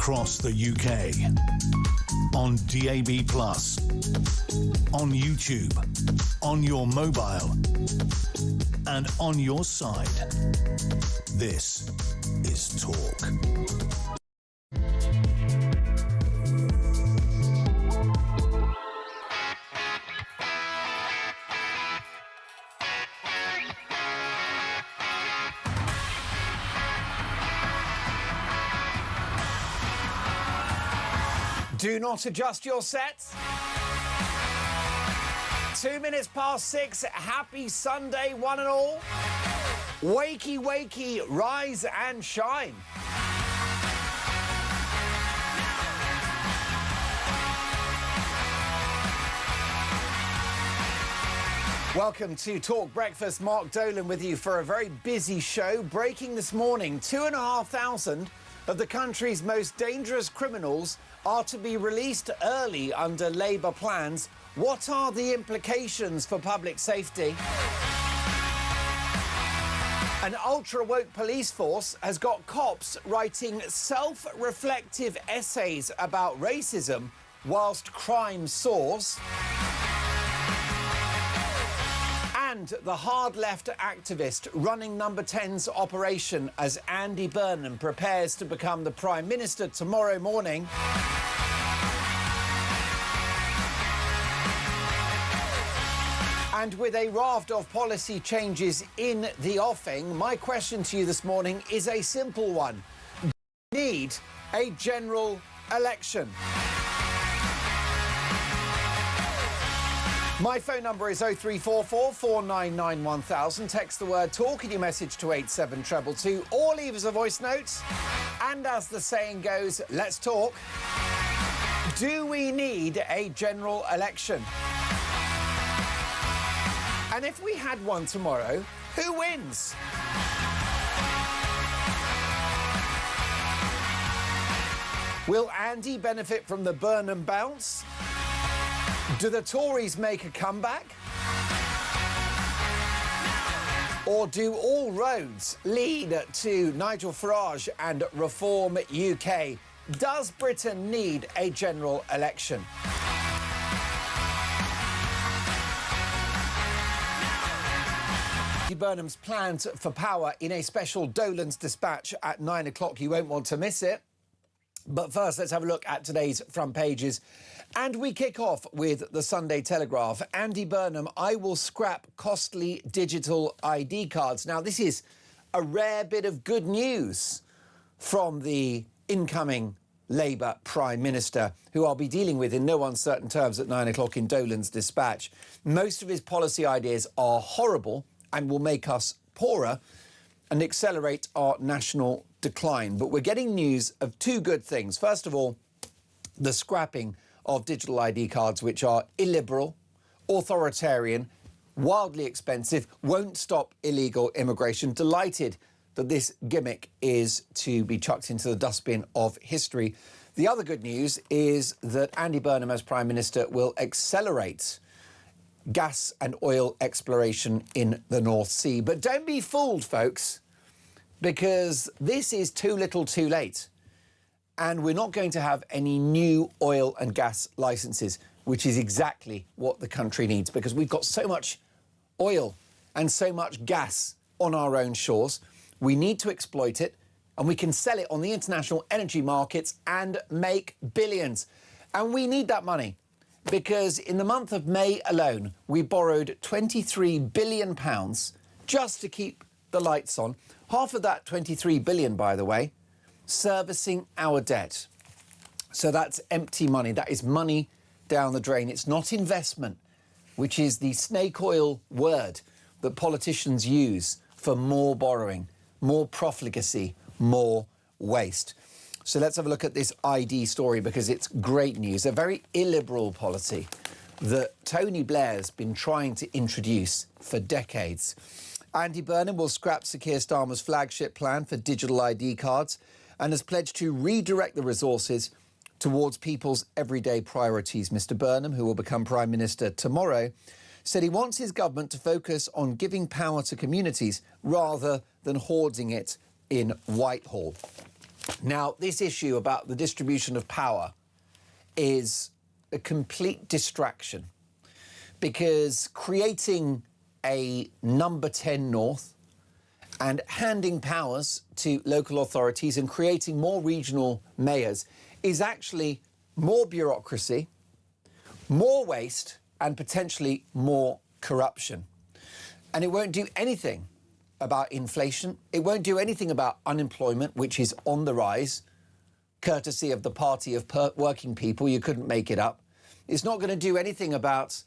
across the UK, on DAB+, on YouTube, on your mobile, and on your side. This is Talk. Do not adjust your sets. 2 minutes past 6. Happy Sunday, one and all. Wakey, wakey, rise and shine. Welcome to Talk Breakfast. Mark Dolan with you for a very busy show. Breaking this morning, 2,500 of the country's most dangerous criminals are to be released early under Labour plans. What are the implications for public safety? An ultra-woke police force has got cops writing self-reflective essays about racism whilst crime soars. And the hard-left activist running Number 10's operation as Andy Burnham prepares to become the Prime Minister tomorrow morning. And with a raft of policy changes in the offing, my question to you this morning is a simple one. Do we need a general election? My phone number is 0344 499 1000. Text the word TALK in your message to 87222 or leave us a voice note. And as the saying goes, let's talk. Do we need a general election? And if we had one tomorrow, who wins? Will Andy benefit from the Burnham bounce? Do the Tories make a comeback? Or do all roads lead to Nigel Farage and Reform UK? Does Britain need a general election? Burnham's plans for power in a special Dolan's dispatch at 9 o'clock. You won't want to miss it. But first, let's have a look at today's front pages. And we kick off with the Sunday Telegraph. Andy Burnham, I will scrap costly digital ID cards. Now, this is a rare bit of good news from the incoming Labour Prime Minister, who I'll be dealing with in no uncertain terms at 9 o'clock in Dolan's dispatch. Most of his policy ideas are horrible and will make us poorer and accelerate our national decline. But we're getting news of two good things. First of all, the scrapping of digital ID cards, which are illiberal, authoritarian, wildly expensive, won't stop illegal immigration. Delighted that this gimmick is to be chucked into the dustbin of history. The other good news is that Andy Burnham, as Prime Minister, will accelerate gas and oil exploration in the North Sea. But don't be fooled, folks, because this is too little too late. And we're not going to have any new oil and gas licences, which is exactly what the country needs, because we've got so much oil and so much gas on our own shores. We need to exploit it, and we can sell it on the international energy markets and make billions. And we need that money, because in the month of May alone, we borrowed £23 billion just to keep the lights on. Half of that 23 billion, by the way, servicing our debt. So that's empty money. That is money down the drain. It's not investment, which is the snake oil word that politicians use for more borrowing, more profligacy, more waste. So let's have a look at this ID story, because it's great news. A very illiberal policy that Tony Blair's been trying to introduce for decades. Andy Burnham will scrap Sir Keir Starmer's flagship plan for digital ID cards and has pledged to redirect the resources towards people's everyday priorities. Mr Burnham, who will become Prime Minister tomorrow, said he wants his government to focus on giving power to communities rather than hoarding it in Whitehall. Now, this issue about the distribution of power is a complete distraction, because creating a number 10 North and handing powers to local authorities and creating more regional mayors is actually more bureaucracy, more waste, and potentially more corruption. And it won't do anything about inflation. It won't do anything about unemployment, which is on the rise, courtesy of the party of working people. You couldn't make it up. It's not going to do anything about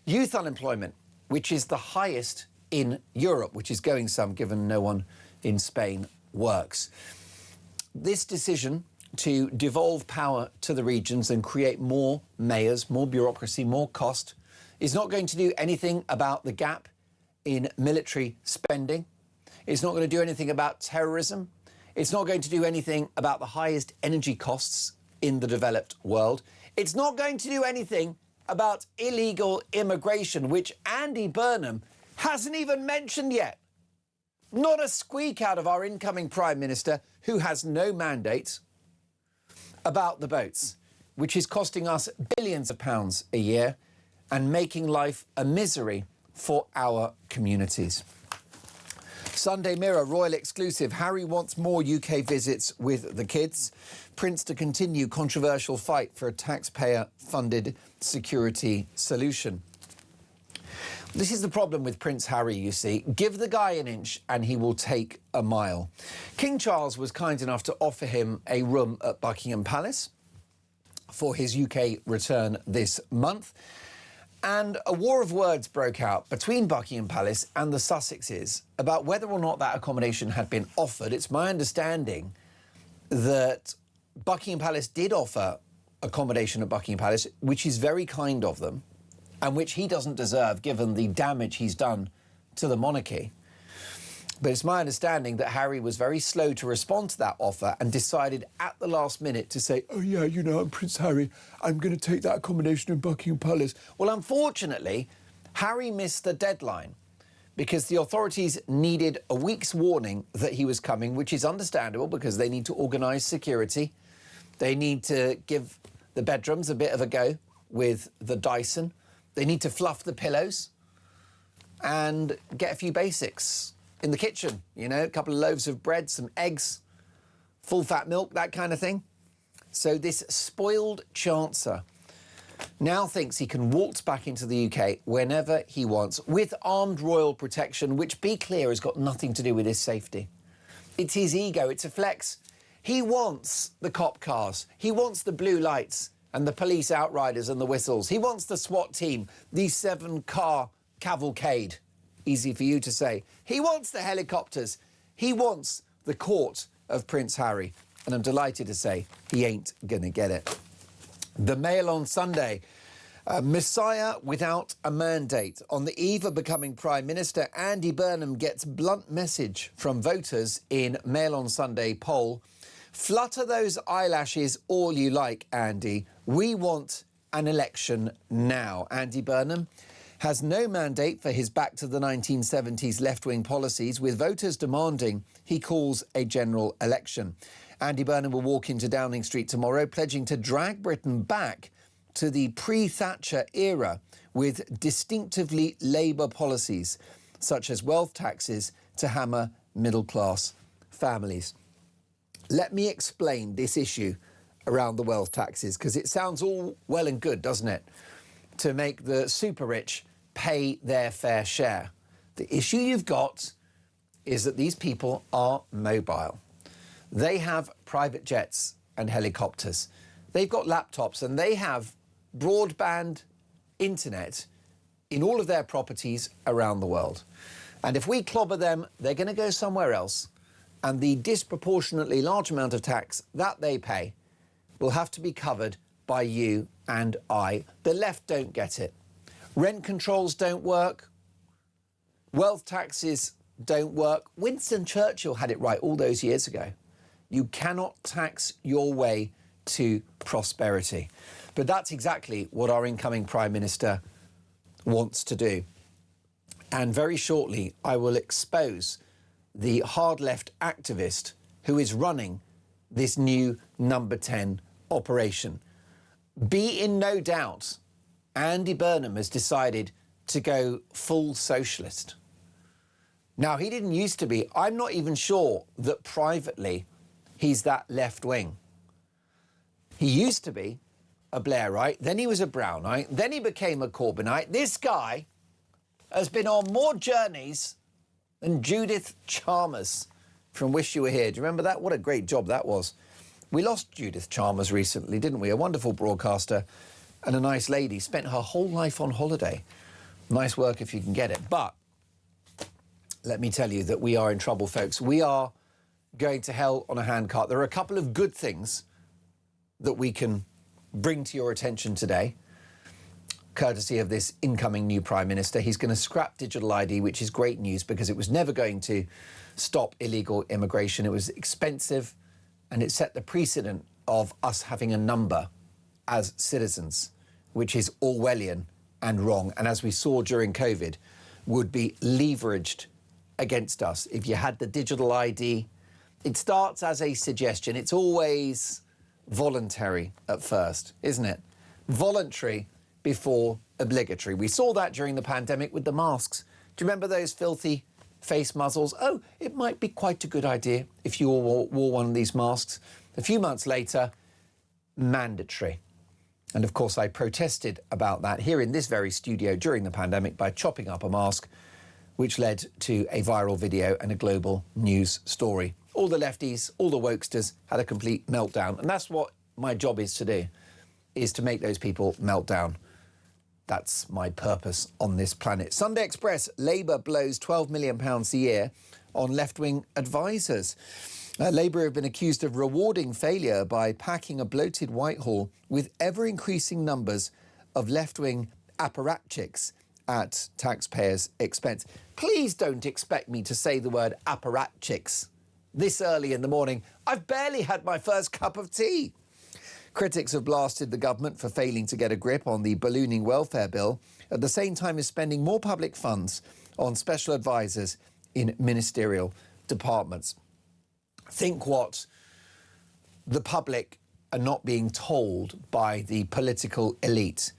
youth unemployment, which is the highest in Europe, which is going some, given no one in Spain works. This decision to devolve power to the regions and create more mayors, more bureaucracy, more cost, is not going to do anything about the gap in military spending. It's not going to do anything about terrorism. It's not going to do anything about the highest energy costs in the developed world. It's not going to do anything about illegal immigration, which Andy Burnham hasn't even mentioned yet. Not a squeak out of our incoming Prime Minister, who has no mandate about the boats, which is costing us billions of pounds a year and making life a misery for our communities. Sunday Mirror, royal exclusive. Harry wants more UK visits with the kids. Prince to continue controversial fight for a taxpayer-funded security solution. This is the problem with Prince Harry, you see. Give the guy an inch and he will take a mile. King Charles was kind enough to offer him a room at Buckingham Palace for his UK return this month. And a war of words broke out between Buckingham Palace and the Sussexes about whether or not that accommodation had been offered. It's my understanding that Buckingham Palace did offer accommodation at Buckingham Palace, which is very kind of them, and which he doesn't deserve given the damage he's done to the monarchy. But it's my understanding that Harry was very slow to respond to that offer and decided at the last minute to say, oh yeah, you know, I'm Prince Harry, I'm going to take that accommodation in Buckingham Palace. Well, unfortunately, Harry missed the deadline because the authorities needed a week's warning that he was coming, which is understandable because they need to organise security. They need to give the bedrooms a bit of a go with the Dyson. They need to fluff the pillows and get a few basics in the kitchen, you know, a couple of loaves of bread, some eggs, full fat milk, that kind of thing. So this spoiled chancer now thinks he can waltz back into the UK whenever he wants with armed royal protection, which, be clear, has got nothing to do with his safety. It's his ego, it's a flex. He wants the cop cars, he wants the blue lights and the police outriders and the whistles. He wants the SWAT team, the 7-car cavalcade. Easy for you to say. He wants the helicopters. He wants the court of Prince Harry. And I'm delighted to say he ain't going to get it. The Mail on Sunday. Messiah without a mandate. On the eve of becoming Prime Minister, Andy Burnham gets blunt message from voters in Mail on Sunday poll. Flutter those eyelashes all you like, Andy. We want an election now. Andy Burnham has no mandate for his back-to-the-1970s left-wing policies, with voters demanding he calls a general election. Andy Burnham will walk into Downing Street tomorrow, pledging to drag Britain back to the pre-Thatcher era with distinctively Labour policies, such as wealth taxes to hammer middle-class families. Let me explain this issue around the wealth taxes, because it sounds all well and good, doesn't it, to make the super-rich pay their fair share. The issue you've got is that these people are mobile. They have private jets and helicopters. They've got laptops and they have broadband internet in all of their properties around the world. And if we clobber them, they're going to go somewhere else. And the disproportionately large amount of tax that they pay will have to be covered by you and I. The left don't get it. Rent controls don't work. Wealth taxes don't work. Winston Churchill had it right all those years ago. You cannot tax your way to prosperity. But that's exactly what our incoming Prime Minister wants to do. And very shortly, I will expose the hard left activist who is running this new number 10 operation. Be in no doubt, Andy Burnham has decided to go full socialist. Now, he didn't used to be. I'm not even sure that privately he's that left-wing. He used to be a Blairite, then he was a Brownite, then he became a Corbynite. This guy has been on more journeys than Judith Chalmers from Wish You Were Here. Do you remember that? What a great job that was. We lost Judith Chalmers recently, didn't we? A wonderful broadcaster and a nice lady. Spent her whole life on holiday. Nice work if you can get it. But let me tell you that we are in trouble, folks. We are going to hell on a handcart. There are a couple of good things that we can bring to your attention today, courtesy of this incoming new Prime Minister. He's going to scrap digital ID, which is great news because it was never going to stop illegal immigration. It was expensive and it set the precedent of us having a number as citizens, which is Orwellian and wrong. And as we saw during COVID, would be leveraged against us. If you had the digital ID, it starts as a suggestion. It's always voluntary at first, isn't it? Voluntary before obligatory. We saw that during the pandemic with the masks. Do you remember those filthy face muzzles? Oh, it might be quite a good idea if you all wore one of these masks. A few months later, mandatory. And of course, I protested about that here in this very studio during the pandemic by chopping up a mask, which led to a viral video and a global news story. All the lefties, all the wokesters had a complete meltdown. And that's what my job is to do, is to make those people melt down. That's my purpose on this planet. Sunday Express, Labour blows £12 million a year on left-wing advisers. Labour have been accused of rewarding failure by packing a bloated Whitehall with ever-increasing numbers of left-wing apparatchiks at taxpayers' expense. Please don't expect me to say the word apparatchiks this early in the morning. I've barely had my first cup of tea. Critics have blasted the government for failing to get a grip on the ballooning welfare bill, at the same time as spending more public funds on special advisers in ministerial departments. Think what the public are not being told by the political elite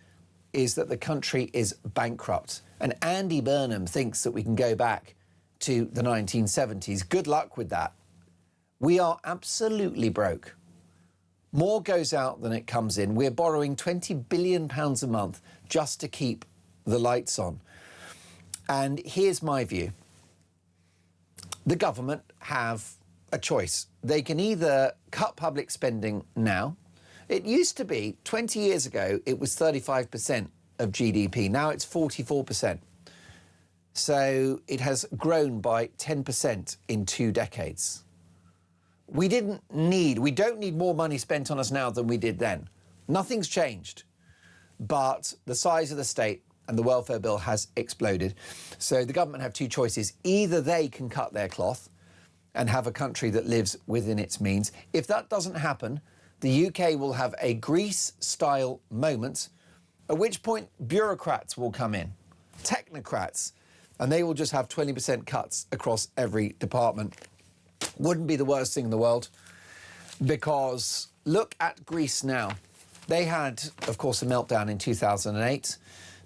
is that the country is bankrupt. And Andy Burnham thinks that we can go back to the 1970s. Good luck with that. We are absolutely broke. More goes out than it comes in. We're borrowing £20 billion a month just to keep the lights on. And here's my view. The government have a choice. They can either cut public spending now. It used to be, 20 years ago, it was 35% of GDP. Now it's 44%. So it has grown by 10% in 2 decades. We don't need more money spent on us now than we did then. Nothing's changed. But the size of the state and the welfare bill has exploded. So the government have 2 choices. Either they can cut their cloth and have a country that lives within its means. If that doesn't happen, the UK will have a Greece-style moment, at which point bureaucrats will come in, technocrats, and they will just have 20% cuts across every department. Wouldn't be the worst thing in the world, because look at Greece now. They had, of course, a meltdown in 2008.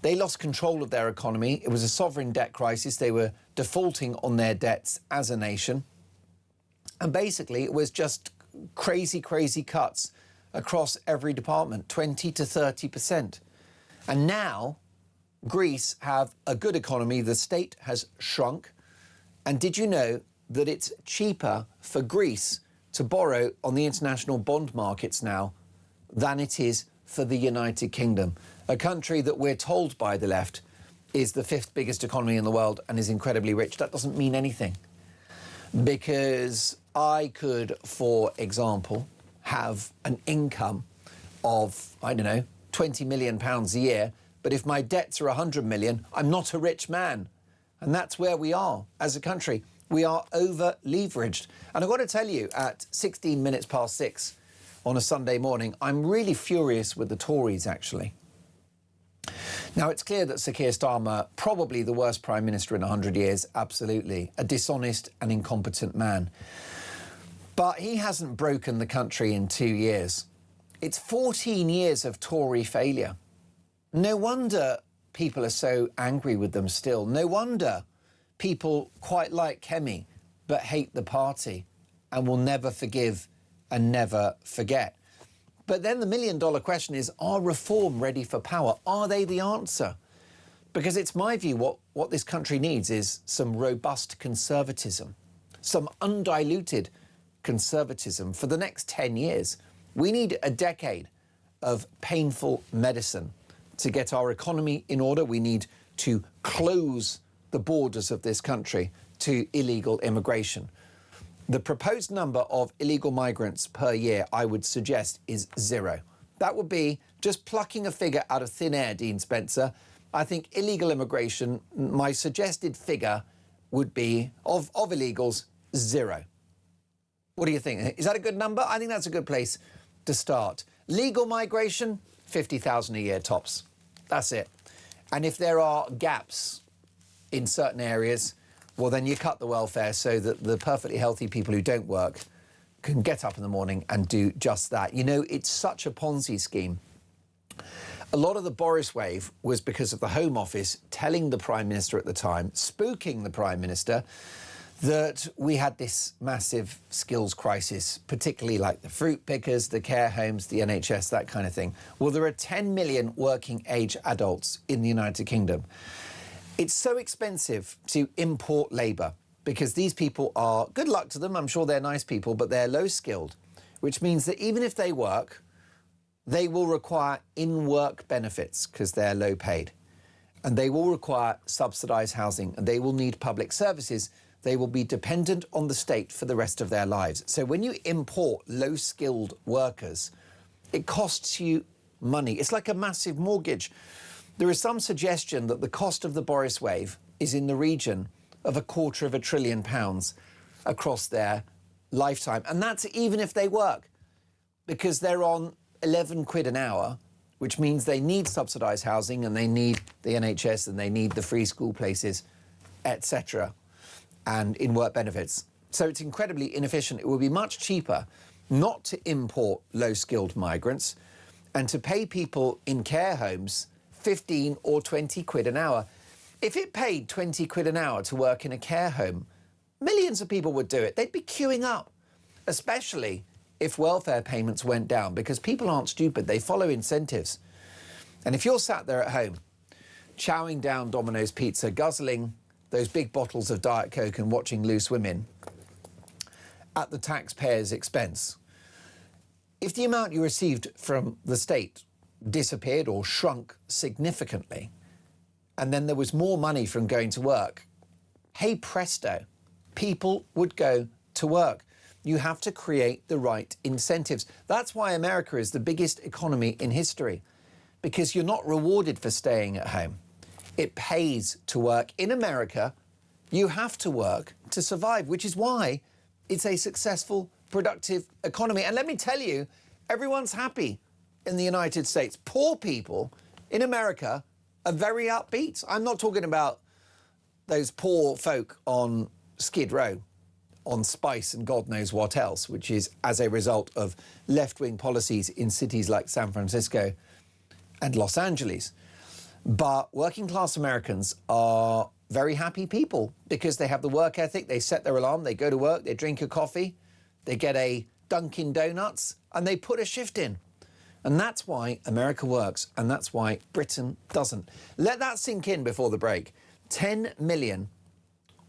They lost control of their economy. It was a sovereign debt crisis. They were defaulting on their debts as a nation. And basically, it was just crazy, crazy cuts across every department, 20 to 30%. And now Greece have a good economy. The state has shrunk. And did you know that it's cheaper for Greece to borrow on the international bond markets now than it is for the United Kingdom, a country that we're told by the left is the 5th biggest economy in the world and is incredibly rich? That doesn't mean anything, because I could, for example, have an income of, I don't know, £20 million a year, but if my debts are 100 million, I'm not a rich man. And that's where we are as a country. We are over-leveraged. And I've got to tell you, at 16 minutes past 6 on a Sunday morning, I'm really furious with the Tories, actually. Now, it's clear that Sir Keir Starmer, probably the worst Prime Minister in 100 years, absolutely, a dishonest and incompetent man. But he hasn't broken the country in 2 years. It's 14 years of Tory failure. No wonder people are so angry with them still. No wonder people quite like Kemi but hate the party and will never forgive and never forget. But then the million-dollar question is, are Reform ready for power? Are they the answer? Because it's my view what this country needs is some robust conservatism, some undiluted conservatism for the next 10 years. We need a decade of painful medicine to get our economy in order. We need to close the borders of this country to illegal immigration. The proposed number of illegal migrants per year, I would suggest, is 0. That would be just plucking a figure out of thin air, Dean Spencer. I think illegal immigration, my suggested figure would be, of illegals, 0. What do you think? Is that a good number? I think that's a good place to start. Legal migration, 50,000 a year tops. That's it. And if there are gaps in certain areas, well, then you cut the welfare so that the perfectly healthy people who don't work can get up in the morning and do just that. You know, it's such a Ponzi scheme. A lot of the Boris wave was because of the Home Office telling the Prime Minister at the time, spooking the Prime Minister, that we had this massive skills crisis, particularly like the fruit pickers, the care homes, the NHS, that kind of thing. Well, there are 10 million working age adults in the United Kingdom. It's so expensive to import labour because these people are, good luck to them, I'm sure they're nice people, but they're low skilled, which means that even if they work, they will require in-work benefits because they're low paid. And they will require subsidised housing and they will need public services. They will be dependent on the state for the rest of their lives. So when you import low-skilled workers, it costs you money. It's like a massive mortgage. There is some suggestion that the cost of the Boris wave is in the region of £250 billion across their lifetime. And that's even if they work, because they're on 11 quid an hour, which means they need subsidised housing and they need the NHS and they need the free school places, etc., and in-work benefits. So it's incredibly inefficient. It would be much cheaper not to import low-skilled migrants and to pay people in care homes 15 or 20 quid an hour. If it paid 20 quid an hour to work in a care home, millions of people would do it. They'd be queuing up, especially if welfare payments went down, because people aren't stupid. They follow incentives. And if you're sat there at home, chowing down Domino's pizza, guzzling those big bottles of Diet Coke and watching Loose Women at the taxpayer's expense, if the amount you received from the state disappeared or shrunk significantly, and then there was more money from going to work, hey presto, people would go to work. You have to create the right incentives. That's why America is the biggest economy in history, because you're not rewarded for staying at home. It pays to work. In America, you have to work to survive, which is why it's a successful, productive economy. And let me tell you, everyone's happy in the United States. Poor people in America are very upbeat. I'm not talking about those poor folk on Skid Row, on Spice and God knows what else, which is as a result of left-wing policies in cities like San Francisco and Los Angeles. But working-class Americans are very happy people because they have the work ethic, they set their alarm, they go to work, they drink a coffee, they get a Dunkin' Donuts, and they put a shift in. And that's why America works, and that's why Britain doesn't. Let that sink in before the break. 10 million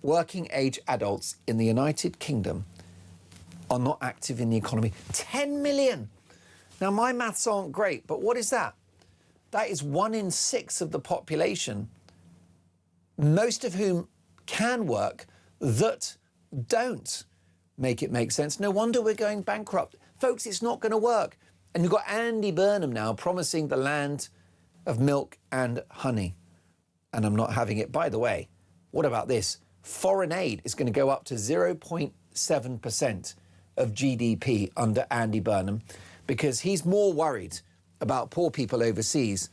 working-age adults in the United Kingdom are not active in the economy. 10 million! Now, my maths aren't great, but what is that? That is 1 in 6 of the population, most of whom can work, that don't make it make sense. No wonder we're going bankrupt. Folks, it's not going to work. And you've got Andy Burnham now promising the land of milk and honey. And I'm not having it. By the way, what about this? Foreign aid is going to go up to 0.7% of GDP under Andy Burnham because he's more worried about poor people overseas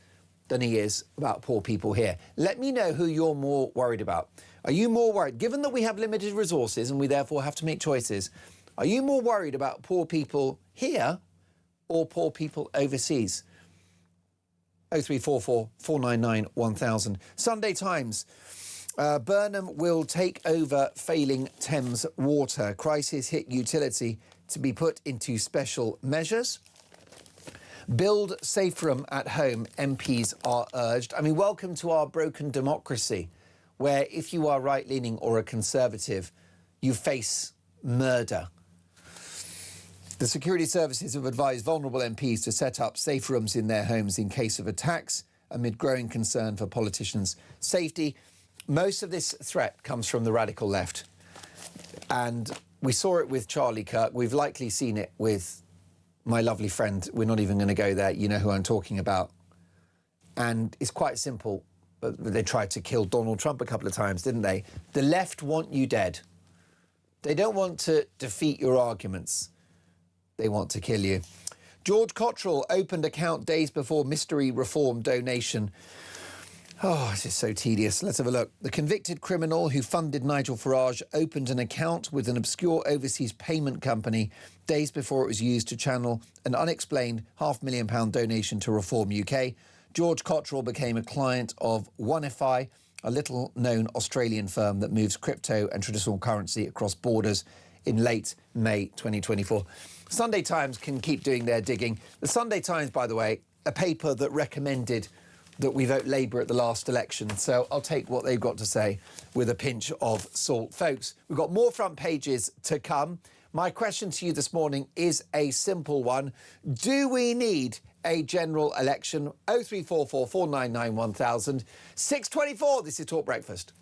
than he is about poor people here. Let me know who you're more worried about. Are you more worried, given that we have limited resources and we therefore have to make choices, Are you more worried about poor people here or poor people overseas? 0344 499 1000. Sunday Times. Burnham will take over failing Thames Water. Crisis hit utility to be put into special measures. Build safe room at home, MPs are urged. I mean, welcome to our broken democracy, where if you are right-leaning or a Conservative, you face murder. The security services have advised vulnerable MPs to set up safe rooms in their homes in case of attacks, amid growing concern for politicians' safety. Most of this threat comes from the radical left. And we saw it with Charlie Kirk. We've likely seen it with my lovely friend. We're not even going to go there. You know who I'm talking about. And it's quite simple. They tried to kill Donald Trump a couple of times, didn't they? The left want you dead. They don't want to defeat your arguments. They want to kill you. George Cottrell opened account days before mystery reform donation. Oh, this is so tedious. Let's have a look. The convicted criminal who funded Nigel Farage opened an account with an obscure overseas payment company days before it was used to channel an unexplained £500,000 donation to Reform UK. George Cottrell became a client of OneFi, a little-known Australian firm that moves crypto and traditional currency across borders, in late May 2024. Sunday Times can keep doing their digging. The Sunday Times, by the way, a paper that recommended that we vote Labour at the last election. So I'll take what they've got to say with a pinch of salt. Folks, we've got more front pages to come. My question to you this morning is a simple one. Do we need a general election? 0344 499 1000. 6:24, this is Talk Breakfast.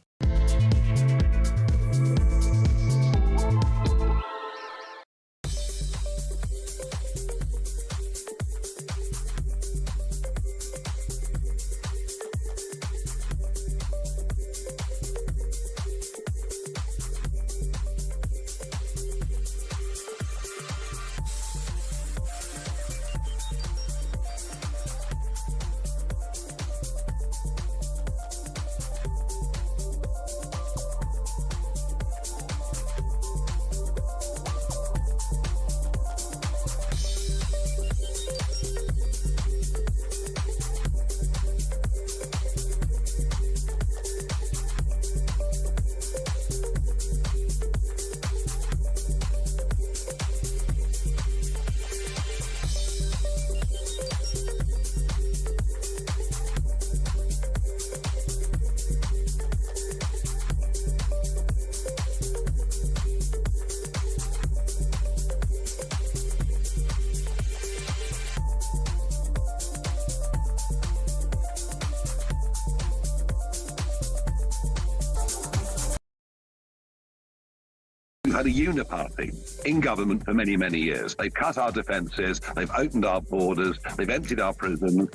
We've had a uniparty in government for many, many years. They've cut our defences, they've opened our borders, they've emptied our prisons,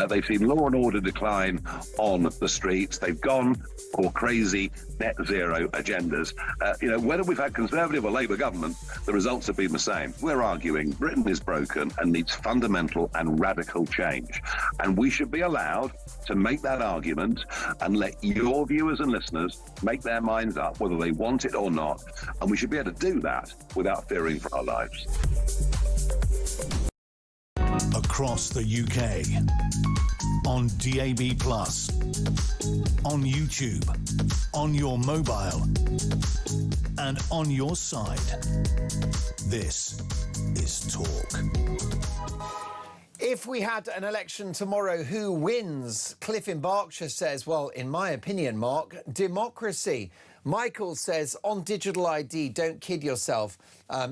they've seen law and order decline on the streets, they've gone for crazy net zero agendas. Whether we've had Conservative or Labour government, the results have been the same. We're arguing Britain is broken and needs fundamental and radical change. And we should be allowed to make that argument and let your viewers and listeners make their minds up whether they want it or not. And we should be able to do that without fearing for our lives. Across the UK, on DAB+, on YouTube, on your mobile, and on your side. This is Talk. If we had an election tomorrow, who wins? Cliff in Berkshire says, well, in my opinion, Mark, democracy. Michael says, on digital ID, don't kid yourself.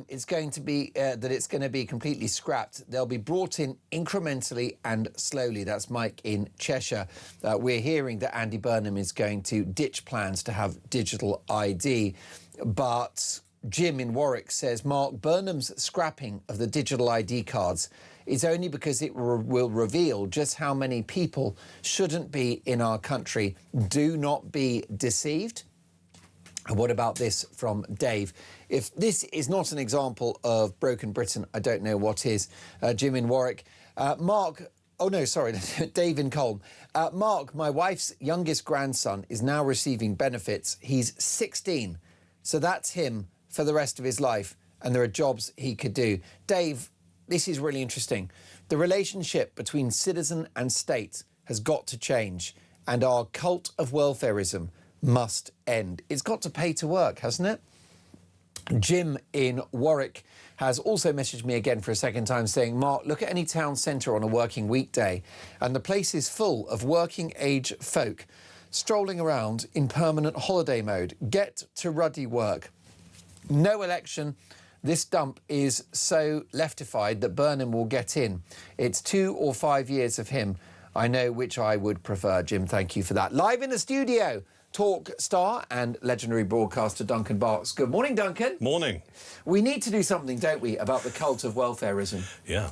It's going to be completely scrapped. They'll be brought in incrementally and slowly. That's Mike in Cheshire. We're hearing that Andy Burnham is going to ditch plans to have digital ID. But Jim in Warwick says, Mark, Burnham's scrapping of the digital ID cards is only because it will reveal just how many people shouldn't be in our country. Do not be deceived. And what about this from Dave? If this is not an example of broken Britain, I don't know what is. Jim in Warwick. Mark, oh no, sorry, Dave in Colne. Mark, my wife's youngest grandson is now receiving benefits. He's 16, so that's him for the rest of his life. and there are jobs he could do. Dave, this is really interesting. The relationship between citizen and state has got to change, and our cult of welfarism must end. It's got to pay to work, hasn't it? Jim in Warwick has also messaged me again for a second time saying, Mark, look at any town centre on a working weekday and the place is full of working age folk strolling around in permanent holiday mode. Get to ruddy work. No election. This dump is so leftified that Burnham will get in. It's 2 or 5 years of him. I know which I would prefer. Jim, thank you for that. Live in the studio, talk star and legendary broadcaster Duncan Barks. Good morning, Duncan. Morning. We need to do something, don't we, about the cult of welfarism? Yeah.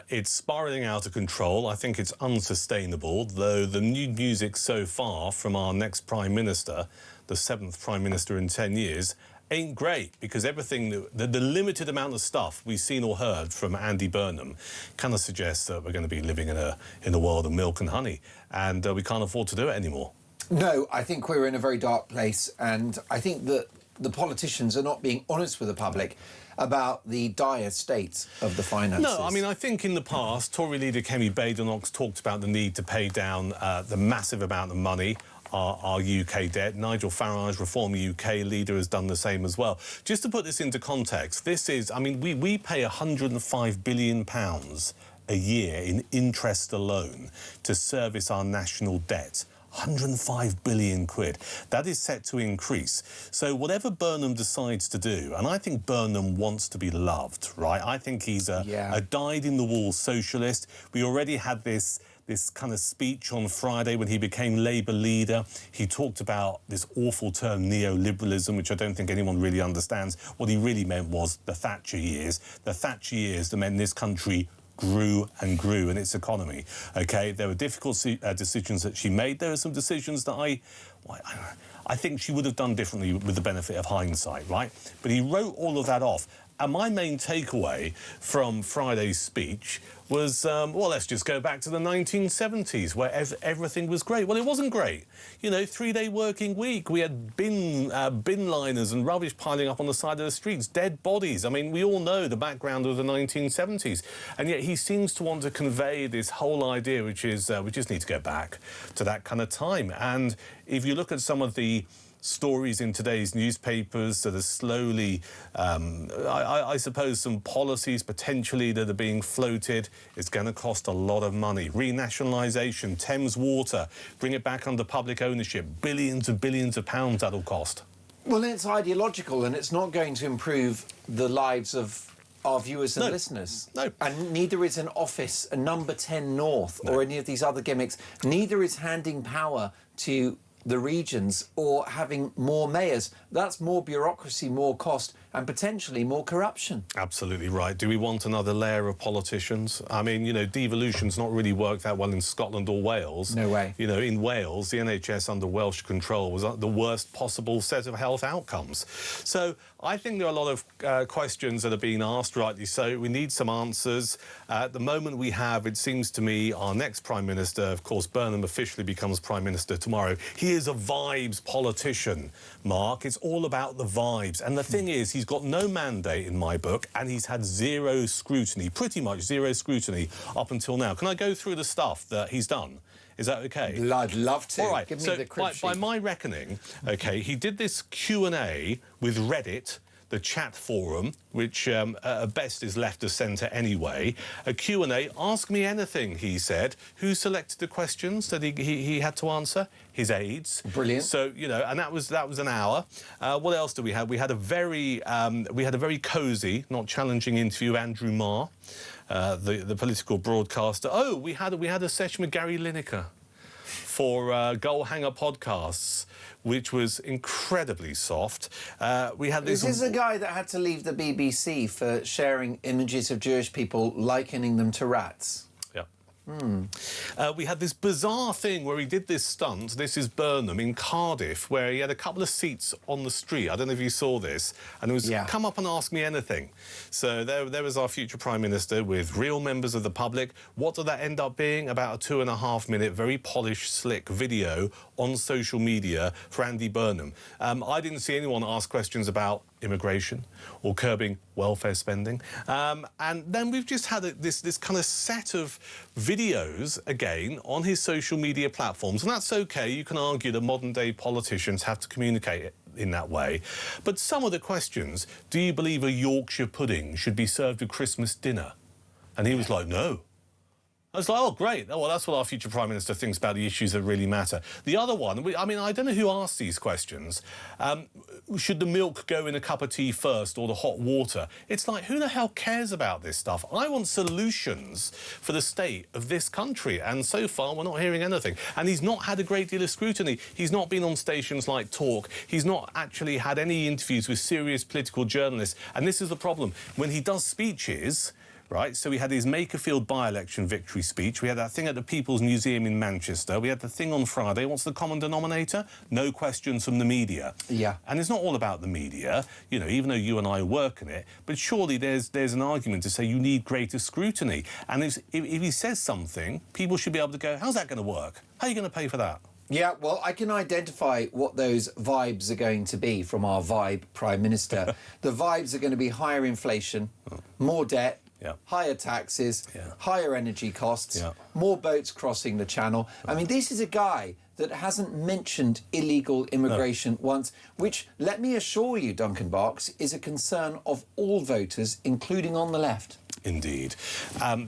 It's spiralling out of control. I think it's unsustainable, though the new music so far from our next Prime Minister, the 7th Prime Minister in 10 years, ain't great, because everything, the limited amount of stuff we've seen or heard from Andy Burnham kind of suggests that we're going to be living in a world of milk and honey, and we can't afford to do it anymore. No, I think we're in a very dark place, and I think that the politicians are not being honest with the public about the dire state of the finances. No, I mean, I think in the past, Tory leader Kemi Badenoch talked about the need to pay down the massive amount of money, our UK debt. Nigel Farage, Reform UK leader, has done the same as well. Just to put this into context, this is, I mean, we pay £105 billion a year in interest alone to service our national debt. 105 billion quid. That is set to increase. So whatever Burnham decides to do, and I think Burnham wants to be loved, right? I think he's a dyed-in-the-wool socialist. We already had this kind of speech on Friday when he became Labour leader. He talked about this awful term neoliberalism, which I don't think anyone really understands. What he really meant was the Thatcher years. The Thatcher years that meant this country grew and grew in its economy. OK, there were difficult decisions that she made. There are some decisions that I think she would have done differently with the benefit of hindsight, right? But he wrote all of that off. And my main takeaway from Friday's speech was, well, let's just go back to the 1970s, where everything was great. Well, it wasn't great. You know, 3-day working week. We had bin liners and rubbish piling up on the side of the streets, dead bodies. I mean, we all know the background of the 1970s. And yet he seems to want to convey this whole idea, which is we just need to go back to that kind of time. And if you look at some of the stories in today's newspapers that are slowly, I suppose, some policies potentially that are being floated. It's going to cost a lot of money. Renationalisation, Thames Water, bring it back under public ownership. Billions and billions of pounds that'll cost. Well, it's ideological, and it's not going to improve the lives of our viewers and listeners. No. And neither is an office, a number 10 North, or any of these other gimmicks. Neither is handing power to the regions or having more mayors. That's more bureaucracy, more cost, and potentially more corruption. Absolutely right. Do we want another layer of politicians? I mean, you know, devolution's not really worked that well in Scotland or Wales. No way. You know, in Wales, the NHS under Welsh control was the worst possible set of health outcomes. So I think there are a lot of questions that are being asked, rightly so. We need some answers. At the moment we have, it seems to me, our next Prime Minister, of course, Burnham officially becomes Prime Minister tomorrow. He is a vibes politician, Mark. It's all about the vibes. And the thing is, he's got no mandate in my book, and he's had zero scrutiny, pretty much zero scrutiny up until now. Can I go through the stuff that he's done? Is that OK? I'd love to. All right. Give me so the crib sheet. by my reckoning, OK, he did this Q&A with Reddit, the chat forum, which at best is left of centre anyway. A Q&A, ask me anything, he said. Who selected the questions that he had to answer? His aides. Brilliant. So, you know, and that was an hour. What else did we have? We had a very cosy, not challenging interview, Andrew Marr, the political broadcaster. Oh, we had a session with Gary Lineker for Goal Hanger Podcasts, which was incredibly soft. We had this. This is a guy that had to leave the BBC for sharing images of Jewish people, likening them to rats. We had this bizarre thing where he did this stunt. This is Burnham in Cardiff, where he had a couple of seats on the street. I don't know if you saw this. And it was, come up and ask me anything. So there was our future Prime Minister with real members of the public. What did that end up being? About a 2.5-minute, very polished, slick video on social media for Andy Burnham. I didn't see anyone ask questions about immigration or curbing welfare spending. And then we've just had this kind of set of videos, again, on his social media platforms. And that's OK. You can argue that modern-day politicians have to communicate in that way. But some of the questions, do you believe a Yorkshire pudding should be served at Christmas dinner? And he was like, no. I was like, oh, great. Oh, well, that's what our future Prime Minister thinks about the issues that really matter. The other one, I mean, I don't know who asked these questions. Should the milk go in a cup of tea first or the hot water? It's like, who the hell cares about this stuff? I want solutions for the state of this country. And so far, we're not hearing anything. And he's not had a great deal of scrutiny. He's not been on stations like Talk. He's not actually had any interviews with serious political journalists. And this is the problem. When he does speeches... Right, so we had his Makerfield by-election victory speech. We had that thing at the People's Museum in Manchester. We had the thing on Friday. What's the common denominator? No questions from the media. Yeah. And it's not all about the media, you know, even though you and I work in it. But surely there's an argument to say you need greater scrutiny. And if he says something, people should be able to go, how's that going to work? How are you going to pay for that? Yeah, well, I can identify what those vibes are going to be from our vibe Prime Minister. The vibes are going to be higher inflation, more debt, higher taxes, higher energy costs, more boats crossing the channel. I mean, this is a guy that hasn't mentioned illegal immigration once, which, let me assure you, Duncan Barks, is a concern of all voters, including on the left. Indeed.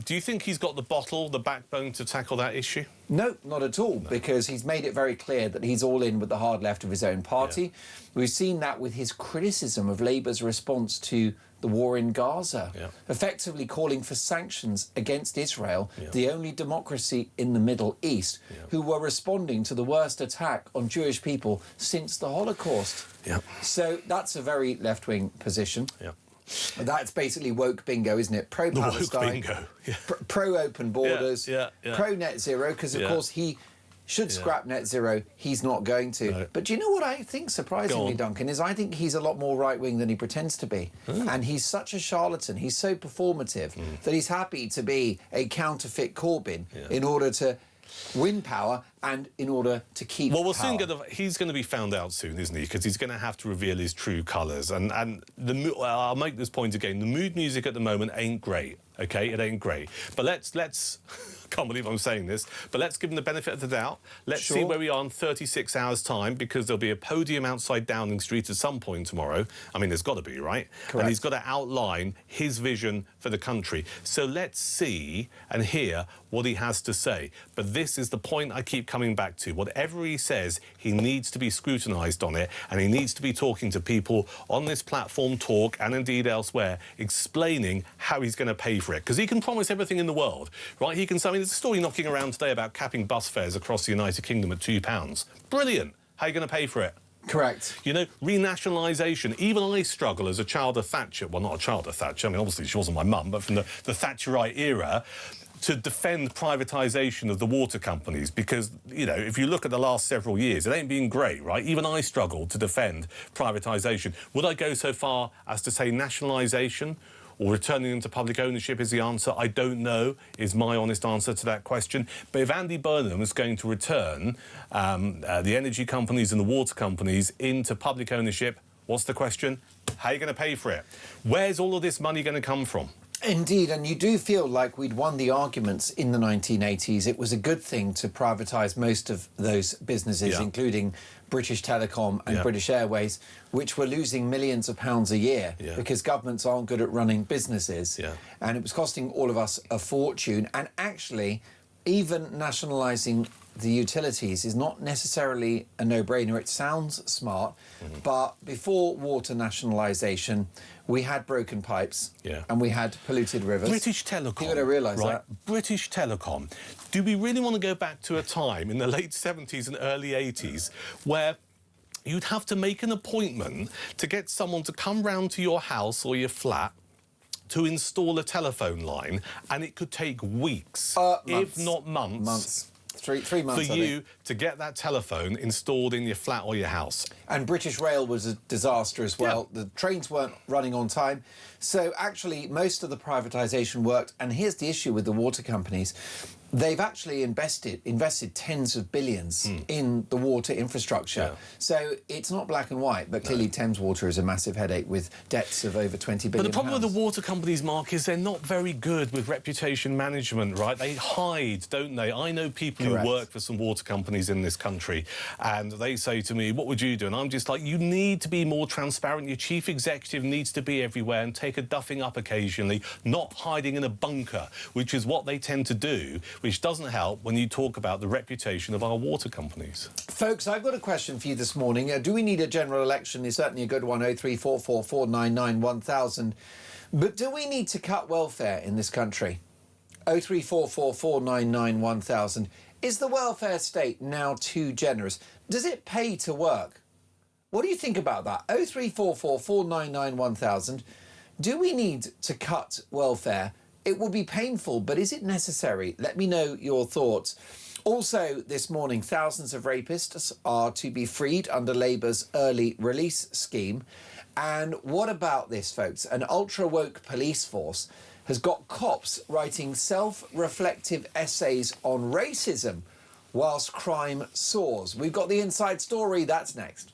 Do you think he's got the bottle, the backbone to tackle that issue? No, not at all, because he's made it very clear that he's all in with the hard left of his own party. We've seen that with his criticism of Labour's response to the war in Gaza, effectively calling for sanctions against Israel, the only democracy in the Middle East, who were responding to the worst attack on Jewish people since the Holocaust. So that's a very left-wing position. That's basically woke bingo, isn't it? Pro-Palestine, pro-open borders, pro-net zero, because, of course, he should scrap net zero. He's not going to. No. But do you know what I think, surprisingly, Duncan, is I think he's a lot more right-wing than he pretends to be. And he's such a charlatan, he's so performative, that he's happy to be a counterfeit Corbyn in order to win power and in order to keep well, we're power. soon he's going to be found out soon, isn't he? Because he's going to have to reveal his true colours. And I'll make this point again. The mood music at the moment ain't great, OK? It ain't great. But let's can't believe I'm saying this, but let's give him the benefit of the doubt. Let's see where we are in 36 hours' time, because there'll be a podium outside Downing Street at some point tomorrow. I mean, there's got to be, right? Correct. And he's got to outline his vision for the country. So let's see and hear what he has to say. But this is the point I keep coming back to. Whatever he says, he needs to be scrutinised on it, and he needs to be talking to people on this platform, Talk, and indeed elsewhere, explaining how he's going to pay for it. Because he can promise everything in the world, right? He can say, I mean, there's a story knocking around today about capping bus fares across the United Kingdom at £2. Brilliant. How are you going to pay for it? Correct. You know, renationalisation. Even I struggle as a child of Thatcher. Well, not a child of Thatcher. I mean, obviously she wasn't my mum, but from the Thatcherite era, to defend privatisation of the water companies, because, you know, if you look at the last several years, it ain't been great, right? Even I struggled to defend privatisation. Would I go so far as to say nationalisation or returning them to public ownership is the answer? I don't know, is my honest answer to that question. But if Andy Burnham is going to return the energy companies and the water companies into public ownership, what's the question? How are you going to pay for it? Where's all of this money going to come from? Indeed, and you do feel like we'd won the arguments in the 1980s. It was a good thing to privatise most of those businesses, including British Telecom and British Airways, which were losing millions of pounds a year because governments aren't good at running businesses. And it was costing all of us a fortune. And actually, even nationalising the utilities is not necessarily a no-brainer. It sounds smart, but before water nationalisation, we had broken pipes and we had polluted rivers. British Telecom. You've got to realise that. British Telecom. Do we really want to go back to a time in the late 70s and early 80s where you'd have to make an appointment to get someone to come round to your house or your flat to install a telephone line, and it could take weeks, if not months. Three months, for you to get that telephone installed in your flat or your house. And British Rail was a disaster as well. The trains weren't running on time. So actually, most of the privatisation worked. And here's the issue with the water companies. They've actually invested tens of billions in the water infrastructure. Yeah. So it's not black and white, but clearly Thames Water is a massive headache with debts of over 20 billion. But the problem with the water companies, Mark, is they're not very good with reputation management, right? They hide, don't they? I know people Correct. who work for some water companies in this country, and they say to me, what would you do? And I'm just like, you need to be more transparent. Your chief executive needs to be everywhere and take a duffing up occasionally, not hiding in a bunker, which is what they tend to do, which doesn't help when you talk about the reputation of our water companies. Folks, I've got a question for you this morning. Do we need a general election? Is certainly a good one, 0344 499 1000. But do we need to cut welfare in this country? 0344 499 1000. Is the welfare state now too generous? Does it pay to work? What do you think about that? 0344 499 1000. Do we need to cut welfare? It will be painful, but is it necessary? Let me know your thoughts. Also, this morning, thousands of rapists are to be freed under Labour's early release scheme. And what about this, folks? An ultra-woke police force has got cops writing self-reflective essays on racism whilst crime soars. We've got the inside story. That's next.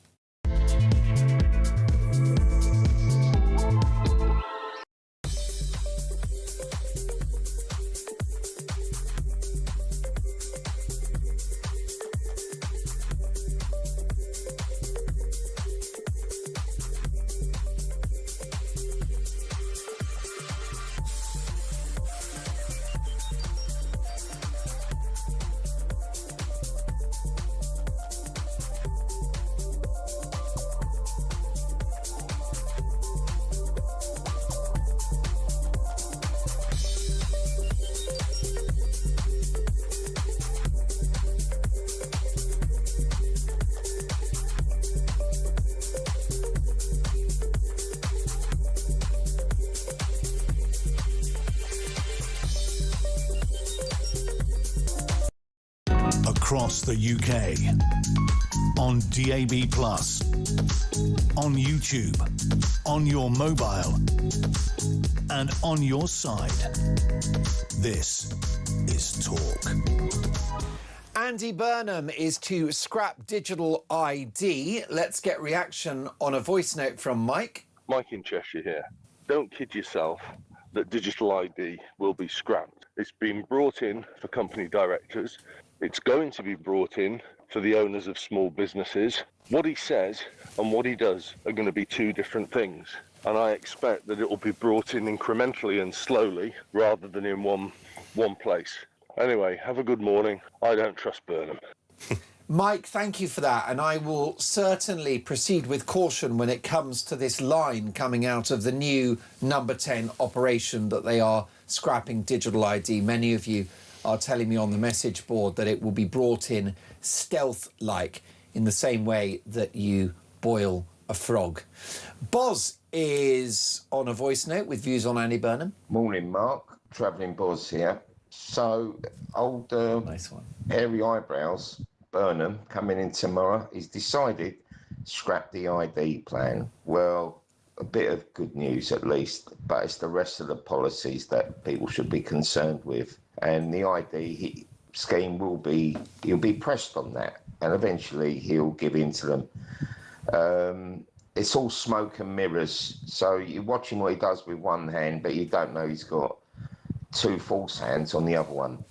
Across the UK, on DAB+, on YouTube, on your mobile, and on your side. This is Talk. Andy Burnham is to scrap digital ID. Let's get reaction on a voice note from Mike. Mike in Cheshire here. Don't kid yourself that digital ID will be scrapped. It's been brought in for company directors. It's going to be brought in for the owners of small businesses. What he says and what he does are going to be two different things. And I expect that it will be brought in incrementally and slowly rather than in one place. Anyway, have a good morning. I don't trust Burnham. Mike, thank you for that. And I will certainly proceed with caution when it comes to this line coming out of the new number 10 operation that they are scrapping digital ID. Many of you are telling me on the message board that it will be brought in stealth-like in the same way that you boil a frog. Boz is on a voice note with views on Andy Burnham. Morning, Mark. Travelling Boz here. So, old Nice one. hairy eyebrows, Burnham, coming in tomorrow, he's decided scrap the ID plan. Well, a bit of good news at least, but it's the rest of the policies that people should be concerned with. And the ID scheme he'll be pressed on that, and eventually he'll give in to them. It's all smoke and mirrors, so you're watching what he does with one hand, but you don't know he's got two false hands on the other one.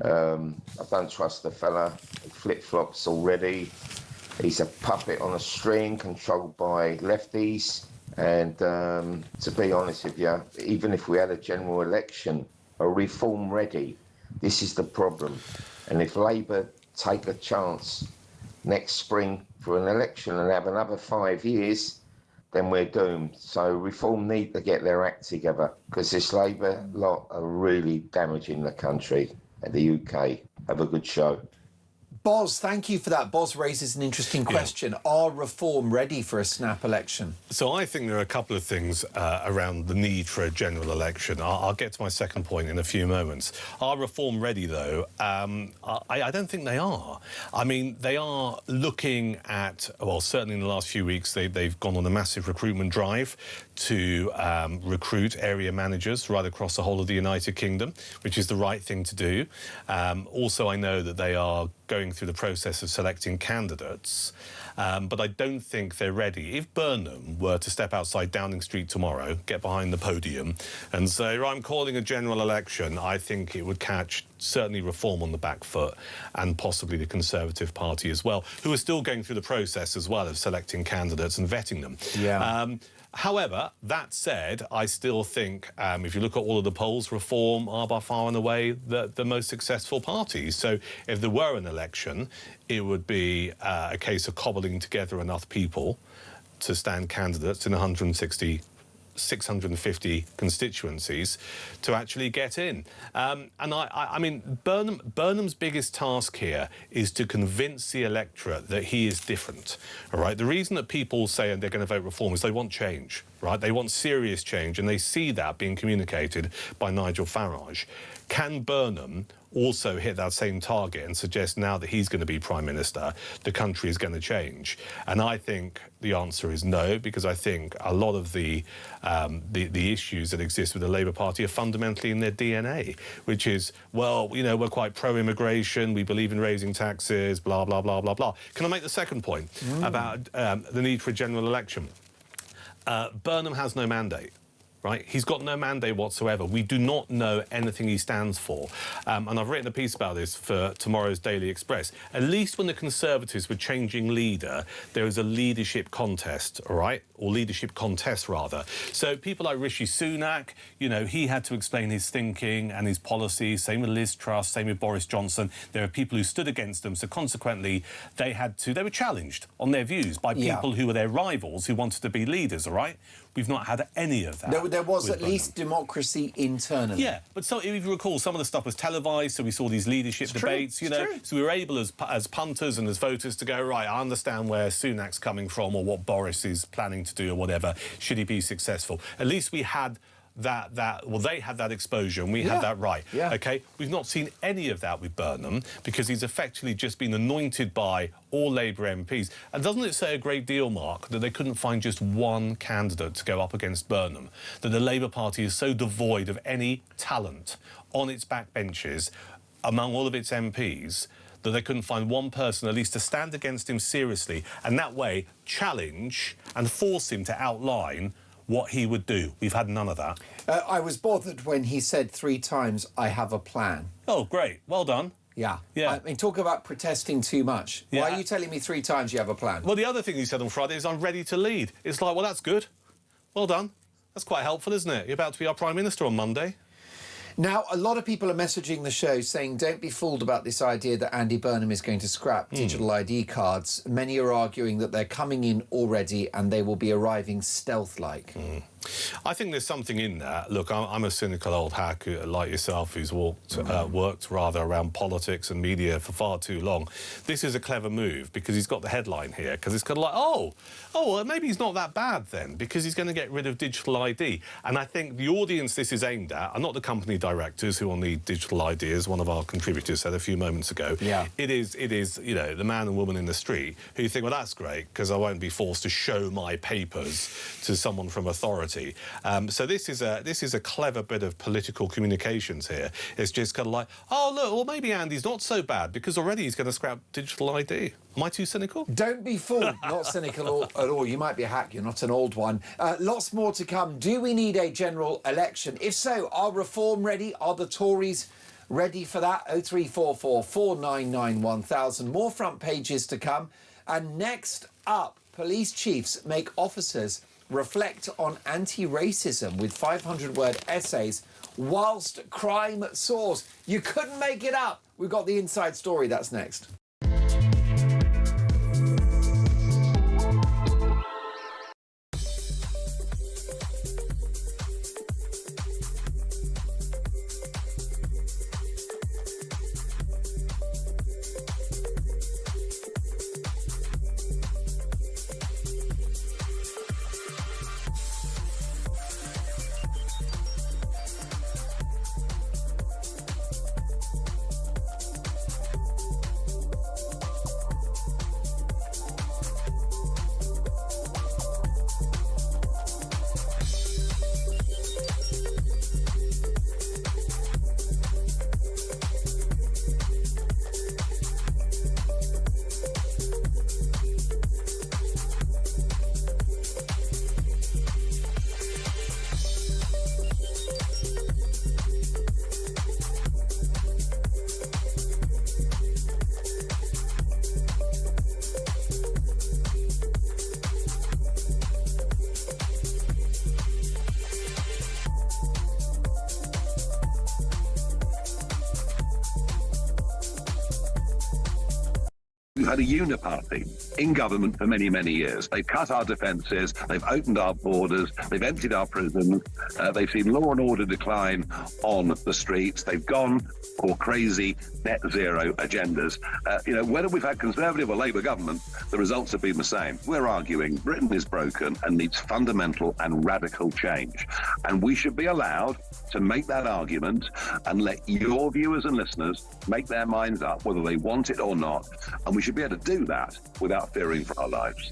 I don't trust the fella. He flip-flops already. He's a puppet on a string controlled by lefties. And to be honest with you, even if we had a general election, a reform ready, this is the problem. And if Labour take a chance next spring for an election and have another 5 years, then we're doomed. So reform need to get their act together, because this Labour lot are really damaging the country and the UK. Have a good show. Boz, thank you for that. Boz raises an interesting question. Are reform ready for a snap election? So I think there are a couple of things around the need for a general election. I'll get to my second point in a few moments. Are reform ready, though? I don't think they are. I mean, they are looking at, well, certainly in the last few weeks, they've gone on a massive recruitment drive to recruit area managers right across the whole of the United Kingdom, which is the right thing to do. Also, I know that they are going through the process of selecting candidates, but I don't think they're ready. If Burnham were to step outside Downing Street tomorrow, get behind the podium and say, I'm calling a general election, I think it would catch certainly Reform on the back foot, and possibly the Conservative Party as well, who are still going through the process as well of selecting candidates and vetting them. Yeah. However, that said, I still think if you look at all of the polls, Reform are by far and away the most successful parties. So if there were an election, it would be a case of cobbling together enough people to stand candidates in 650 constituencies to actually get in. And I mean, Burnham's biggest task here is to convince the electorate that he is different, all right? The reason that people say they're going to vote Reform is they want change, right? They want serious change, and they see that being communicated by Nigel Farage. Can Burnham also hit that same target and suggest now that he's going to be Prime Minister, the country is going to change? And I think the answer is no, because I think a lot of the issues that exist with the Labour Party are fundamentally in their DNA, which is, well, you know, we're quite pro-immigration, we believe in raising taxes, blah, blah, blah, blah, blah. Can I make the second point about the need for a general election? Burnham has no mandate. Right? He's got no mandate whatsoever. We do not know anything he stands for. And I've written a piece about this for tomorrow's Daily Express. At least when the Conservatives were changing leader, there was a leadership contest, all right? Or leadership contest, rather. So people like Rishi Sunak, you know, he had to explain his thinking and his policies. Same with Liz Truss, same with Boris Johnson. There are people who stood against them. So consequently, they were challenged on their views by people who were their rivals who wanted to be leaders, all right? We've not had any of that. There was at least democracy internally. Yeah, but so, if you recall, some of the stuff was televised, so we saw these leadership debates, you know. So we were able, as punters and as voters, to go, right, I understand where Sunak's coming from or what Boris is planning to do or whatever. Should he be successful? At least we had well, they had that exposure and we had that right. Yeah. OK? We've not seen any of that with Burnham because he's effectively just been anointed by all Labour MPs. And doesn't it say a great deal, Mark, that they couldn't find just one candidate to go up against Burnham? That the Labour Party is so devoid of any talent on its backbenches among all of its MPs that they couldn't find one person at least to stand against him seriously and that way challenge and force him to outline what he would do. We've had none of that. I was bothered when he said 3 times, I have a plan. Oh, great. Well done. Yeah. Yeah. I mean, talk about protesting too much. Yeah. Why are you telling me 3 times you have a plan? Well, the other thing he said on Friday is, I'm ready to lead. It's like, well, that's good. Well done. That's quite helpful, isn't it? You're about to be our Prime Minister on Monday. Now, a lot of people are messaging the show saying, don't be fooled about this idea that Andy Burnham is going to scrap digital ID cards. Many are arguing that they're coming in already and they will be arriving stealth-like. I think there's something in that. Look, I'm a cynical old hack like yourself who's worked rather around politics and media for far too long. This is a clever move because he's got the headline here, because it's kind of like, well, maybe he's not that bad then, because he's going to get rid of digital ID. And I think the audience this is aimed at are not the company directors who will need digital ID, as one of our contributors said a few moments ago. Yeah. It is, you know, the man and woman in the street who think, well, that's great, because I won't be forced to show my papers to someone from authority. So this is a clever bit of political communications here. It's just kind of like, oh, look, well, maybe Andy's not so bad because already he's going to scrap digital ID. Am I too cynical? Don't be fooled. Not cynical at all. You might be a hack. You're not an old one. Lots more to come. Do we need a general election? If so, are Reform ready? Are the Tories ready for that? 0344 499 1000. More front pages to come. And next up, police chiefs make officers reflect on anti-racism with 500-word essays whilst crime soars. You couldn't make it up. We've got the inside story. That's next. had a uniparty in government for many, many years. They've cut our defences, they've opened our borders, they've emptied our prisons, they've seen law and order decline on the streets, they've gone for crazy net zero agendas. Whether we've had Conservative or Labour government, the results have been the same. We're arguing Britain is broken and needs fundamental and radical change. And we should be allowed to make that argument and let your viewers and listeners make their minds up whether they want it or not. And we should be able to do that without fearing for our lives.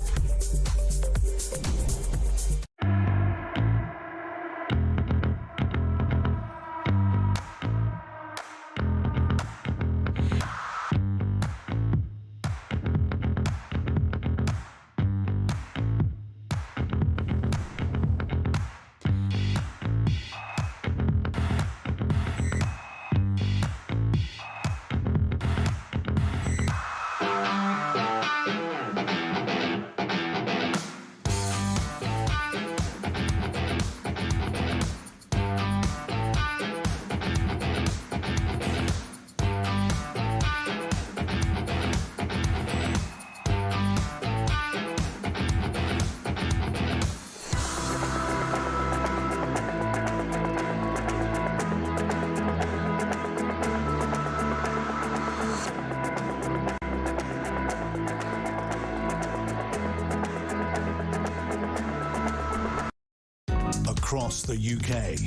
Across the UK,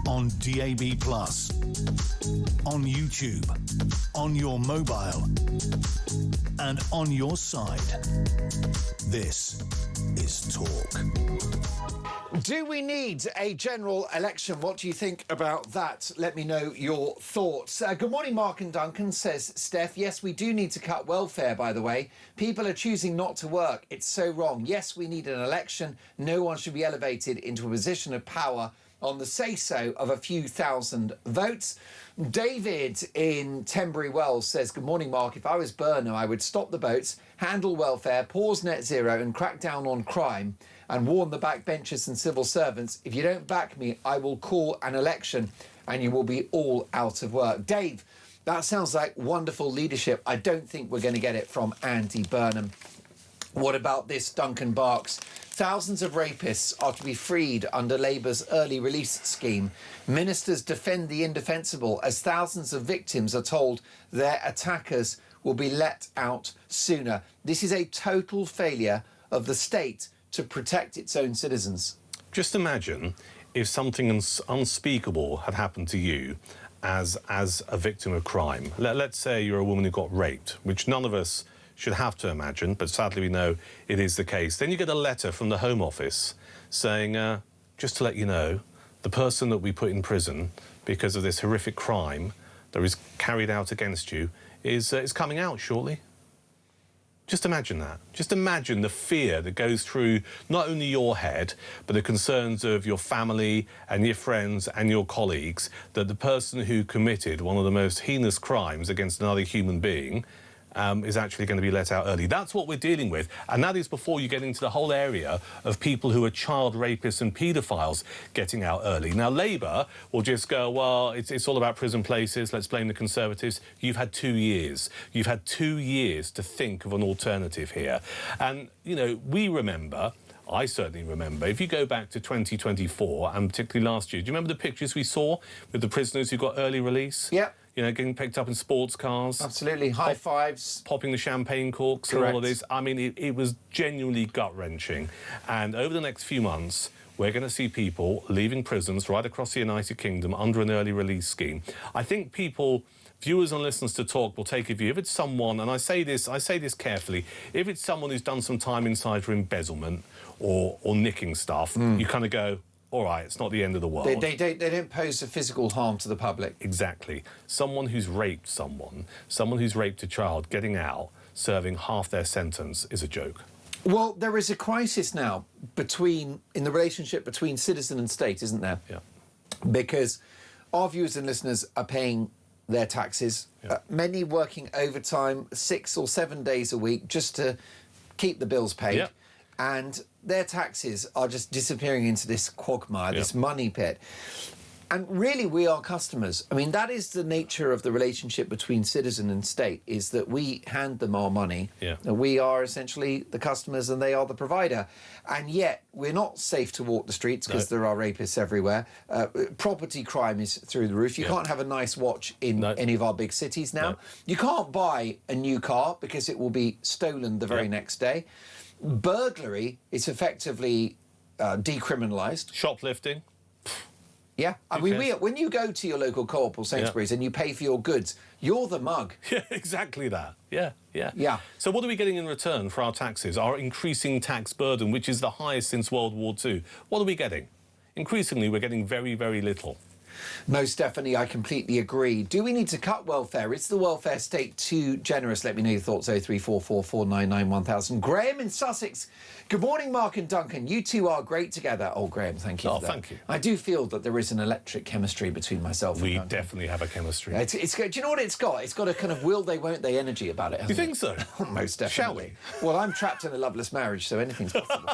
on DAB+, on YouTube, on your mobile, and on your side. This is Talk. Do we need a general election? What do you think about that? Let me know your thoughts. Good morning, Mark and Duncan, says Steph. Yes, we do need to cut welfare, by the way. People are choosing not to work. It's so wrong. Yes, we need an election. No one should be elevated into a position of power on the say-so of a few thousand votes. David in Tenbury Wells says, good morning, Mark. If I was Burnham, I would stop the boats, handle welfare, pause net zero and crack down on crime and warn the backbenchers and civil servants, if you don't back me, I will call an election and you will be all out of work. Dave, that sounds like wonderful leadership. I don't think we're going to get it from Andy Burnham. What about this, Duncan Barks? Thousands of rapists are to be freed under Labour's early release scheme. Ministers defend the indefensible as thousands of victims are told their attackers will be let out sooner. This is a total failure of the state to protect its own citizens. Just imagine if something unspeakable had happened to you as a victim of crime. Let's say you're a woman who got raped, which none of us should have to imagine, but sadly we know it is the case. Then you get a letter from the Home Office saying, just to let you know, the person that we put in prison because of this horrific crime that is carried out against you is coming out shortly. Just imagine that. Just imagine the fear that goes through not only your head, but the concerns of your family and your friends and your colleagues that the person who committed one of the most heinous crimes against another human being is actually going to be let out early. That's what we're dealing with, and that is before you get into the whole area of people who are child rapists and paedophiles getting out early. Now, Labour will just go, well, it's all about prison places, let's blame the Conservatives. You've had 2 years. You've had 2 years to think of an alternative here. And, you know, we remember, I certainly remember, if you go back to 2024, and particularly last year, do you remember the pictures we saw with the prisoners who got early release? Yep. You know, getting picked up in sports cars. Absolutely. High fives. Popping the champagne corks. Correct. And all of this. I mean, it was genuinely gut-wrenching. And over the next few months, we're going to see people leaving prisons right across the United Kingdom under an early release scheme. I think people, viewers and listeners to Talk, will take a view. If it's someone, and I say this carefully, if it's someone who's done some time inside for embezzlement or nicking stuff, you kind of go, all right, it's not the end of the world. They don't pose a physical harm to the public. Exactly. Someone who's raped someone who's raped a child, getting out, serving half their sentence is a joke. Well, there is a crisis now in the relationship between citizen and state, isn't there? Yeah. Because our viewers and listeners are paying their taxes, many working overtime 6 or 7 days a week just to keep the bills paid. Yeah. And their taxes are just disappearing into this quagmire, this money pit. And really, we are customers. I mean, that is the nature of the relationship between citizen and state, is that we hand them our money. Yeah. And we are essentially the customers and they are the provider. And yet, we're not safe to walk the streets because there are rapists everywhere. Property crime is through the roof. You can't have a nice watch in any of our big cities now. You can't buy a new car because it will be stolen the very next day. Burglary is effectively decriminalised. Shoplifting. Yeah, I mean, when you go to your local Co-op or Sainsbury's and you pay for your goods, you're the mug. Yeah, exactly that. Yeah. Yeah. So what are we getting in return for our taxes? Our increasing tax burden, which is the highest since World War II. What are we getting? Increasingly, we're getting very, very little. No, Stephanie, I completely agree. Do we need to cut welfare? Is the welfare state too generous? Let me know your thoughts, 0344 499 1000. Graham in Sussex. Good morning, Mark and Duncan. You two are great together. Oh, Graham, thank you for that. Thank you. I do feel that there is an electric chemistry between myself and Duncan. We definitely have a chemistry. It's do you know what it's got? It's got a kind of will they, won't they energy about it, hasn't You think so? Most definitely. Shall we? Well, I'm trapped in a loveless marriage, so anything's possible.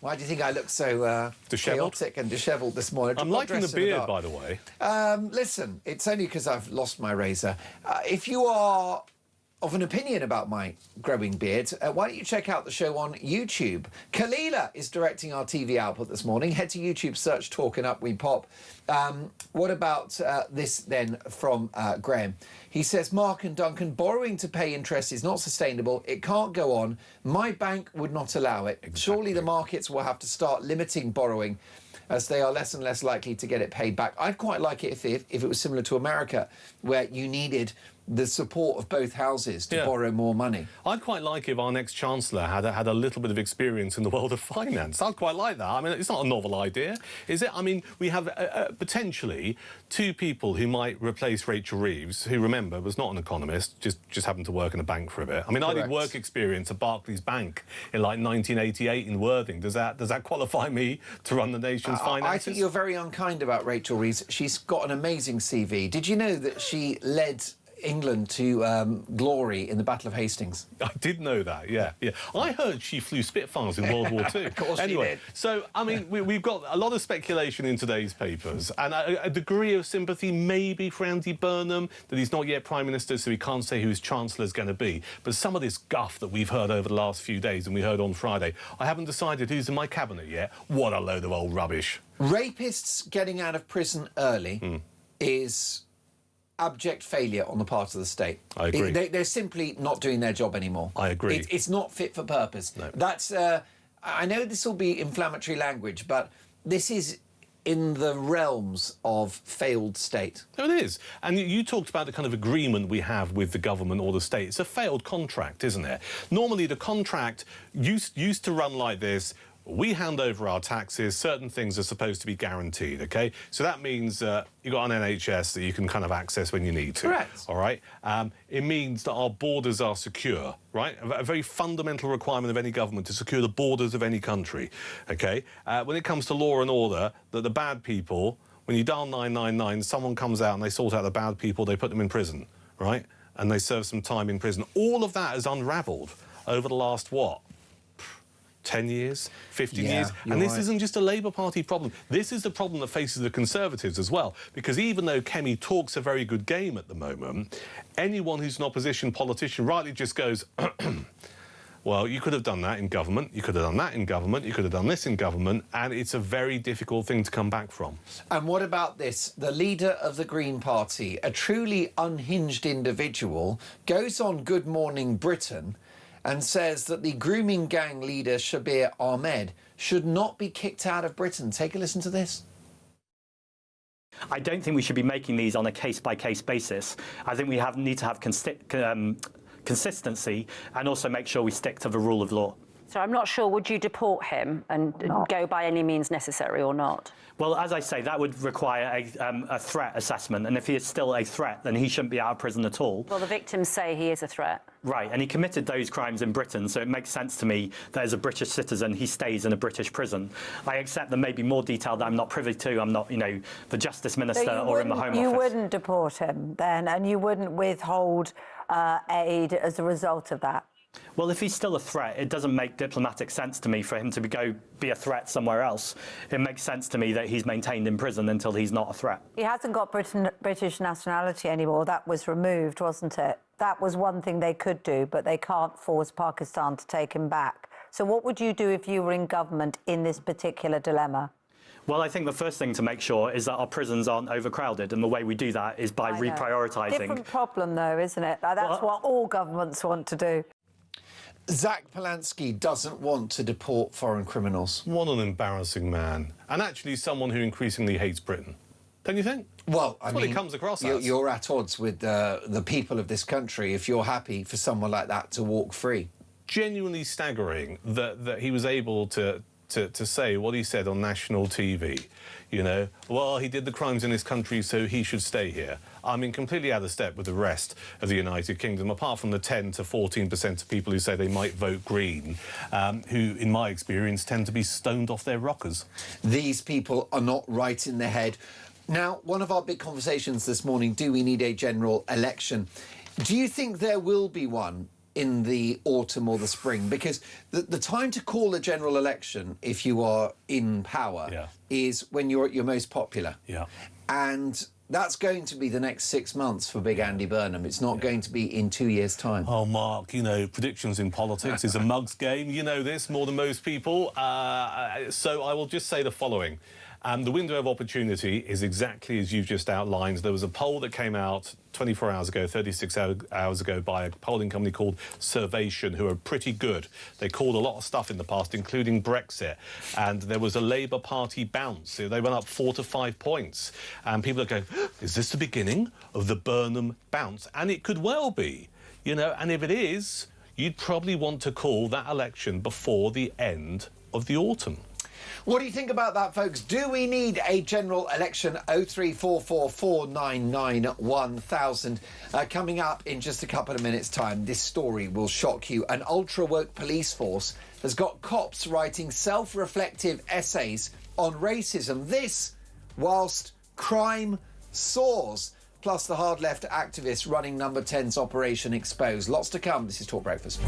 Why do you think I look so chaotic and dishevelled this morning? I'm liking the beard, by the way. Listen, it's only because I've lost my razor. If you are of an opinion about my growing beard, why don't you check out the show on YouTube? Kalila is directing our TV output this morning. Head to YouTube, search Talk and Up We Pop. What about this then from Graham? He says, Mark and Duncan, borrowing to pay interest is not sustainable. It can't go on. My bank would not allow it. Exactly. Surely the markets will have to start limiting borrowing as they are less and less likely to get it paid back. I'd quite like it if it was similar to America, where you needed the support of both houses to borrow more money. I'd quite like if our next Chancellor had a little bit of experience in the world of finance. I'd quite like that. I mean, it's not a novel idea, is it? I mean, we have potentially two people who might replace Rachel Reeves, who, remember, was not an economist, just happened to work in a bank for a bit. I mean, I did work experience at Barclays Bank in, like, 1988 in Worthing. Does that qualify me to run the nation's finances? I think you're very unkind about Rachel Reeves. She's got an amazing CV. Did you know that she led England to glory in the Battle of Hastings? I did know that, yeah. I heard she flew Spitfires in World War II. Of course anyway, she did. So, I mean, we've got a lot of speculation in today's papers and a degree of sympathy maybe for Andy Burnham, that he's not yet Prime Minister, so he can't say who his Chancellor's going to be. But some of this guff that we've heard over the last few days, and we heard on Friday, I haven't decided who's in my cabinet yet. What a load of old rubbish. Rapists getting out of prison early is abject failure on the part of the state. I agree. They're simply not doing their job anymore. I agree. It's not fit for purpose. No. That's. I know this will be inflammatory language, but this is in the realms of failed state. No, it is. And you talked about the kind of agreement we have with the government or the state. It's a failed contract, isn't it? Normally, the contract used to run like this. We hand over our taxes, certain things are supposed to be guaranteed, OK? So that means you've got an NHS that you can kind of access when you need to. Correct. All right? It means that our borders are secure, right? A very fundamental requirement of any government to secure the borders of any country, OK? When it comes to law and order, that the bad people, when you dial 999, someone comes out and they sort out the bad people, they put them in prison, right? And they serve some time in prison. All of that has unravelled over the last, what? 10 years, 15 years. And this isn't just a Labour Party problem. This is the problem that faces the Conservatives as well. Because even though Kemi talks a very good game at the moment, anyone who's an opposition politician rightly just goes, well, you could have done that in government, you could have done that in government, you could have done this in government, and it's a very difficult thing to come back from. And what about this? The leader of the Green Party, a truly unhinged individual, goes on Good Morning Britain and says that the grooming gang leader, Shabir Ahmed, should not be kicked out of Britain. Take a listen to this. I don't think we should be making these on a case-by-case basis. I think we need to have consistency and also make sure we stick to the rule of law. So I'm not sure, would you deport him and go by any means necessary or not? Well, as I say, that would require a threat assessment, and if he is still a threat, then he shouldn't be out of prison at all. Well, the victims say he is a threat. Right, and he committed those crimes in Britain, so it makes sense to me that as a British citizen, he stays in a British prison. I accept there may be more detail that I'm not privy to. I'm not, you know, the Justice Minister or in the Home Office. You wouldn't deport him then, and you wouldn't withhold aid as a result of that? Well, if he's still a threat, it doesn't make diplomatic sense to me for him to go be a threat somewhere else. It makes sense to me that he's maintained in prison until he's not a threat. He hasn't got British nationality anymore. That was removed, wasn't it? That was one thing they could do, but they can't force Pakistan to take him back. So what would you do if you were in government in this particular dilemma? Well, I think the first thing to make sure is that our prisons aren't overcrowded, and the way we do that is by reprioritising. Different problem, though, isn't it? That's what all governments want to do. Zach Polanski doesn't want to deport foreign criminals. What an embarrassing man. And actually someone who increasingly hates Britain. Don't you think? Well, That's what it comes across as. You're at odds with the people of this country if you're happy for someone like that to walk free. Genuinely staggering that he was able to say what he said on national TV. You know, well, he did the crimes in his country, so he should stay here. I mean, completely out of step with the rest of the United Kingdom, apart from the 10 to 14% of people who say they might vote Green, who, in my experience, tend to be stoned off their rockers. These people are not right in their head. Now, one of our big conversations this morning, do we need a general election? Do you think there will be one in the autumn or the spring? Because the time to call a general election, if you are in power, is when you're at your most popular. Yeah. And that's going to be the next 6 months for Big Andy Burnham. It's not going to be in 2 years' time. Oh, Mark, you know, predictions in politics is a mug's game. You know this more than most people. So I will just say the following. The window of opportunity is exactly as you've just outlined. There was a poll that came out 24 hours ago, 36 hours ago, by a polling company called Survation, who are pretty good. They called a lot of stuff in the past, including Brexit. And there was a Labour Party bounce. They went up 4 to 5 points. And people are going, is this the beginning of the Burnham bounce? And it could well be, you know, and if it is, you'd probably want to call that election before the end of the autumn. What do you think about that, folks? Do we need a general election? 0344 499 1000. Coming up in just a couple of minutes' time, this story will shock you. An ultra-woke police force has got cops writing self-reflective essays on racism. This whilst crime soars. Plus the hard-left activists running Number 10's Operation Expose. Lots to come. This is Talk Breakfast.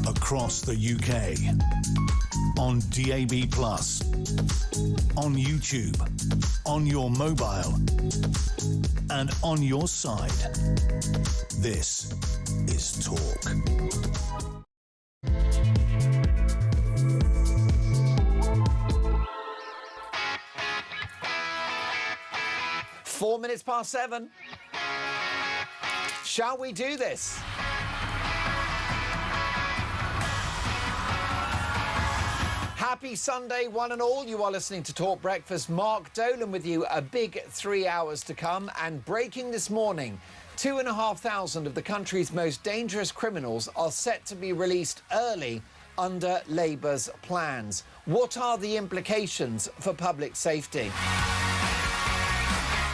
Across the UK, on DAB+, on YouTube, on your mobile, and on your side. This is Talk. 4 minutes past 7. Shall we do this? Happy Sunday, one and all. You are listening to Talk Breakfast. Mark Dolan with you. A big 3 hours to come. And breaking this morning, 2,500 of the country's most dangerous criminals are set to be released early under Labour's plans. What are the implications for public safety?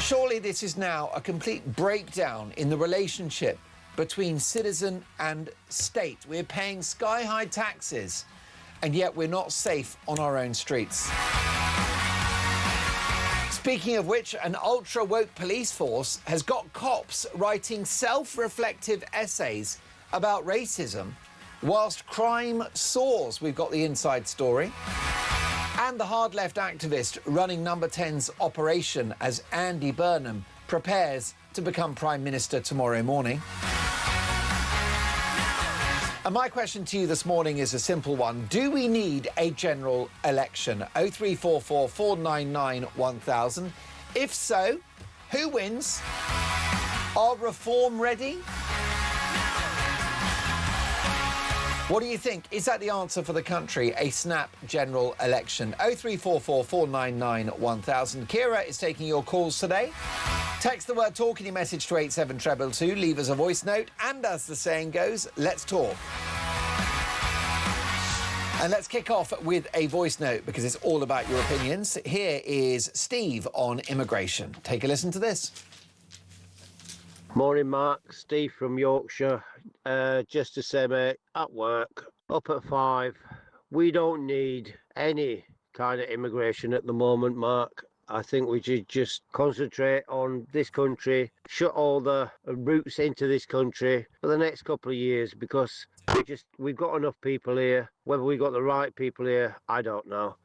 Surely this is now a complete breakdown in the relationship between citizen and state. We're paying sky-high taxes, and yet we're not safe on our own streets. Speaking of which, an ultra-woke police force has got cops writing self-reflective essays about racism whilst crime soars. We've got the inside story. And the hard-left activist running Number 10's operation as Andy Burnham prepares to become Prime Minister tomorrow morning. And my question to you this morning is a simple one. Do we need a general election? 0344 499 1000. If so, who wins? Are reform ready? What do you think? Is that the answer for the country? A snap general election? 0344 499 1000. Kira is taking your calls today. Text the word talk in your message to 87222. Leave us a voice note. And as the saying goes, let's talk. And let's kick off with a voice note because it's all about your opinions. Here is Steve on immigration. Take a listen to this. Morning, Mark. Steve from Yorkshire. Just to say, mate, at work, up at 5. We don't need any kind of immigration at the moment, Mark. I think we should just concentrate on this country, shut all the routes into this country for the next couple of years because we've got enough people here. Whether we got the right people here, I don't know.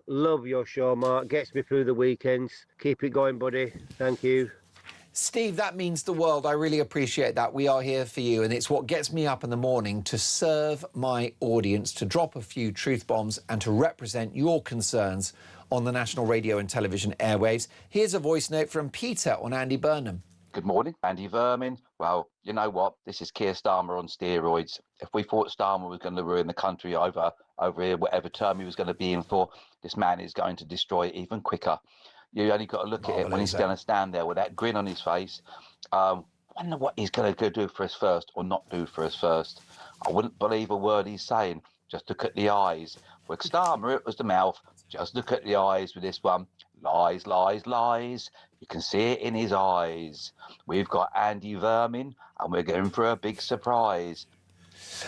Love your show, Mark. Gets me through the weekends. Keep it going, buddy. Thank you. Steve, that means the world. I really appreciate that. We are here for you, and it's what gets me up in the morning to serve my audience, to drop a few truth bombs and to represent your concerns on the national radio and television airwaves. Here's a voice note from Peter on Andy Burnham. Good morning, Andy Vermin. Well, you know what? This is Keir Starmer on steroids. If we thought Starmer was going to ruin the country over here, whatever term he was going to be in for, this man is going to destroy it even quicker. You only got to look at it when he's going to stand there with that grin on his face. Wonder what he's going to go do for us first or not do for us first. I wouldn't believe a word he's saying. Just look at the eyes. With Starmer, it was the mouth. Just look at the eyes with this one. Lies, lies, lies. You can see it in his eyes. We've got Andy Vermin, and we're going for a big surprise.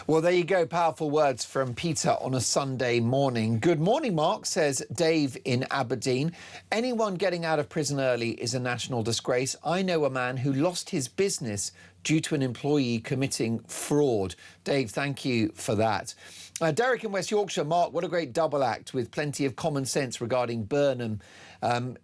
Well, there you go. Powerful words from Peter on a Sunday morning. Good morning, Mark, says Dave in Aberdeen. Anyone getting out of prison early is a national disgrace. I know a man who lost his business due to an employee committing fraud. Dave, thank you for that. Derek in West Yorkshire. Mark, what a great double act with plenty of common sense regarding Burnham.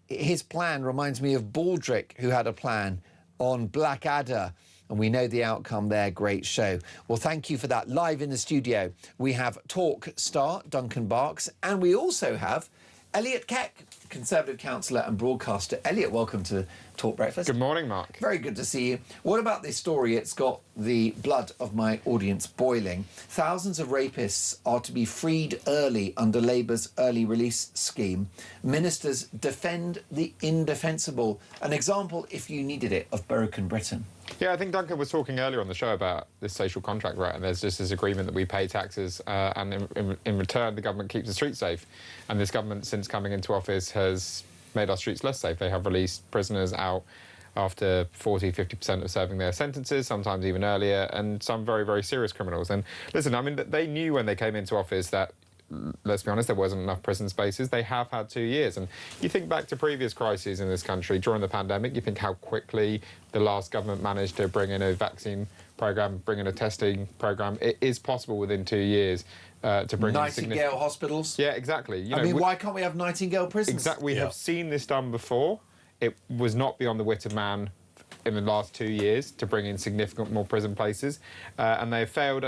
His plan reminds me of Baldrick, who had a plan on Blackadder. And we know the outcome there. Great show. Well, thank you for that. Live in the studio, we have Talk star Duncan Barks, and we also have Elliot Keck, Conservative councillor and broadcaster. Elliot, welcome to Talk Breakfast. Good morning, Mark. Very good to see you. What about this story? It's got the blood of my audience boiling. Thousands of rapists are to be freed early under Labour's early release scheme. Ministers defend the indefensible. An example, if you needed it, of broken Britain. Yeah, I think Duncan was talking earlier on the show about this social contract, right? And there's just this agreement that we pay taxes and in return the government keeps the streets safe. And this government, since coming into office, has made our streets less safe. They have released prisoners out after 40, 50% of serving their sentences, sometimes even earlier, and some very, very serious criminals. And listen, I mean, they knew when they came into office that, let's be honest, there wasn't enough prison spaces. They have had 2 years. And you think back to previous crises in this country during the pandemic, you think how quickly the last government managed to bring in a vaccine programme, bring in a testing programme. It is possible within 2 years to bring Nightingale hospitals? Yeah, exactly. You I know, mean, why can't we have Nightingale prisons? Exactly. We have seen this done before. It was not beyond the wit of man in the last 2 years to bring in significant more prison places. And they've failed,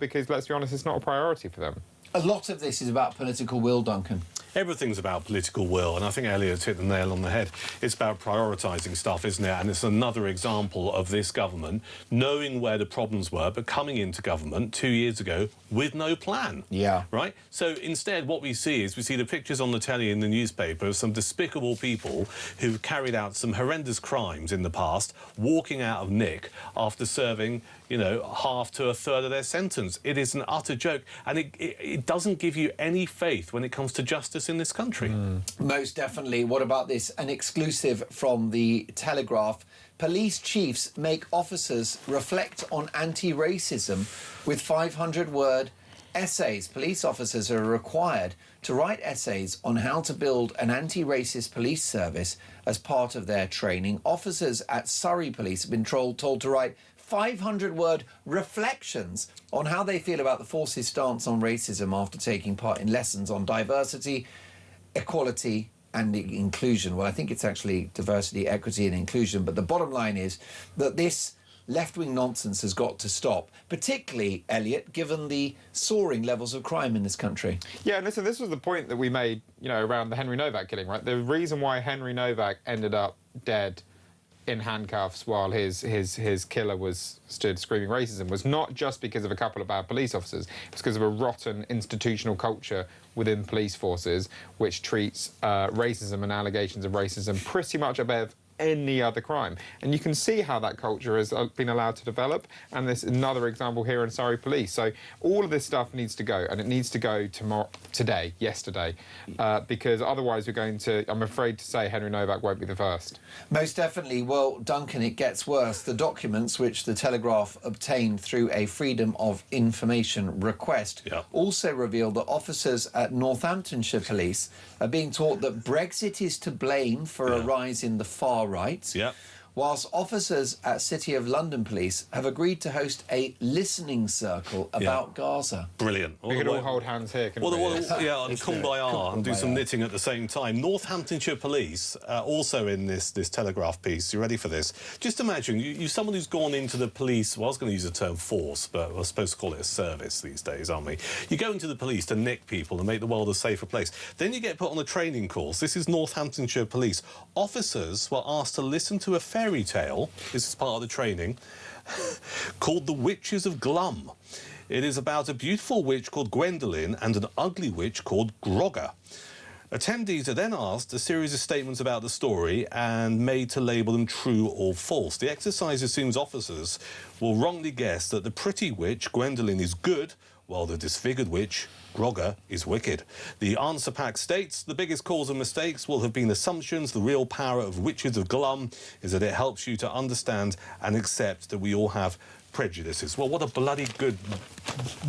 because, let's be honest, it's not a priority for them. A lot of this is about political will, Duncan. Everything's about political will, and I think Elliot's hit the nail on the head. It's about prioritising stuff, isn't it? And it's another example of this government knowing where the problems were, but coming into government 2 years ago with no plan. Yeah. Right? So instead, what we see the pictures on the telly in the newspaper of some despicable people who carried out some horrendous crimes in the past, walking out of Nick after serving, you know, half to a third of their sentence. It is an utter joke, and it doesn't give you any faith when it comes to justice in this country. Most definitely. What about this? An exclusive from the Telegraph. Police chiefs make officers reflect on anti-racism with 500-word essays. Police officers are required to write essays on how to build an anti-racist police service as part of their training. Officers at Surrey Police have been told to write 500-word reflections on how they feel about the force's stance on racism after taking part in lessons on diversity, equality and inclusion. Well, I think it's actually diversity, equity and inclusion. But the bottom line is that this left-wing nonsense has got to stop, particularly, Elliot, given the soaring levels of crime in this country. Yeah, listen, this was the point that we made, you know, around the Henry Novak killing, right? The reason why Henry Novak ended up dead in handcuffs while his killer stood screaming racism was not just because of a couple of bad police officers. It's because of a rotten institutional culture within police forces which treats racism and allegations of racism pretty much above any other crime. And you can see how that culture has been allowed to develop, and there's another example here in Surrey Police. So all of this stuff needs to go, and it needs to go yesterday, because otherwise we're going to, I'm afraid to say, Henry Novak won't be the first. Most definitely. Well, Duncan, it gets worse. The documents which the Telegraph obtained through a Freedom of Information request also reveal that officers at Northamptonshire Police are being taught that Brexit is to blame for a rise in the far right, whilst officers at City of London Police have agreed to host a listening circle about Gaza. Brilliant. We could all hold hands here, couldn't we? Yeah, and kumbaya and do some knitting at the same time. Northamptonshire Police, also in this Telegraph piece, you ready for this? Just imagine, you're someone who's gone into the police, well, I was going to use the term force, but we're supposed to call it a service these days, aren't we? You go into the police to nick people and make the world a safer place. Then you get put on a training course. This is Northamptonshire Police. Officers were asked to listen to a fairy tale, this is part of the training, called The Witches of Glum. It is about a beautiful witch called Gwendolen and an ugly witch called Grogger. Attendees are then asked a series of statements about the story and made to label them true or false. The exercise assumes officers will wrongly guess that the pretty witch, Gwendolen, is good, while the disfigured witch, Grogger, is wicked. The answer pack states the biggest cause of mistakes will have been assumptions. The real power of Witches of Glum is that it helps you to understand and accept that we all have prejudices. Well, what a bloody good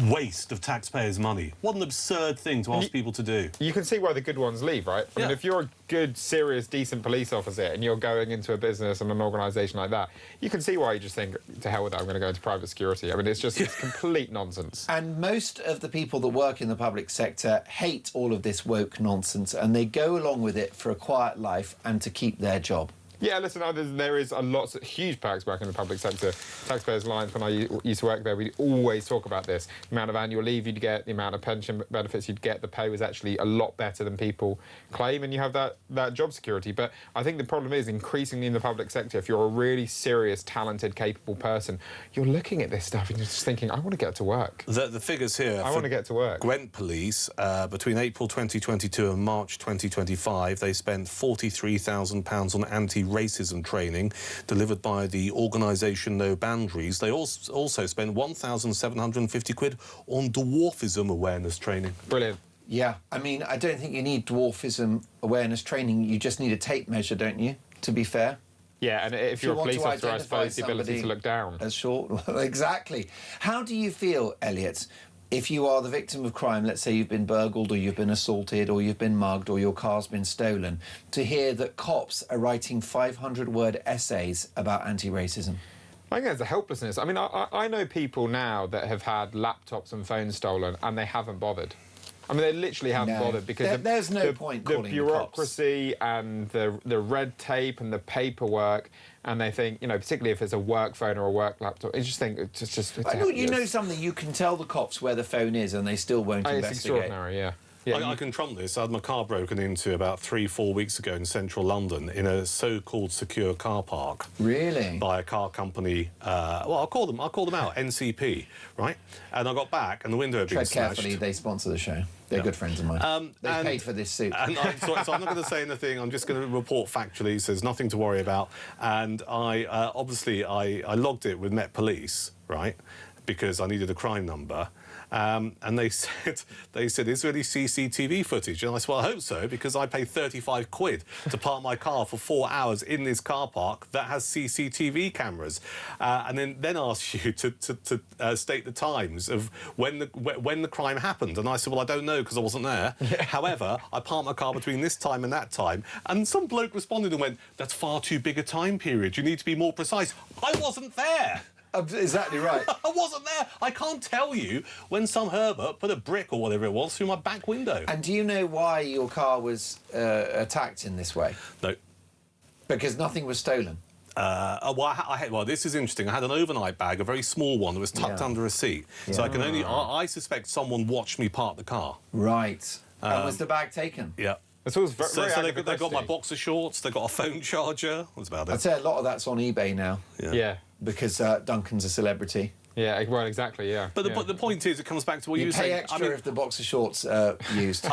waste of taxpayers' money. What an absurd thing to ask people to do. You can see why the good ones leave, right? I mean, if you're a good, serious, decent police officer and you're going into a business and an organisation like that, you can see why you just think, to hell with that, I'm going to go into private security. I mean, it's just it's complete nonsense. And most of the people that work in the public sector hate all of this woke nonsense, and they go along with it for a quiet life and to keep their job. Yeah, listen, there is a lot of huge perks working in the public sector. Taxpayers' Alliance, when I used to work there, we always talk about this. The amount of annual leave you'd get, the amount of pension benefits you'd get, the pay was actually a lot better than people claim, and you have that job security. But I think the problem is, increasingly in the public sector, if you're a really serious, talented, capable person, you're looking at this stuff and you're just thinking, I want to get to work. The figures here... I want to get to work. Gwent Police, between April 2022 and March 2025, they spent £43,000 on anti-racism training delivered by the organisation No Boundaries. They also spent £1,750 on dwarfism awareness training. Brilliant. Yeah, I mean, I don't think you need dwarfism awareness training. You just need a tape measure, don't you, to be fair? Yeah, and if you're a police officer, I suppose the ability to look down. As short, exactly. How do you feel, Elliot, if you are the victim of crime, let's say you've been burgled or you've been assaulted or you've been mugged or your car's been stolen, to hear that cops are writing 500-word essays about anti-racism? I think there's a helplessness. I mean, I know people now that have had laptops and phones stolen and they haven't bothered. I mean, they literally haven't bothered because there's no point calling the bureaucracy and the red tape and the paperwork, and they think, you know, particularly if it's a work phone or a work laptop, I just think it's just. I know, you know something, you can tell the cops where the phone is and they still won't investigate. It's extraordinary, yeah. I can trump this. I had my car broken into about 3-4 weeks ago in central London in a so-called secure car park. Really? By a car company. Well, I'll call them out. NCP, right? And I got back, and the window had been smashed. Tread carefully. They sponsor the show. They're good friends of mine. They paid for this suit. And so I'm not going to say anything. I'm just going to report factually. So there's nothing to worry about. And I obviously logged it with Met Police, right? Because I needed a crime number. And they said, is there any CCTV footage? And I said, well, I hope so, because I paid £35 to park my car for 4 hours in this car park that has CCTV cameras, and then asked you to state the times of when the crime happened. And I said, well, I don't know because I wasn't there. However, I parked my car between this time and that time, and some bloke responded and went, that's far too big a time period. You need to be more precise. I wasn't there. Exactly right. I wasn't there. I can't tell you when some Herbert put a brick or whatever it was through my back window. And do you know why your car was attacked in this way? No. Because nothing was stolen. Well, this is interesting. I had an overnight bag, a very small one that was tucked under a seat. So I can only... I suspect someone watched me park the car. Right. And was the bag taken? Yeah. So they got my boxer shorts, they got a phone charger. That's about it. I'd say a lot of that's on eBay now. Yeah. Because Duncan's a celebrity. Yeah, well, exactly, yeah. But the point is, it comes back to what you were saying. You pay extra if the boxer shorts are used.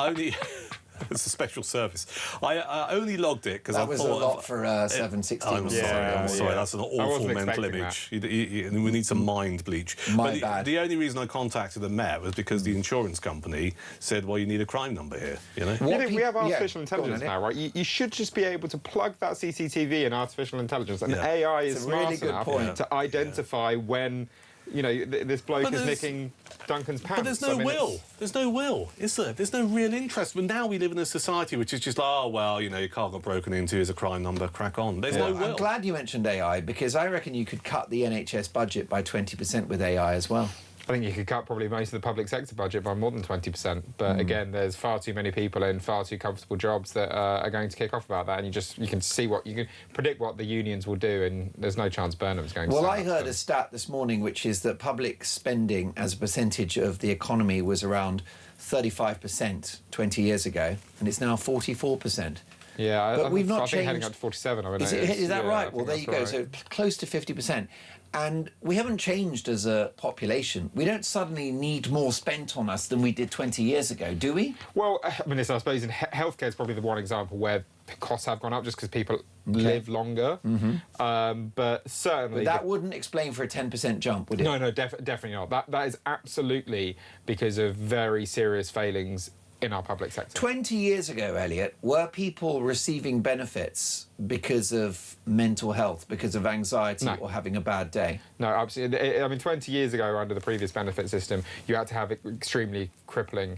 It's a special service. I only logged it because I thought... That was a lot for 760. I'm sorry, that's an awful mental image. We need some mind bleach. My bad. The only reason I contacted the Met was because the insurance company said, well, you need a crime number here, you know? We have artificial intelligence now, right? You should just be able to plug that CCTV in artificial intelligence, and AI is smart enough to identify when... You know, this bloke is nicking Duncan's pants. But there's no will. There's no will, is there? There's no real interest. But now we live in a society which is just like, oh, well, you know, your car got broken into, here's a crime number, crack on. There's no will. I'm glad you mentioned AI, because I reckon you could cut the NHS budget by 20% with AI as well. I think you could cut probably most of the public sector budget by more than 20%. But again, there's far too many people in far too comfortable jobs that are going to kick off about that. And you can see you can predict what the unions will do, and there's no chance Burnham's going to. Well, I heard a stat this morning, which is that public spending as a percentage of the economy was around 35% 20 years ago, and it's now 44%. Yeah, but we've not I changed. think heading up to 47. I mean, Is that yeah, right? Well, there you go. Right. So close to 50%. And we haven't changed as a population. We don't suddenly need more spent on us than we did 20 years ago, do we? Well, I mean, listen, I suppose in healthcare is probably the one example where costs have gone up just because people live longer. But certainly... But that wouldn't explain for a 10% jump, would it? No, definitely not. That is absolutely because of very serious failings in our public sector. 20 years ago, Elliot, were people receiving benefits because of mental health, because of anxiety or having a bad day? No, absolutely. I mean, 20 years ago, under the previous benefit system, you had to have extremely crippling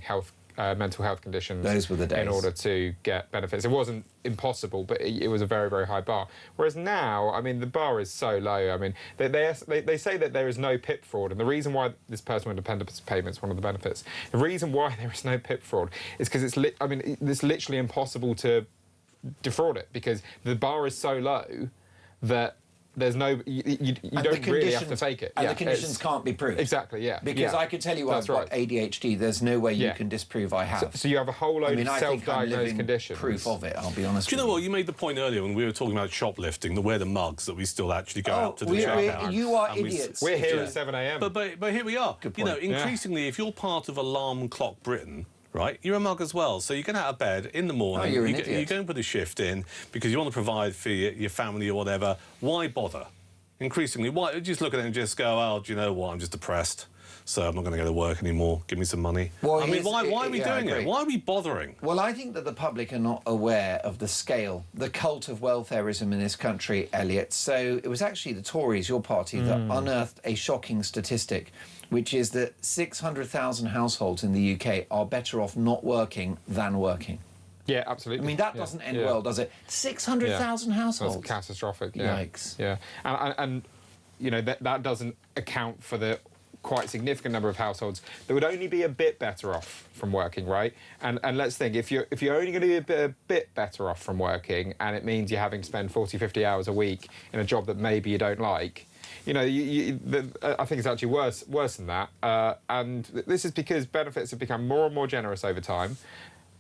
mental health conditions. Those were the days. In order to get benefits. It wasn't impossible, but it was a very, very high bar. Whereas now, I mean, the bar is so low. I mean, they say that there is no PIP fraud, and the reason why this personal independence payment is one of the benefits, the reason why there is no PIP fraud is because it's literally impossible to defraud it, because the bar is so low that there's no... You don't really have to take it. And the conditions can't be proved. Exactly, yeah. Because I could tell you I've got ADHD. There's no way you can disprove I have. So you have a whole load of self-diagnosed conditions. Proof of it, I'll be honest. Do you know what? You made the point earlier when we were talking about shoplifting, that we're the mugs, that we still actually go out to the checkout. You are idiots. We're here at 7 a.m. But here we are. Good point. You know, increasingly, if you're part of Alarm Clock Britain, right, you're a mug as well. So you get out of bed in the morning, you go and put a shift in because you want to provide for your family or whatever. Why bother? Increasingly, why just look at it and just go, oh, do you know what, I'm just depressed, so I'm not going to go to work anymore, give me some money. Well, I mean, why are we doing it? Why are we bothering? Well, I think that the public are not aware of the scale, the cult of welfareism in this country, Elliot. So it was actually the Tories, your party, that unearthed a shocking statistic, which is that 600,000 households in the UK are better off not working than working. Yeah, absolutely. I mean, that doesn't end well, does it? 600,000 households. That's catastrophic, yeah. Yikes. Yeah, and you know, that doesn't account for the quite significant number of households that would only be a bit better off from working, right? And let's think, if you're only going to be a bit better off from working, and it means you're having to spend 40, 50 hours a week in a job that maybe you don't like, you know, I think it's actually worse than that. And this is because benefits have become more and more generous over time.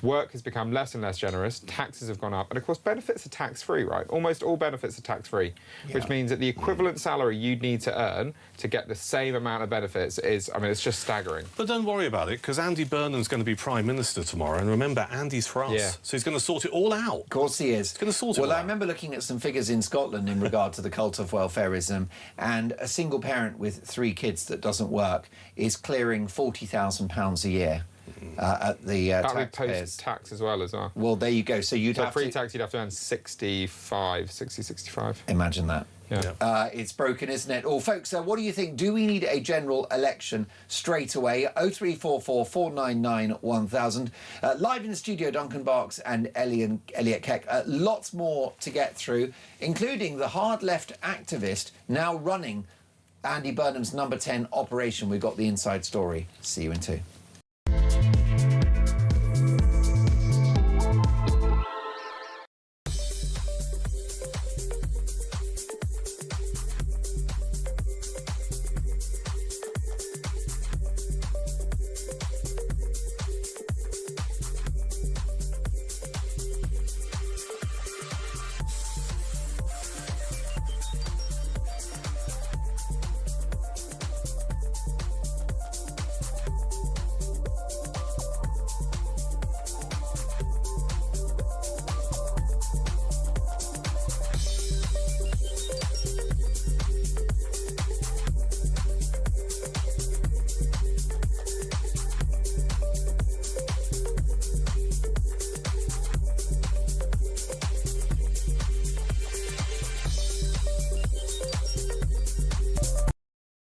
Work has become less and less generous, taxes have gone up, and of course benefits are tax-free, right? Almost all benefits are tax-free, which means that the equivalent salary you'd need to earn to get the same amount of benefits is, I mean, it's just staggering. But don't worry about it, because Andy Burnham's going to be Prime Minister tomorrow, and remember, Andy's for us, so he's going to sort it all out. Of course he is. He's going to sort it all out. Well, I remember looking at some figures in Scotland in regard to the cult of welfareism, and a single parent with 3 kids that doesn't work is clearing £40,000 a year. At the taxpayers. Post-tax as well. Well, there you go. So you'd have pre-tax, you'd have to earn 65. Imagine that. Yeah. It's broken, isn't it? Well, folks, what do you think? Do we need a general election straight away? 0344 499 1000. Live in the studio, Duncan Barks and Elliot Keck. Lots more to get through, including the hard left activist now running Andy Burnham's number 10 operation. We've got the inside story. See you in 2.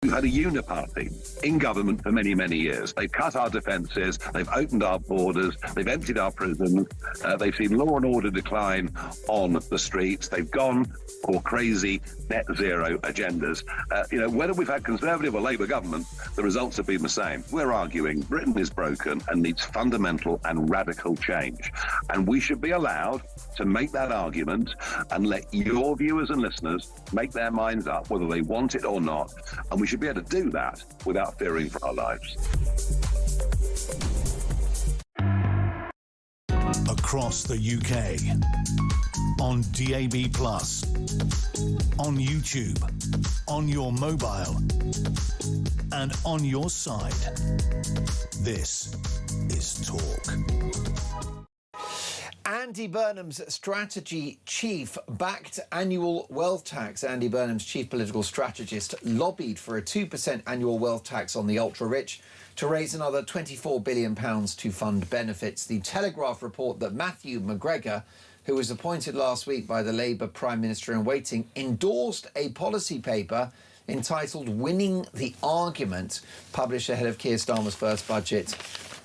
We've had a uniparty in government for many, many years. They've cut our defences, they've opened our borders, they've emptied our prisons, they've seen law and order decline on the streets, they've gone for crazy net zero agendas. You know, whether we've had Conservative or Labour government, the results have been the same. We're arguing Britain is broken and needs fundamental and radical change. And we should be allowed to make that argument and let your viewers and listeners make their minds up whether they want it or not. And we should be able to do that without fearing for our lives. across the UK. On DAB+, on YouTube, on your mobile, and on your side. This is Talk. Andy Burnham's strategy chief backed annual wealth tax. Andy Burnham's chief political strategist lobbied for a 2% annual wealth tax on the ultra-rich to raise another £24 billion to fund benefits. The Telegraph report that Matthew McGregor, who was appointed last week by the Labour Prime Minister in waiting, endorsed a policy paper entitled Winning the Argument, published ahead of Keir Starmer's first budget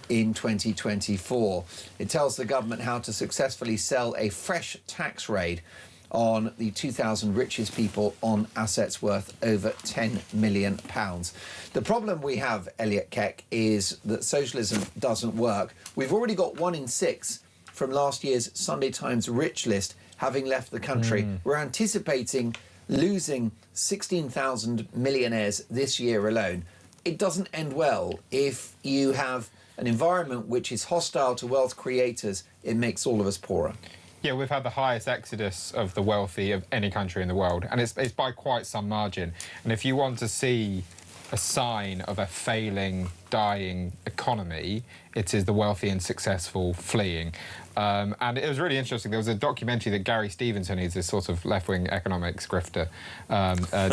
in 2024. It tells the government how to successfully sell a fresh tax raid on the 2,000 richest people on assets worth over £10 million. The problem we have, Elliot Keck, is that socialism doesn't work. We've already got 1 in 6 from last year's Sunday Times Rich List having left the country. We're anticipating losing 16,000 millionaires this year alone. It doesn't end well if you have an environment which is hostile to wealth creators. It makes all of us poorer. Yeah, we've had the highest exodus of the wealthy of any country in the world, and it's by quite some margin. And if you want to see a sign of a failing, dying economy, it is the wealthy and successful fleeing. And it was really interesting. There was a documentary that Gary Stevenson, who's this sort of left-wing economics grifter,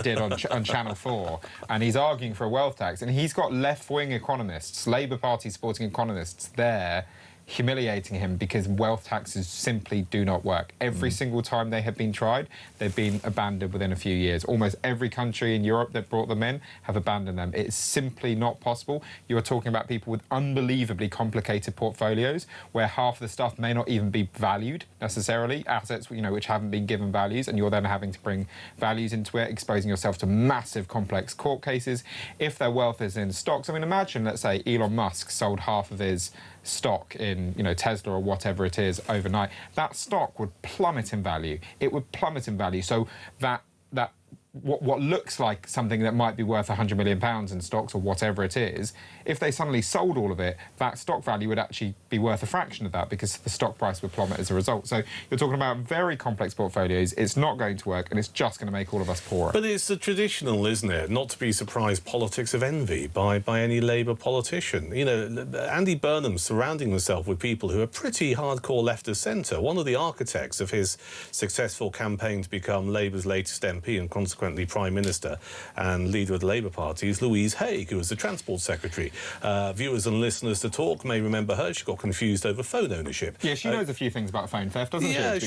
did on Channel 4, and he's arguing for a wealth tax. And he's got left-wing economists, Labour Party supporting economists there, humiliating him because wealth taxes simply do not work. Every single time they have been tried, they've been abandoned within a few years. Almost every country in Europe that brought them in have abandoned them. It's simply not possible. You are talking about people with unbelievably complicated portfolios where half the stuff may not even be valued necessarily, assets, you know, which haven't been given values, and you're then having to bring values into it, exposing yourself to massive complex court cases. If their wealth is in stocks, I mean, imagine, let's say, Elon Musk sold half of his stock in, you know, Tesla or whatever it is overnight. That stock would plummet in value. It would plummet in value. So that what looks like something that might be worth £100 million in stocks or whatever it is, if they suddenly sold all of it, that stock value would actually be worth a fraction of that because the stock price would plummet as a result. So you're talking about very complex portfolios. It's not going to work, and it's just going to make all of us poorer. But it's the traditional, isn't it, not to be surprised, politics of envy by any Labour politician. You know, Andy Burnham surrounding himself with people who are pretty hardcore left of centre. One of the architects of his successful campaign to become Labour's latest MP and consequently Prime Minister and leader of the Labour Party is Louise Haigh, who was the Transport Secretary. Viewers and listeners to Talk may remember her. She got confused over phone ownership. Yeah, she knows a few things about phone theft, doesn't she? Yeah,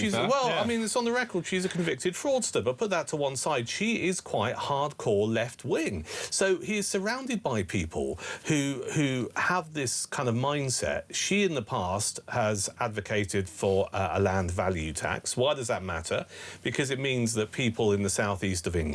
I mean, it's on the record she's a convicted fraudster, but put that to one side, she is quite hardcore left-wing. So he is surrounded by people who have this kind of mindset. She, in the past, has advocated for a land value tax. Why does that matter? Because it means that people in the southeast of England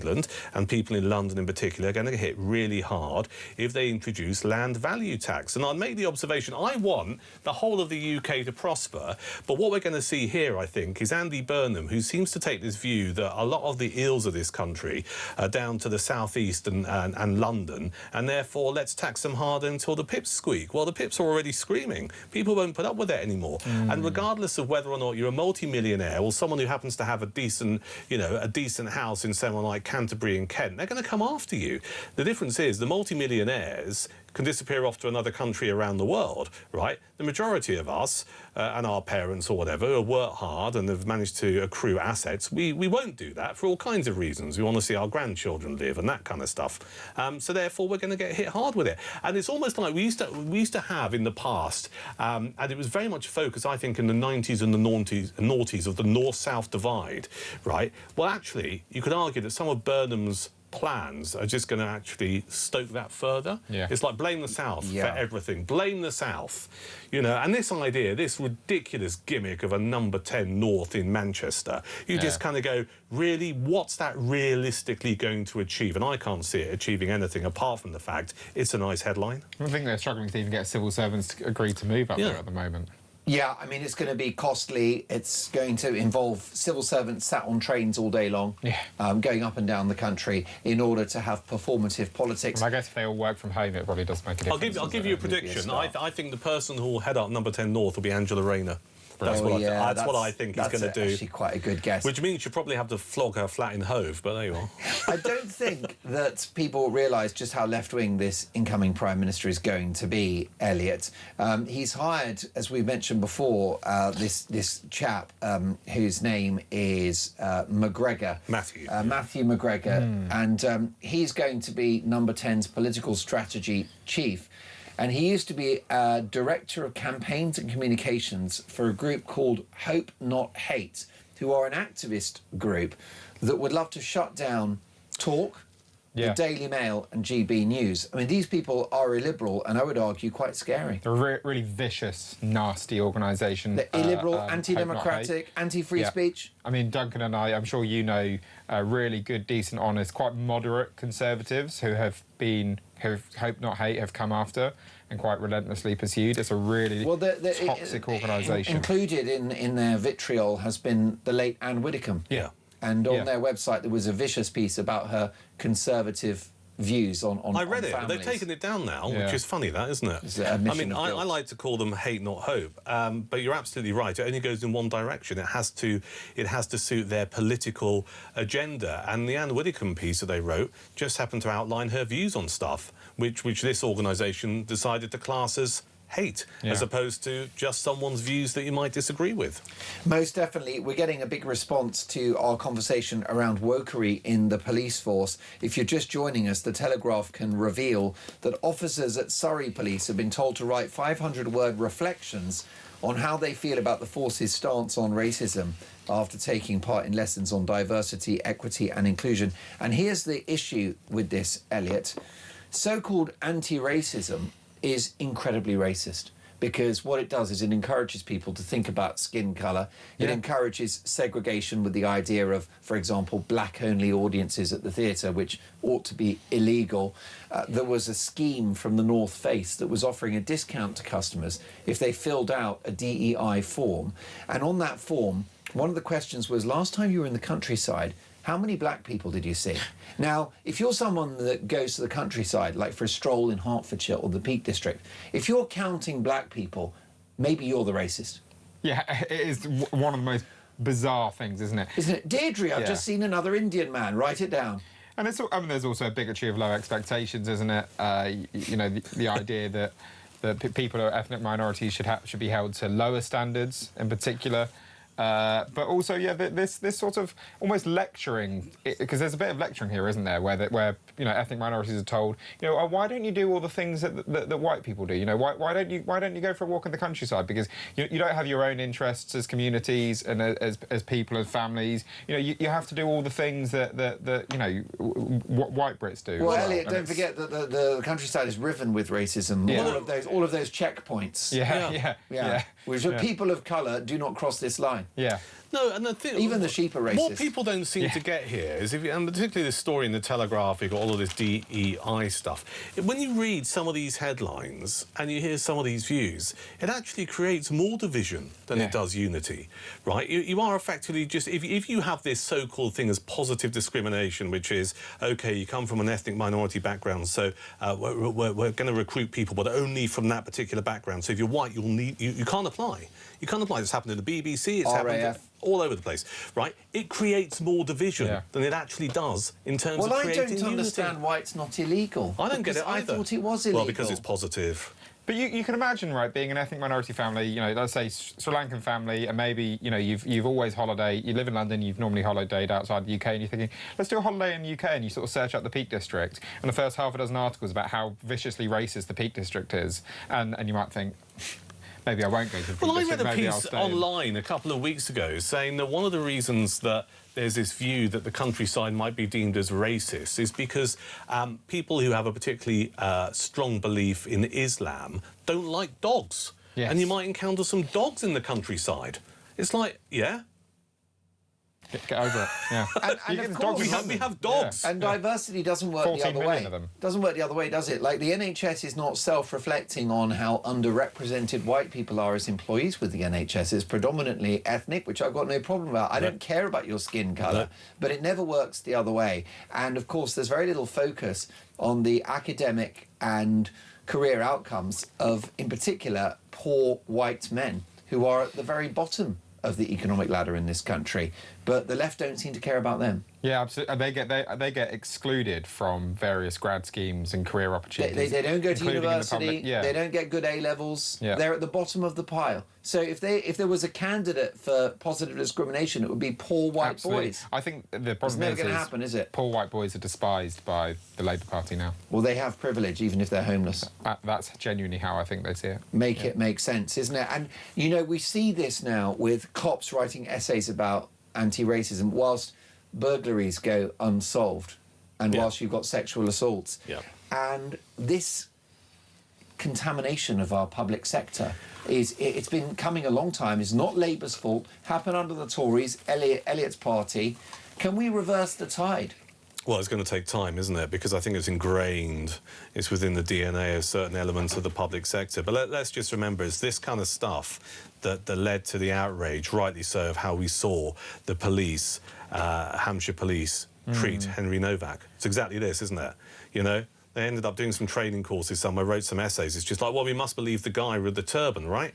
and people in London in particular are going to get hit really hard if they introduce land value tax. And I'd make the observation, I want the whole of the UK to prosper, but what we're going to see here, I think, is Andy Burnham, who seems to take this view that a lot of the ills of this country are down to the southeast and London, and therefore let's tax them harder until the pips squeak. Well, the pips are already screaming. People won't put up with it anymore. And regardless of whether or not you're a multi-millionaire or someone who happens to have a decent, you know, a decent house in somewhere like Canterbury and Kent, they're going to come after you. The difference is the multi-millionaires can disappear off to another country around the world, right? The majority of us and our parents or whatever who work hard and have managed to accrue assets, we won't do that for all kinds of reasons. We want to see our grandchildren live and that kind of stuff. So therefore, we're going to get hit hard with it. And it's almost like we used to have in the past, and it was very much focused, I think, in the 90s and the noughties of the north-south divide, right? Well, actually, you could argue that some of Burnham's plans are just going to actually stoke that further. Yeah. It's like blame the South for everything. Blame the South. You know, and this idea, this ridiculous gimmick of a number 10 North in Manchester, you just kind of go, really, what's that realistically going to achieve? And I can't see it achieving anything apart from the fact it's a nice headline. I think they're struggling to even get civil servants to agree to move up there at the moment. Yeah, I mean, it's going to be costly. It's going to involve civil servants sat on trains all day long, going up and down the country in order to have performative politics. Well, I guess if they all work from home, it probably does make a difference. I'll give you a prediction. I think the person who will head up number 10 North will be Angela Rayner. That's what I think he's going to do. That's actually quite a good guess. Which means you probably have to flog her flat in Hove, but there you are. I don't think that people realise just how left-wing this incoming Prime Minister is going to be, Elliot. He's hired, as we mentioned before, this chap whose name is McGregor. Matthew. Matthew McGregor. And he's going to be Number 10's political strategy chief. And he used to be Director of Campaigns and Communications for a group called Hope Not Hate, who are an activist group that would love to shut down Talk, the Daily Mail and GB News. I mean, these people are illiberal and I would argue quite scary. They're a really vicious, nasty organisation. They're illiberal, anti-democratic, anti-free speech. I mean, Duncan and I, I'm sure you know, really good, decent, honest, quite moderate Conservatives who Hope Not Hate have come after and quite relentlessly pursued. It's a really toxic organisation. Included in their vitriol has been the late Anne Widdecombe. Yeah. And on their website, there was a vicious piece about her conservative views on I read it. Families. They've taken it down now, which is funny, that, isn't it? I mean, I like to call them hate, not hope. But you're absolutely right. It only goes in one direction. It has to suit their political agenda. And the Anne Widdecombe piece that they wrote just happened to outline her views on stuff, which this organisation decided to class as hate, as opposed to just someone's views that you might disagree with. Most definitely. We're getting a big response to our conversation around wokery in the police force. If you're just joining us, the Telegraph can reveal that officers at Surrey Police have been told to write 500-word reflections on how they feel about the force's stance on racism after taking part in lessons on diversity, equity and inclusion. And here's the issue with this, Elliot. So-called anti-racism is incredibly racist because what it does is it encourages people to think about skin colour. It encourages segregation with the idea of, for example, black-only audiences at the theatre, which ought to be illegal. There was a scheme from the North Face that was offering a discount to customers if they filled out a DEI form. And on that form, one of the questions was, last time you were in the countryside, how many black people did you see? Now, if you're someone that goes to the countryside, like for a stroll in Hertfordshire or the Peak District, if you're counting black people, maybe you're the racist. Yeah, it is one of the most bizarre things, isn't it? Isn't it? Deirdre, I've just seen another Indian man. Write it down. And there's also a bigotry of low expectations, isn't it? You know, the idea that people who are ethnic minorities should be held to lower standards in particular. But also, this sort of almost lecturing, because there's a bit of lecturing here, isn't there, where you know, ethnic minorities are told, you know, why don't you do all the things that white people do? You know, why don't you go for a walk in the countryside? Because you don't have your own interests as communities and as people, as families. You know, you have to do all the things that you know what white Brits do. Well, Elliot, don't forget that the countryside is riven with racism. Yeah. All of those checkpoints. Yeah. Which people of colour do not cross this line. Yeah. No, and the thing, even the sheep are racist. What people don't seem to get here is, and particularly this story in the Telegraph, you've got all of this DEI stuff. When you read some of these headlines and you hear some of these views, it actually creates more division than it does unity, right? You are effectively just, if you have this so-called thing as positive discrimination, which is, OK, you come from an ethnic minority background, so we're going to recruit people, but only from that particular background. So if you're white, you can't apply. You can't apply. It's happened to the BBC, it's happened all over the place, right? It creates more division than it actually does in terms of creating unity. Well, I don't understand why it's not illegal. I don't get it either. I thought it was illegal. Well, because it's positive. But you can imagine, right, being an ethnic minority family, you know, let's say Sri Lankan family, and maybe, you know, you've always holidayed, you live in London, you've normally holidayed outside the UK, and you're thinking, let's do a holiday in the UK, and you sort of search up the Peak District, and the first half a dozen articles about how viciously racist the Peak District is, and you might think, maybe I won't go to the Peak Well, I District, read a piece online a couple of weeks ago saying that one of the reasons that there's this view that the countryside might be deemed as racist is because people who have a particularly strong belief in Islam don't like dogs. Yes. And you might encounter some dogs in the countryside. It's like, Get over it, yeah. And of course, we have dogs. And diversity doesn't work the other way. Doesn't work the other way, does it? Like, the NHS is not self-reflecting on how underrepresented white people are as employees with the NHS. It's predominantly ethnic, which I've got no problem about. I don't care about your skin colour, but it never works the other way. And, of course, there's very little focus on the academic and career outcomes of, in particular, poor white men who are at the very bottom of the economic ladder in this country, but the left don't seem to care about them. Yeah, absolutely. They get excluded from various grad schemes and career opportunities. They don't go to university. Yeah. They don't get good A levels. Yeah. They're at the bottom of the pile. So if there was a candidate for positive discrimination, it would be poor white boys. I think the It's problem never going to happen, is it? Poor white boys are despised by the Labour Party now. Well, they have privilege, even if they're homeless. That's genuinely how I think they see it. Make it make sense, isn't it? And, you know, we see this now with cops writing essays about anti-racism whilst burglaries go unsolved and whilst you've got sexual assaults. Yeah. And this contamination of our public sector it's been coming a long time. It's not Labour's fault. Happened under the Tories, Elliot's party. Can we reverse the tide? Well, it's going to take time, isn't it? Because I think it's ingrained, it's within the DNA of certain elements of the public sector. But let's just remember, it's this kind of stuff that led to the outrage, rightly so, of how we saw the police, Hampshire police, treat Henry Novak. It's exactly this, isn't it? You know, they ended up doing some training courses somewhere, wrote some essays. It's just like, well, we must believe the guy with the turban, right?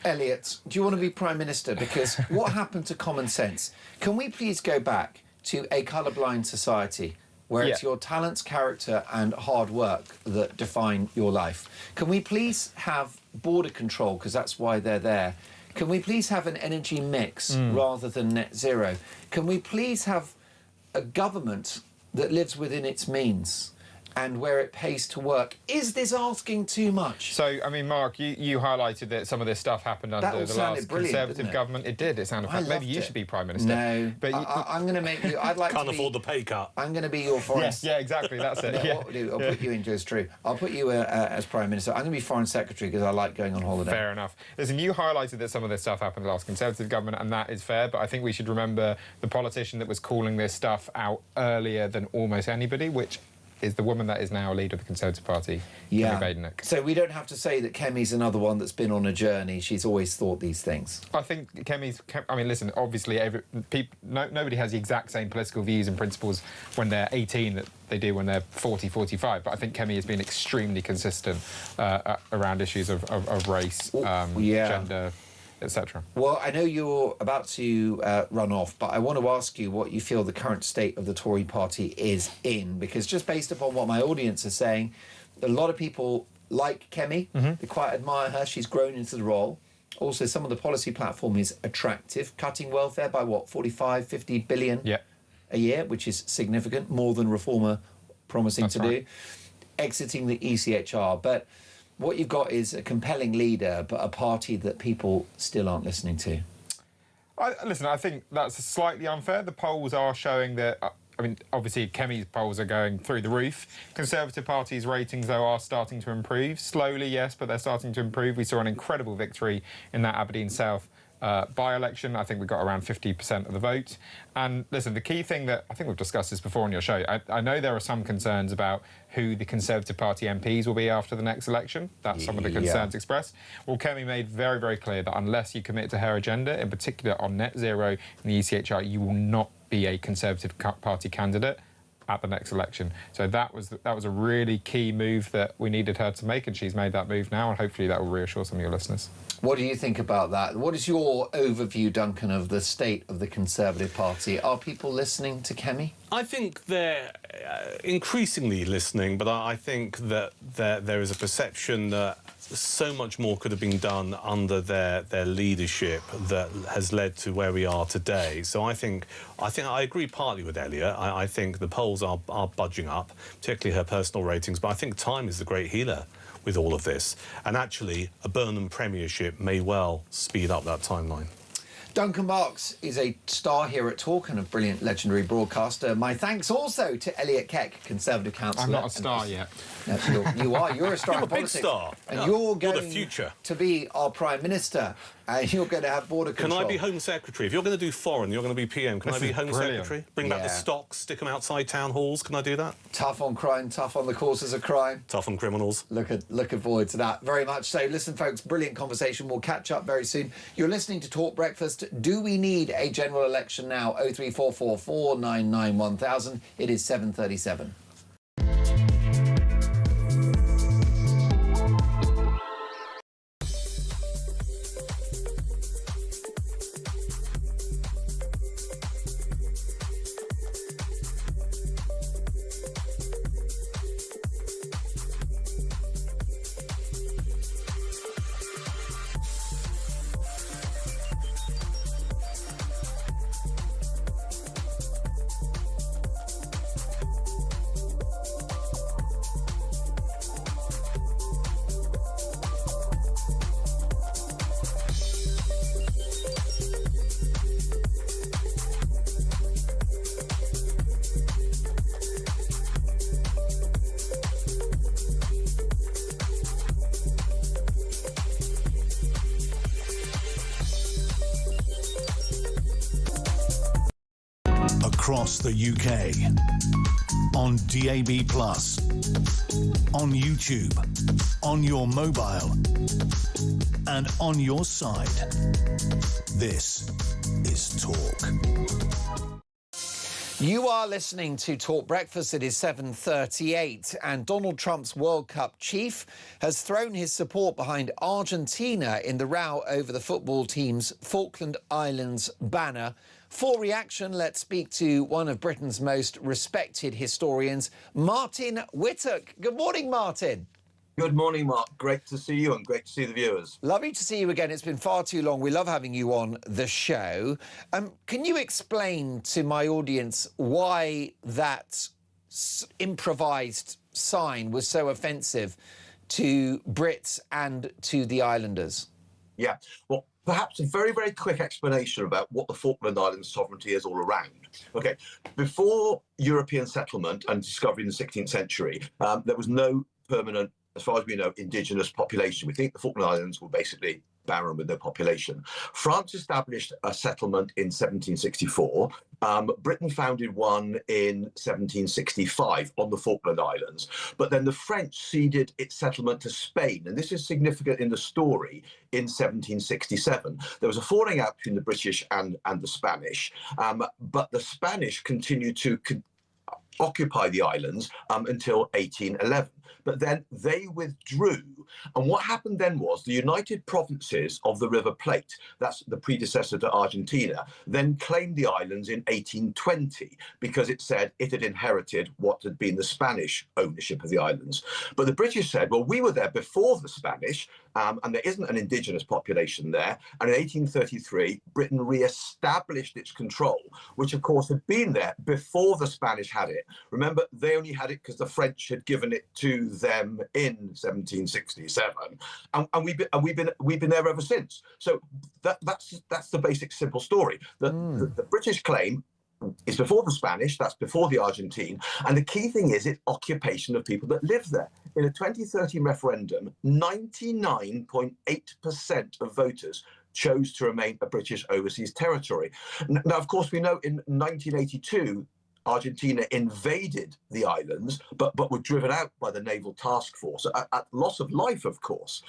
Elliot, do you want to be Prime Minister? Because what happened to common sense? Can we please go back to a colourblind society where it's your talents, character and hard work that define your life? Can we please have border control, because that's why they're there? Can we please have an energy mix rather than net zero? Can we please have a government that lives within its means and where it pays to work? Is this asking too much? So, I mean, Mark, you highlighted that some of this stuff happened under the last Conservative government. It did. It sounded fantastic. Maybe you should be Prime Minister. No, but I'm going to make you... I'd like Can't to be, afford the pay cut. I'm going to be your foreign... Yeah, exactly, that's it. What we'll do, I'll put you into, it's true. I'll put you as Prime Minister. I'm going to be Foreign Secretary because I like going on holiday. Fair enough. Listen, you highlighted that some of this stuff happened in the last Conservative government, and that is fair, but I think we should remember the politician that was calling this stuff out earlier than almost anybody, which is the woman that is now leader of the Conservative Party, Kemi Badenoch. So we don't have to say that Kemi's another one that's been on a journey. She's always thought these things. I think I mean, listen, obviously nobody has the exact same political views and principles when they're 18 that they do when they're 40, 45, but I think Kemi has been extremely consistent around issues of race, gender, etc. Well, I know you're about to run off, but I want to ask you what you feel the current state of the Tory party is in, because just based upon what my audience is saying, a lot of people like Kemi. They quite admire her. She's grown into the role. Also, some of the policy platform is attractive, cutting welfare by, 45, 50 billion a year, which is significant, more than Reformer promising to do. Exiting the ECHR, but what you've got is a compelling leader, but a party that people still aren't listening to. Listen, I think that's slightly unfair. The polls are showing that, I mean, obviously Kemi's polls are going through the roof. Conservative Party's ratings, though, are starting to improve. Slowly, yes, but they're starting to improve. We saw an incredible victory in that Aberdeen South by-election. I think we got around 50% of the vote. And listen, the key thing that I think we've discussed this before on your show, I know there are some concerns about who the Conservative Party MPs will be after the next election. That's some of the concerns expressed. Well, Kemi made very, very clear that unless you commit to her agenda, in particular on net zero in the ECHR, you will not be a Conservative Party candidate at the next election. So that was a really key move that we needed her to make, and she's made that move now, and hopefully that will reassure some of your listeners. What do you think about that? What is your overview, Duncan, of the state of the Conservative Party? Are people listening to Kemi? I think they're increasingly listening, but I think that there is a perception that so much more could have been done under their leadership that has led to where we are today. So I think I agree partly with Elliot. I think the polls are budging up, particularly her personal ratings, but I think time is the great healer with all of this. And actually, a Burnham premiership may well speed up that timeline. Duncan Marks is a star here at Talk and a brilliant, legendary broadcaster. My thanks also to Elliot Keck, Conservative councillor. I'm not a star yet. No, you are. You're a star You're in a big politics. star. And you're going the future. to be our Prime Minister. And you're going to have border control. Can I be Home Secretary? If you're going to do foreign, you're going to be PM. Can I be Home Secretary? Bring back the stocks, stick them outside town halls. Can I do that? Tough on crime, tough on the causes of crime. Tough on criminals. Looking forward to that very much so. Listen, folks, brilliant conversation. We'll catch up very soon. You're listening to Talk Breakfast. Do we need a general election now? 03444 99 1000. It is 7:37. across the UK, on DAB+, on YouTube, on your mobile, and on your side. This is Talk. You are listening to Talk Breakfast. It is 7:38, and Donald Trump's World Cup chief has thrown his support behind Argentina in the row over the football team's Falkland Islands banner. For reaction, let's speak to one of Britain's most respected historians, Martin Whittock. Good morning, Martin. Good morning, Mark. Great to see you and great to see the viewers. Lovely to see you again. It's been far too long. We love having you on the show. Can you explain to my audience why that improvised sign was so offensive to Brits and to the islanders? Yeah, well, perhaps a very, very quick explanation about what the Falkland Islands sovereignty is all around. OK, before European settlement and discovery in the 16th century, there was no permanent, as far as we know, indigenous population. We think the Falkland Islands were basically barren with no population. France established a settlement in 1764. Britain founded one in 1765 on the Falkland Islands. But then the French ceded its settlement to Spain. And this is significant in the story. In 1767, there was a falling out between the British and the Spanish. But the Spanish continued to occupy the islands until 1811. But then they withdrew. And what happened then was the United Provinces of the River Plate, that's the predecessor to Argentina, then claimed the islands in 1820 because it said it had inherited what had been the Spanish ownership of the islands. But the British said, well, we were there before the Spanish, and there isn't an indigenous population there. And in 1833, Britain re-established its control, which of course had been there before the Spanish had it. Remember, they only had it because the French had given it to them in 1767, and we've been there ever since. So that's the basic simple story. The British claim is before the Spanish, that's before the Argentine, and the key thing is its occupation of people that live there. In a 2013 referendum, 99.8% of voters chose to remain a British overseas territory. Now, of course, we know in 1982, Argentina invaded the islands, but were driven out by the naval task force at loss of life, of course.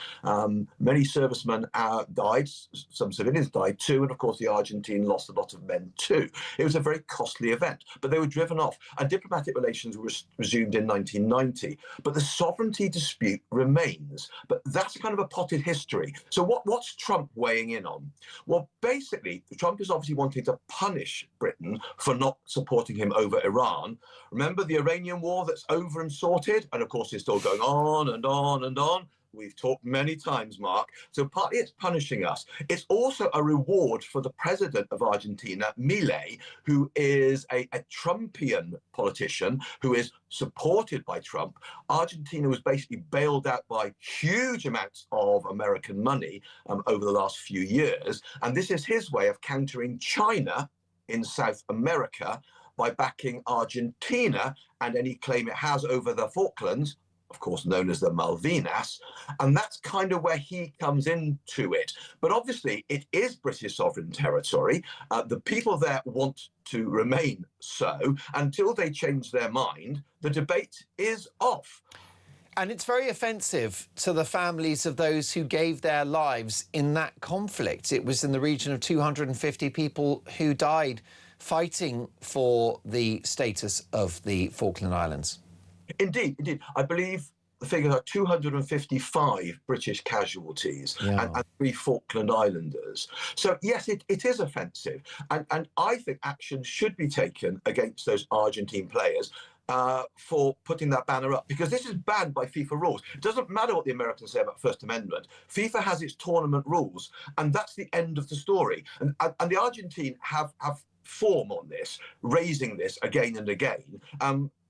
Many servicemen died, some civilians died too, and of course the Argentine lost a lot of men too. It was a very costly event, but they were driven off, and diplomatic relations were resumed in 1990. But the sovereignty dispute remains, but that's kind of a potted history. So what's Trump weighing in on? Well, basically, Trump is obviously wanting to punish Britain for not supporting him over Iran. Remember the Iranian war that's over and sorted? And of course, it's still going on and on and on. We've talked many times, Mark. So partly it's punishing us. It's also a reward for the president of Argentina, Milei, who is a Trumpian politician who is supported by Trump. Argentina was basically bailed out by huge amounts of American money over the last few years. And this is his way of countering China in South America by backing Argentina and any claim it has over the Falklands, of course known as the Malvinas, and that's kind of where he comes into it. But obviously it is British sovereign territory. The people there want to remain so. Until they change their mind, the debate is off. And it's very offensive to the families of those who gave their lives in that conflict. It was in the region of 250 people who died fighting for the status of the Falkland Islands. Indeed. I believe the figures are 255 British casualties and 3 Falkland Islanders. So, yes, it is offensive. And I think action should be taken against those Argentine players for putting that banner up, because this is banned by FIFA rules. It doesn't matter what the Americans say about First Amendment. FIFA has its tournament rules, and that's the end of the story. And the Argentine have form on this, raising this again and again.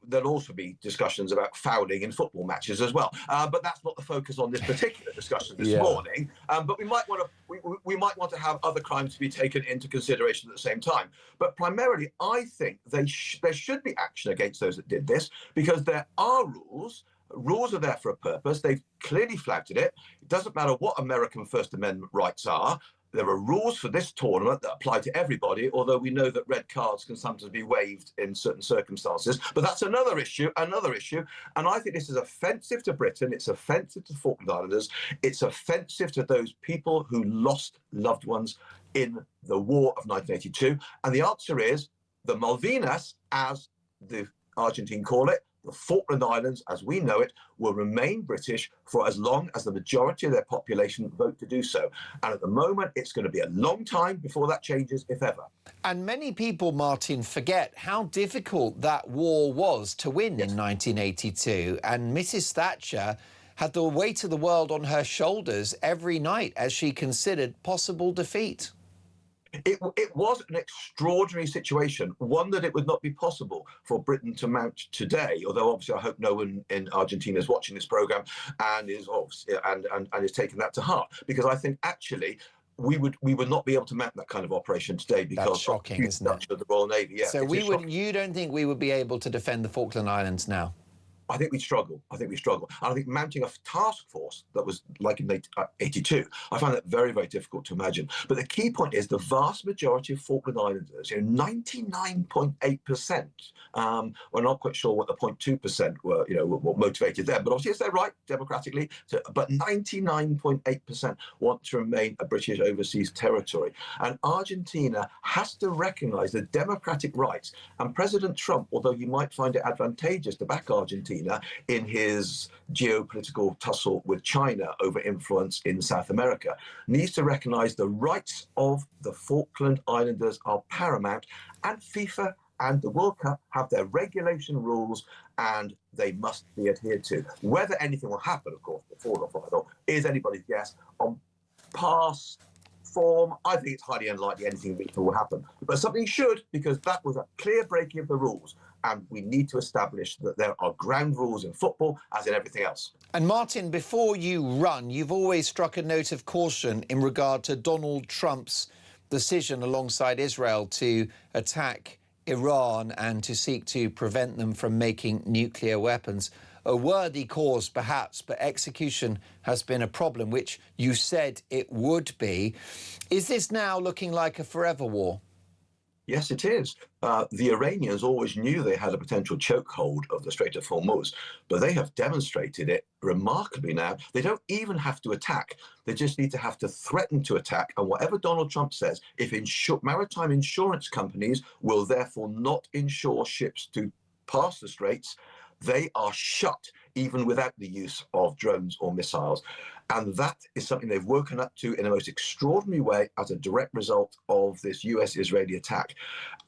There'll also be discussions about fouling in football matches as well, but that's not the focus on this particular discussion this morning. But we might want to have other crimes to be taken into consideration at the same time. But primarily, I think there should be action against those that did this, because there are rules. Rules are there for a purpose. They've clearly flagged it. It doesn't matter what American First Amendment rights are. there are rules for this tournament that apply to everybody, although we know that red cards can sometimes be waived in certain circumstances. But that's another issue. And I think this is offensive to Britain. It's offensive to the Falkland Islanders. It's offensive to those people who lost loved ones in the war of 1982. And the answer is the Malvinas, as the Argentine call it, the Falkland Islands, as we know it, will remain British for as long as the majority of their population vote to do so. And at the moment, it's going to be a long time before that changes, if ever. And many people, Martin, forget how difficult that war was to win in 1982. And Mrs. Thatcher had the weight of the world on her shoulders every night as she considered possible defeat. It was an extraordinary situation, one that it would not be possible for Britain to mount today. Although obviously, I hope no one in Argentina is watching this programme and is taking that to heart, because I think actually we would not be able to mount that kind of operation today because that's shocking, isn't it? Of the Royal Navy. Yeah, so you don't think we would be able to defend the Falkland Islands now? I think we struggle. And I think mounting a task force that was like in 82, I find that very, very difficult to imagine. But the key point is the vast majority of Falkland Islanders, 99.8%, we're not quite sure what the 0.2% were, what motivated them. But obviously it's their right democratically. But 99.8% want to remain a British overseas territory. And Argentina has to recognise the democratic rights. And President Trump, although you might find it advantageous to back Argentina in his geopolitical tussle with China over influence in South America, needs to recognise the rights of the Falkland Islanders are paramount, and FIFA and the World Cup have their regulation rules and they must be adhered to. Whether anything will happen, of course, before the final is anybody's guess. On past form, I think it's highly unlikely anything will happen. But something should, because that was a clear breaking of the rules. And we need to establish that there are ground rules in football, as in everything else. And Martin, before you run, you've always struck a note of caution in regard to Donald Trump's decision alongside Israel to attack Iran and to seek to prevent them from making nuclear weapons. A worthy cause, perhaps, but execution has been a problem, which you said it would be. Is this now looking like a forever war? Yes, it is. The Iranians always knew they had a potential chokehold of the Strait of Hormuz, but they have demonstrated it remarkably now. They don't even have to attack. They just need to have to threaten to attack. And whatever Donald Trump says, if maritime insurance companies will therefore not insure ships to pass the straits, they are shut even without the use of drones or missiles. And that is something they've woken up to in a most extraordinary way as a direct result of this US-Israeli attack.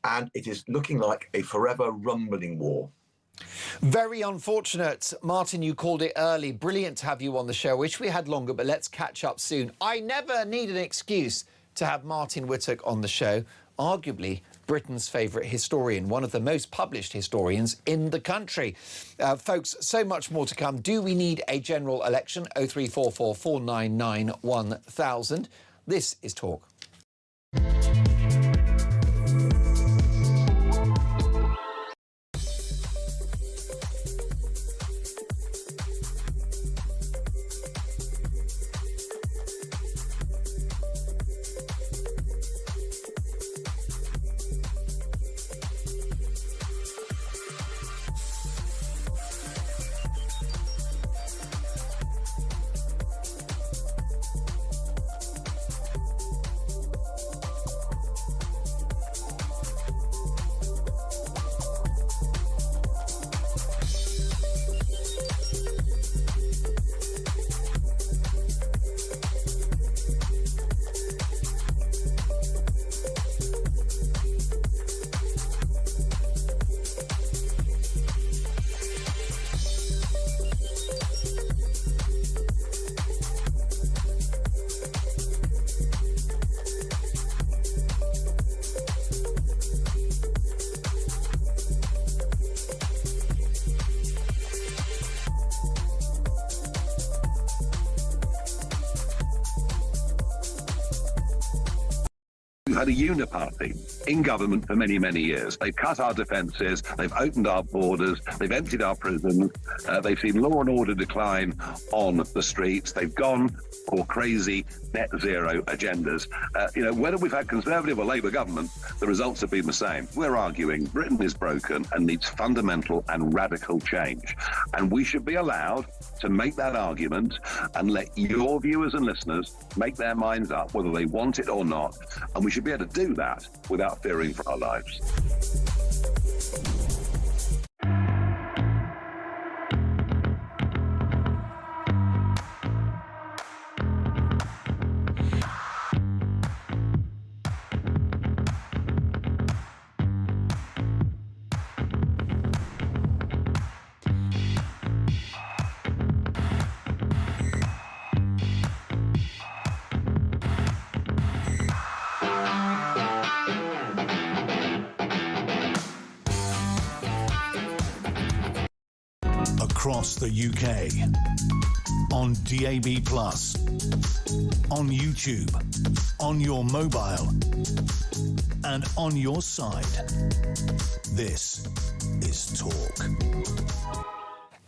And it is looking like a forever rumbling war. Very unfortunate. Martin, you called it early. Brilliant to have you on the show. Wish we had longer, but let's catch up soon. I never need an excuse to have Martin Whittock on the show. Arguably Britain's favourite historian, one of the most published historians in the country. Folks, so much more to come. Do we need a general election? 0344 499 1000. This is Talk. had a uniparty in government for many, many years. They've cut our defences, they've opened our borders, they've emptied our prisons, they've seen law and order decline on the streets, they've gone for crazy net zero agendas. Whether we've had Conservative or Labour government, the results have been the same. We're arguing Britain is broken and needs fundamental and radical change. And we should be allowed to make that argument and let your viewers and listeners make their minds up whether they want it or not. And we should be able to do that without fearing for our lives. Across the UK, on DAB+, on YouTube, on your mobile, and on your side. This is Talk.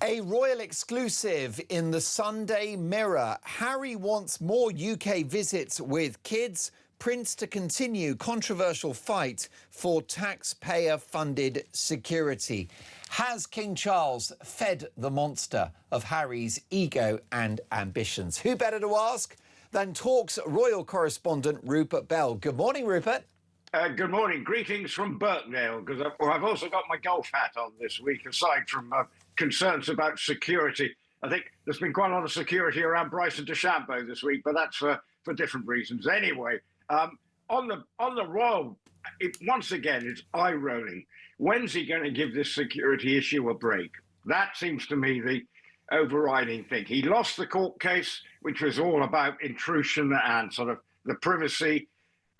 A royal exclusive in the Sunday Mirror. Harry wants more UK visits with kids. Prince to continue controversial fight for taxpayer-funded security. Has King Charles fed the monster of Harry's ego and ambitions? Who better to ask than Talk's royal correspondent Rupert Bell. Good morning, Rupert. Good morning. Greetings from Birkdale, because I've also got my golf hat on this week, aside from concerns about security. I think there's been quite a lot of security around Bryson DeChambeau this week, but that's for different reasons. Anyway, on the royal, once again, it's eye-rolling. When's he going to give this security issue a break? That seems to me the overriding thing. He lost the court case, which was all about intrusion and sort of the privacy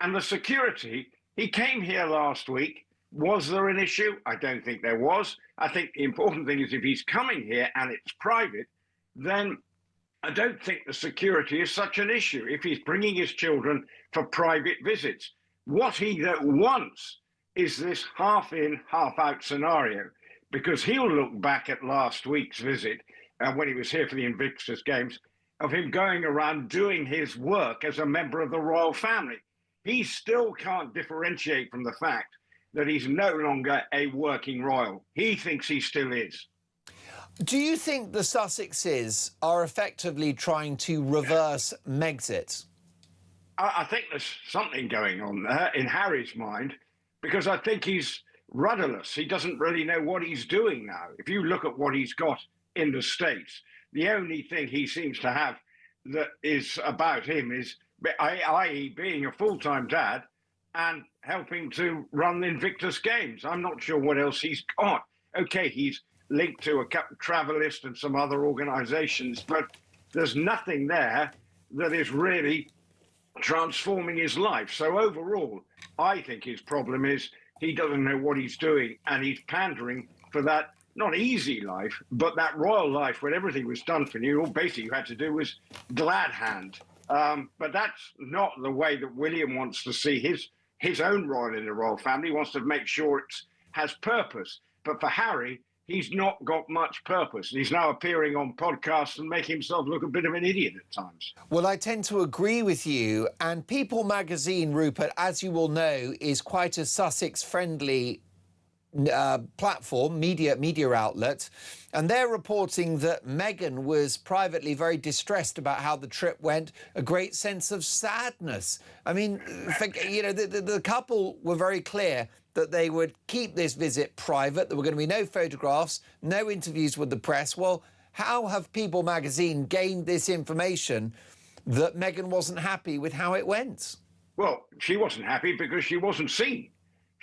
and the security. He came here last week. Was there an issue? I don't think there was. I think the important thing is if he's coming here and it's private, then I don't think the security is such an issue. If he's bringing his children for private visits, what he wants is this half in, half out scenario, because he'll look back at last week's visit when he was here for the Invictus Games, of him going around doing his work as a member of the royal family. He still can't differentiate from the fact that he's no longer a working royal. He thinks he still is. Do you think the Sussexes are effectively trying to reverse Megxit? I think there's something going on there in Harry's mind, because I think he's rudderless. He doesn't really know what he's doing now. If you look at what he's got in the States, the only thing he seems to have that is about him is, i.e. being a full-time dad and helping to run the Invictus Games. I'm not sure what else he's got. Okay, he's linked to a Travelist and some other organizations, but there's nothing there that is really transforming his life. So overall, I think his problem is he doesn't know what he's doing, and he's pandering for that not easy life, but that royal life where everything was done for you. All basically you had to do was glad hand. But that's not the way that William wants to see his own royal in the royal family. He wants to make sure it has purpose. But for Harry, he's not got much purpose. He's now appearing on podcasts and making himself look a bit of an idiot at times. Well, I tend to agree with you. And People magazine, Rupert, as you will know, is quite a Sussex-friendly platform, media outlet, and they're reporting that Meghan was privately very distressed about how the trip went, a great sense of sadness. I mean, the couple were very clear that they would keep this visit private. There were going to be no photographs, no interviews with the press. Well, how have People magazine gained this information that Meghan wasn't happy with how it went? Well, she wasn't happy because she wasn't seen.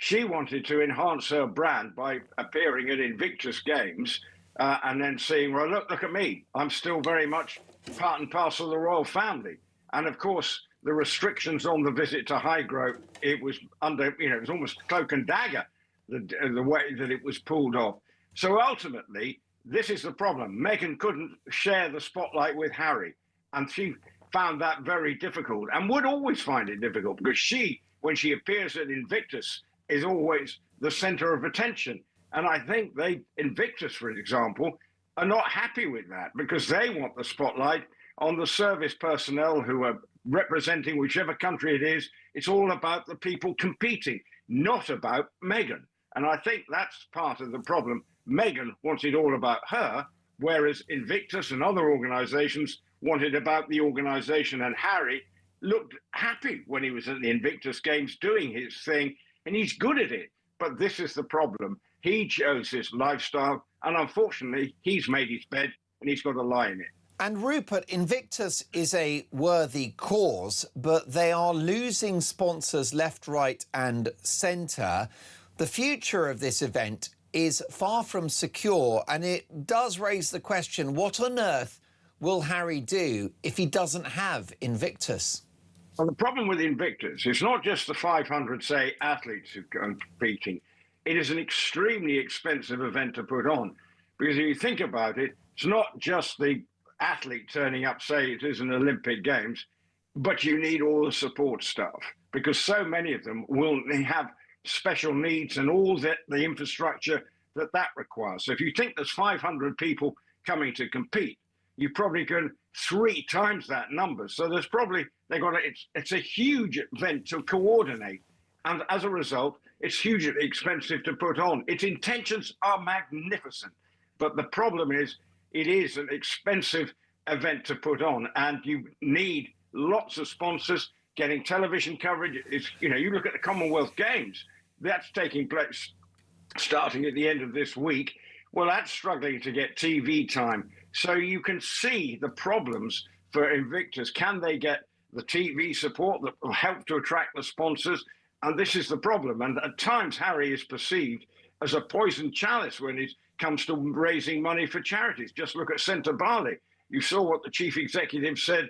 She wanted to enhance her brand by appearing at Invictus Games and then saying, well, look at me. I'm still very much part and parcel of the royal family. And of course, the restrictions on the visit to Highgrove, it was under, it was almost cloak and dagger, the way that it was pulled off. So ultimately, this is the problem. Meghan couldn't share the spotlight with Harry, and she found that very difficult and would always find it difficult because she when she appears at Invictus, is always the centre of attention. And I think Invictus, for example, are not happy with that because they want the spotlight on the service personnel who are representing whichever country it is. It's all about the people competing, not about Meghan. And I think that's part of the problem. Meghan wants it all about her, whereas Invictus and other organisations wanted about the organisation. And Harry looked happy when he was at the Invictus Games doing his thing, and he's good at it. But this is the problem. He chose this lifestyle, and unfortunately, he's made his bed, and he's got to lie in it. And Rupert, Invictus is a worthy cause, but they are losing sponsors left, right and centre. The future of this event is far from secure, and it does raise the question, what on earth will Harry do if he doesn't have Invictus? Well, the problem with Invictus is not just the 500, say, athletes who are competing. It is an extremely expensive event to put on, because if you think about it, it's not just the athlete turning up, say it is an Olympic Games, but you need all the support staff, because so many of them will have special needs and all the infrastructure that requires. So if you think there's 500 people coming to compete, you probably can 3 times that number. So there's probably, it's a huge event to coordinate. And as a result, it's hugely expensive to put on. Its intentions are magnificent, but the problem is it is an expensive event to put on, and you need lots of sponsors getting television coverage. You look at the Commonwealth Games, that's taking place starting at the end of this week. Well, that's struggling to get TV time. So you can see the problems for Invictus. Can they get the TV support that will help to attract the sponsors? And this is the problem. And at times, Harry is perceived as a poisoned chalice when it comes to raising money for charities. Just look at Centre Barley. You saw what the chief executive said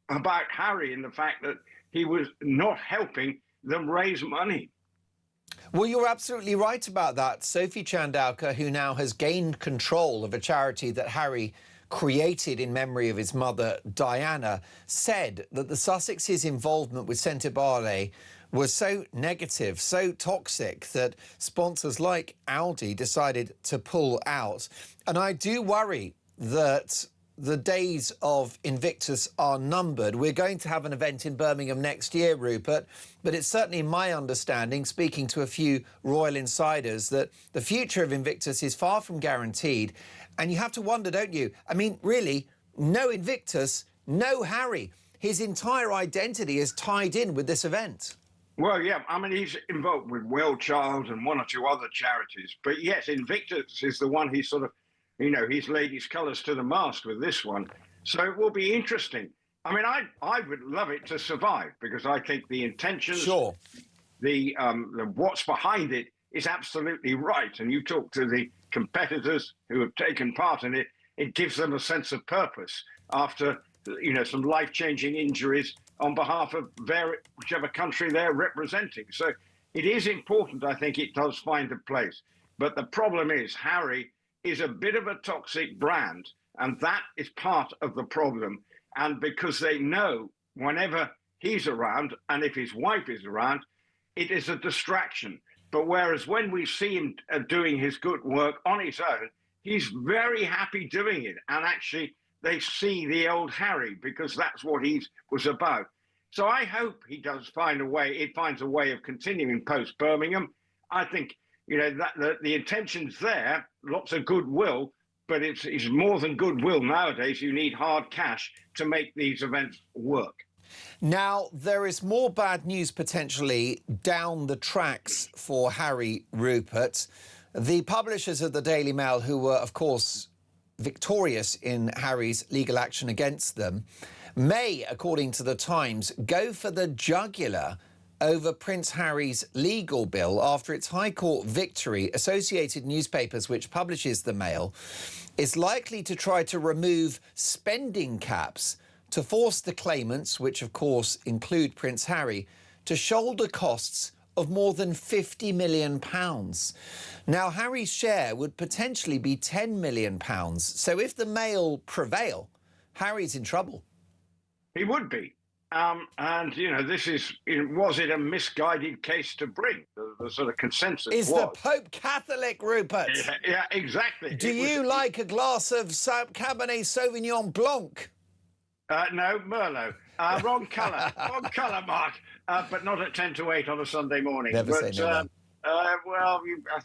about Harry and the fact that he was not helping them raise money. Well, you're absolutely right about that. Sophie Chandauka, who now has gained control of a charity that Harry created in memory of his mother, Diana, said that the Sussexes' involvement with Centre Barley was so negative, so toxic, that sponsors like Audi decided to pull out. And I do worry that the days of Invictus are numbered. We're going to have an event in Birmingham next year, Rupert, but it's certainly my understanding, speaking to a few royal insiders, that the future of Invictus is far from guaranteed. And you have to wonder, don't you? I mean, really, no Invictus, no Harry. His entire identity is tied in with this event. Well, yeah, I mean, he's involved with Well Child and 1 or 2 other charities. But yes, Invictus is the one he's sort of, he's laid his colours to the mast with this one. So it will be interesting. I mean, I would love it to survive, because I think the intentions, sure, the what's behind it is absolutely right. And you talk to the competitors who have taken part in it, it gives them a sense of purpose after, some life-changing injuries on behalf of whichever country they're representing. So it is important, I think it does find a place. But the problem is Harry is a bit of a toxic brand, and that is part of the problem. And because they know whenever he's around, and if his wife is around, it is a distraction. But whereas when we see him doing his good work on his own, he's very happy doing it. And actually, they see the old Harry, because that's what he was about. So I hope he does find a way, it finds a way of continuing post-Birmingham. I think, that the intention's there, lots of goodwill, but it's more than goodwill nowadays. You need hard cash to make these events work. Now, there is more bad news potentially down the tracks for Harry, Rupert. The publishers of the Daily Mail, who were, of course, victorious in Harry's legal action against them, may, according to the Times, go for the jugular over Prince Harry's legal bill after its High Court victory. Associated Newspapers, which publishes the Mail, is likely to try to remove spending caps to force the claimants, which of course include Prince Harry, to shoulder costs of more than £50 million. Now, Harry's share would potentially be £10 million. So if the Mail prevail, Harry's in trouble. He would be. And, you know, this is, was it a misguided case to bring? The sort of consensus Is was. the Pope Catholic, Rupert? Yeah, exactly. Do you like a glass of Cabernet Sauvignon Blanc? No, Merlot. Wrong colour. Wrong colour, Mark. But not at 10 to 8 on a Sunday morning. Never say never. Well,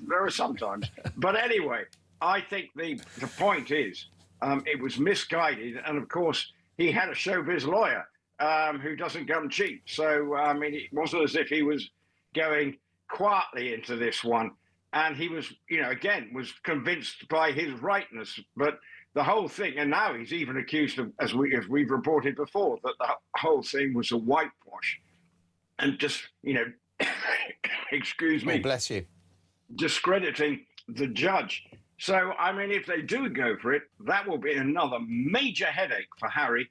there are sometimes. But anyway, I think the point is it was misguided. And, of course, he had a showbiz lawyer who doesn't come cheap. So, I mean, it wasn't as if he was going quietly into this one. And he was, again, was convinced by his rightness. But the whole thing, and now he's even accused of, as we've reported before, that the whole thing was a whitewash. And just, excuse me. Oh, bless you. Discrediting the judge. So, I mean, if they do go for it, that will be another major headache for Harry,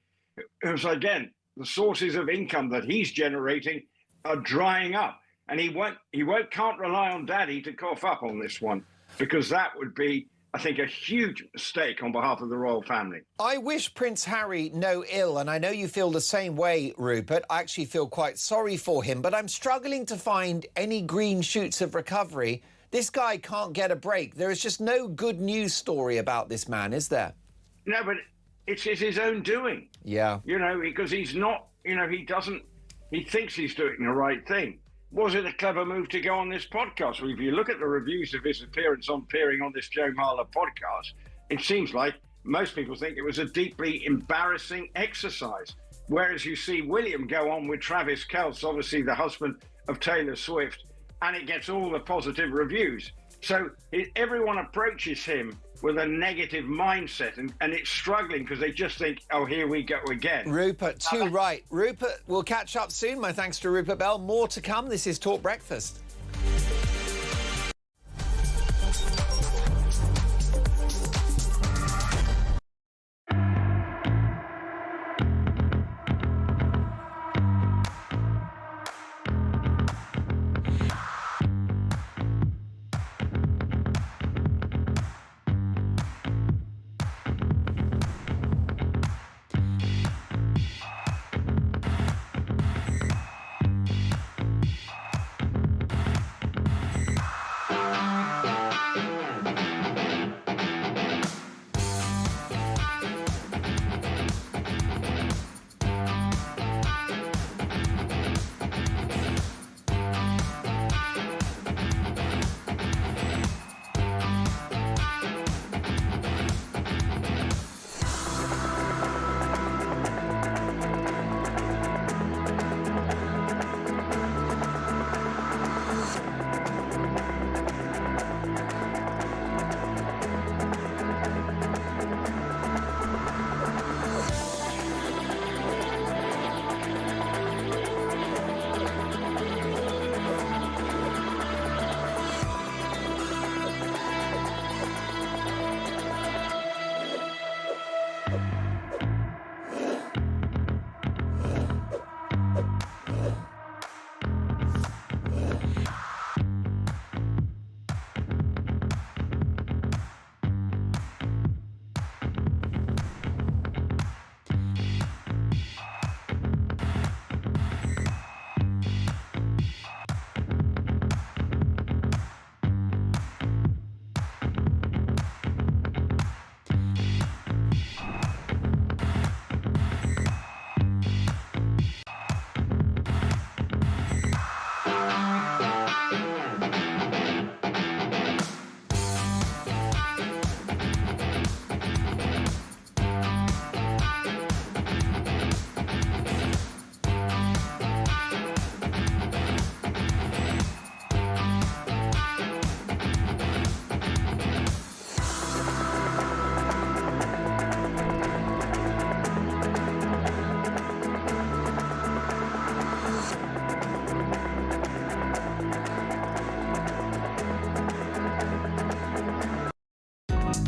who's, again, the sources of income that he's generating are drying up. And can't rely on Daddy to cough up on this one, because that would be, I think, a huge mistake on behalf of the royal family. I wish Prince Harry no ill, and I know you feel the same way, Rupert. I actually feel quite sorry for him, but I'm struggling to find any green shoots of recovery. This guy can't get a break. There is just no good news story about this man, is there? No, but it's his own doing. Yeah. Because he's not, he thinks he's doing the right thing. Was it a clever move to go on this podcast? Well, if you look at the reviews of his appearing on this Joe Marler podcast, it seems like most people think it was a deeply embarrassing exercise. Whereas you see William go on with Travis Kelce, obviously the husband of Taylor Swift, and it gets all the positive reviews. So everyone approaches him with a negative mindset, and it's struggling because they just think, oh, here we go again. Rupert, too right. Rupert, we'll catch up soon. My thanks to Rupert Bell. More to come. This is Talk Breakfast.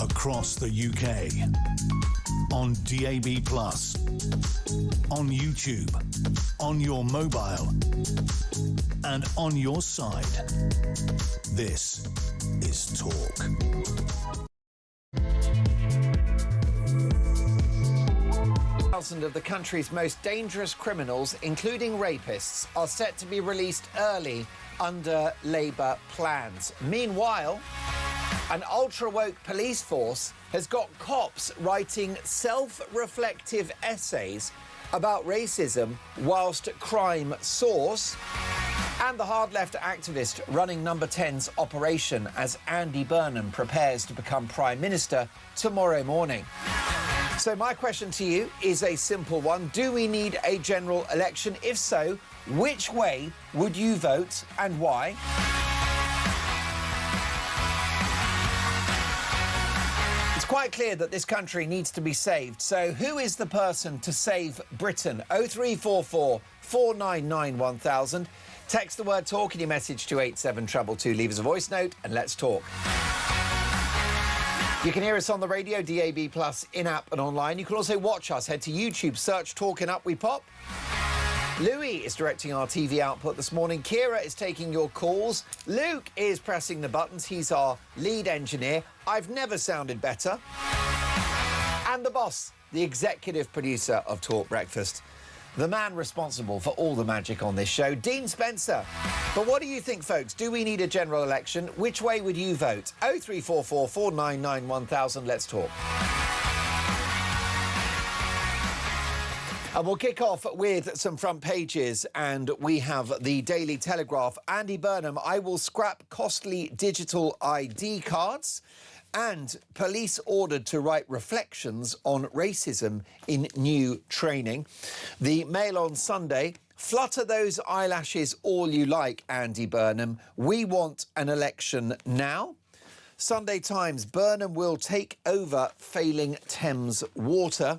Across the UK, on DAB+, on YouTube, on your mobile, and on your side. This is Talk. 2,000 of the country's most dangerous criminals, including rapists, are set to be released early under Labour plans. Meanwhile, an ultra-woke police force has got cops writing self-reflective essays about racism whilst crime soars. And the hard-left activist running Number 10's operation as Andy Burnham prepares to become Prime Minister tomorrow morning. So my question to you is a simple one. Do we need a general election? If so, which way would you vote and why? It's quite clear that this country needs to be saved. So who is the person to save Britain? 0344 499 1000. Text the word talk in your message to 87222. Leave us a voice note and let's talk. You can hear us on the radio, DAB+, in-app and online. You can also watch us. Head to YouTube, search Talk and Up We Pop. Louis is directing our TV output this morning. Kira is taking your calls. Luke is pressing the buttons. He's our lead engineer. I've never sounded better. And the boss, the executive producer of Talk Breakfast, the man responsible for all the magic on this show, Dean Spencer. But what do you think, folks? Do we need a general election? Which way would you vote? 0344 499 1000. Let's talk. And we'll kick off with some front pages, and we have the Daily Telegraph. Andy Burnham, I will scrap costly digital ID cards. And police ordered to write reflections on racism in new training. The Mail on Sunday, flutter those eyelashes all you like, Andy Burnham. We want an election now. Sunday Times, Burnham will take over failing Thames Water.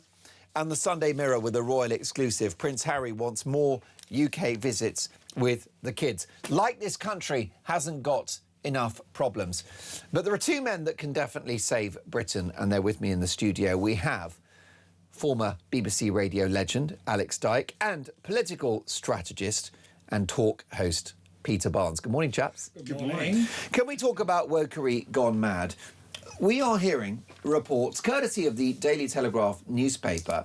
And the Sunday Mirror with a royal exclusive. Prince Harry wants more UK visits with the kids. Like this country hasn't got enough problems. But there are two men that can definitely save Britain, and they're with me in the studio. We have former BBC radio legend Alex Dyke and political strategist and talk host Peter Barnes. Good morning, chaps. Good morning. Can we talk about wokery gone mad? We are hearing reports, courtesy of the Daily Telegraph newspaper,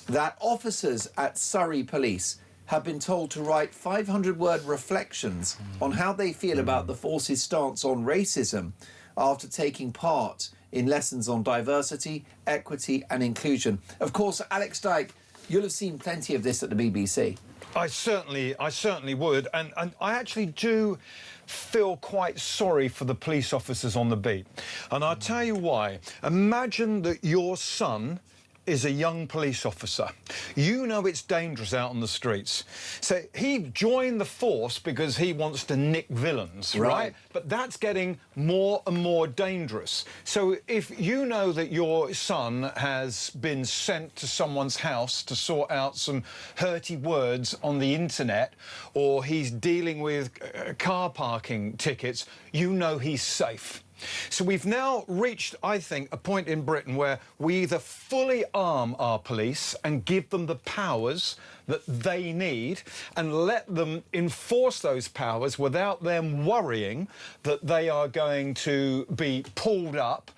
that officers at Surrey Police have been told to write 500-word reflections on how they feel about the force's stance on racism after taking part in lessons on diversity, equity and inclusion. Of course, Alex Dyke, you'll have seen plenty of this at the BBC. I certainly would, and I actually do feel quite sorry for the police officers on the beat. And I'll tell you why. Imagine that your son is a young police officer. You know it's dangerous out on the streets. So he joined the force because he wants to nick villains, right? But that's getting more and more dangerous. So if you know that your son has been sent to someone's house to sort out some hurty words on the internet, or he's dealing with car parking tickets, you know he's safe. So we've now reached, I think, a point in Britain where we either fully arm our police and give them the powers that they need and let them enforce those powers without them worrying that they are going to be pulled up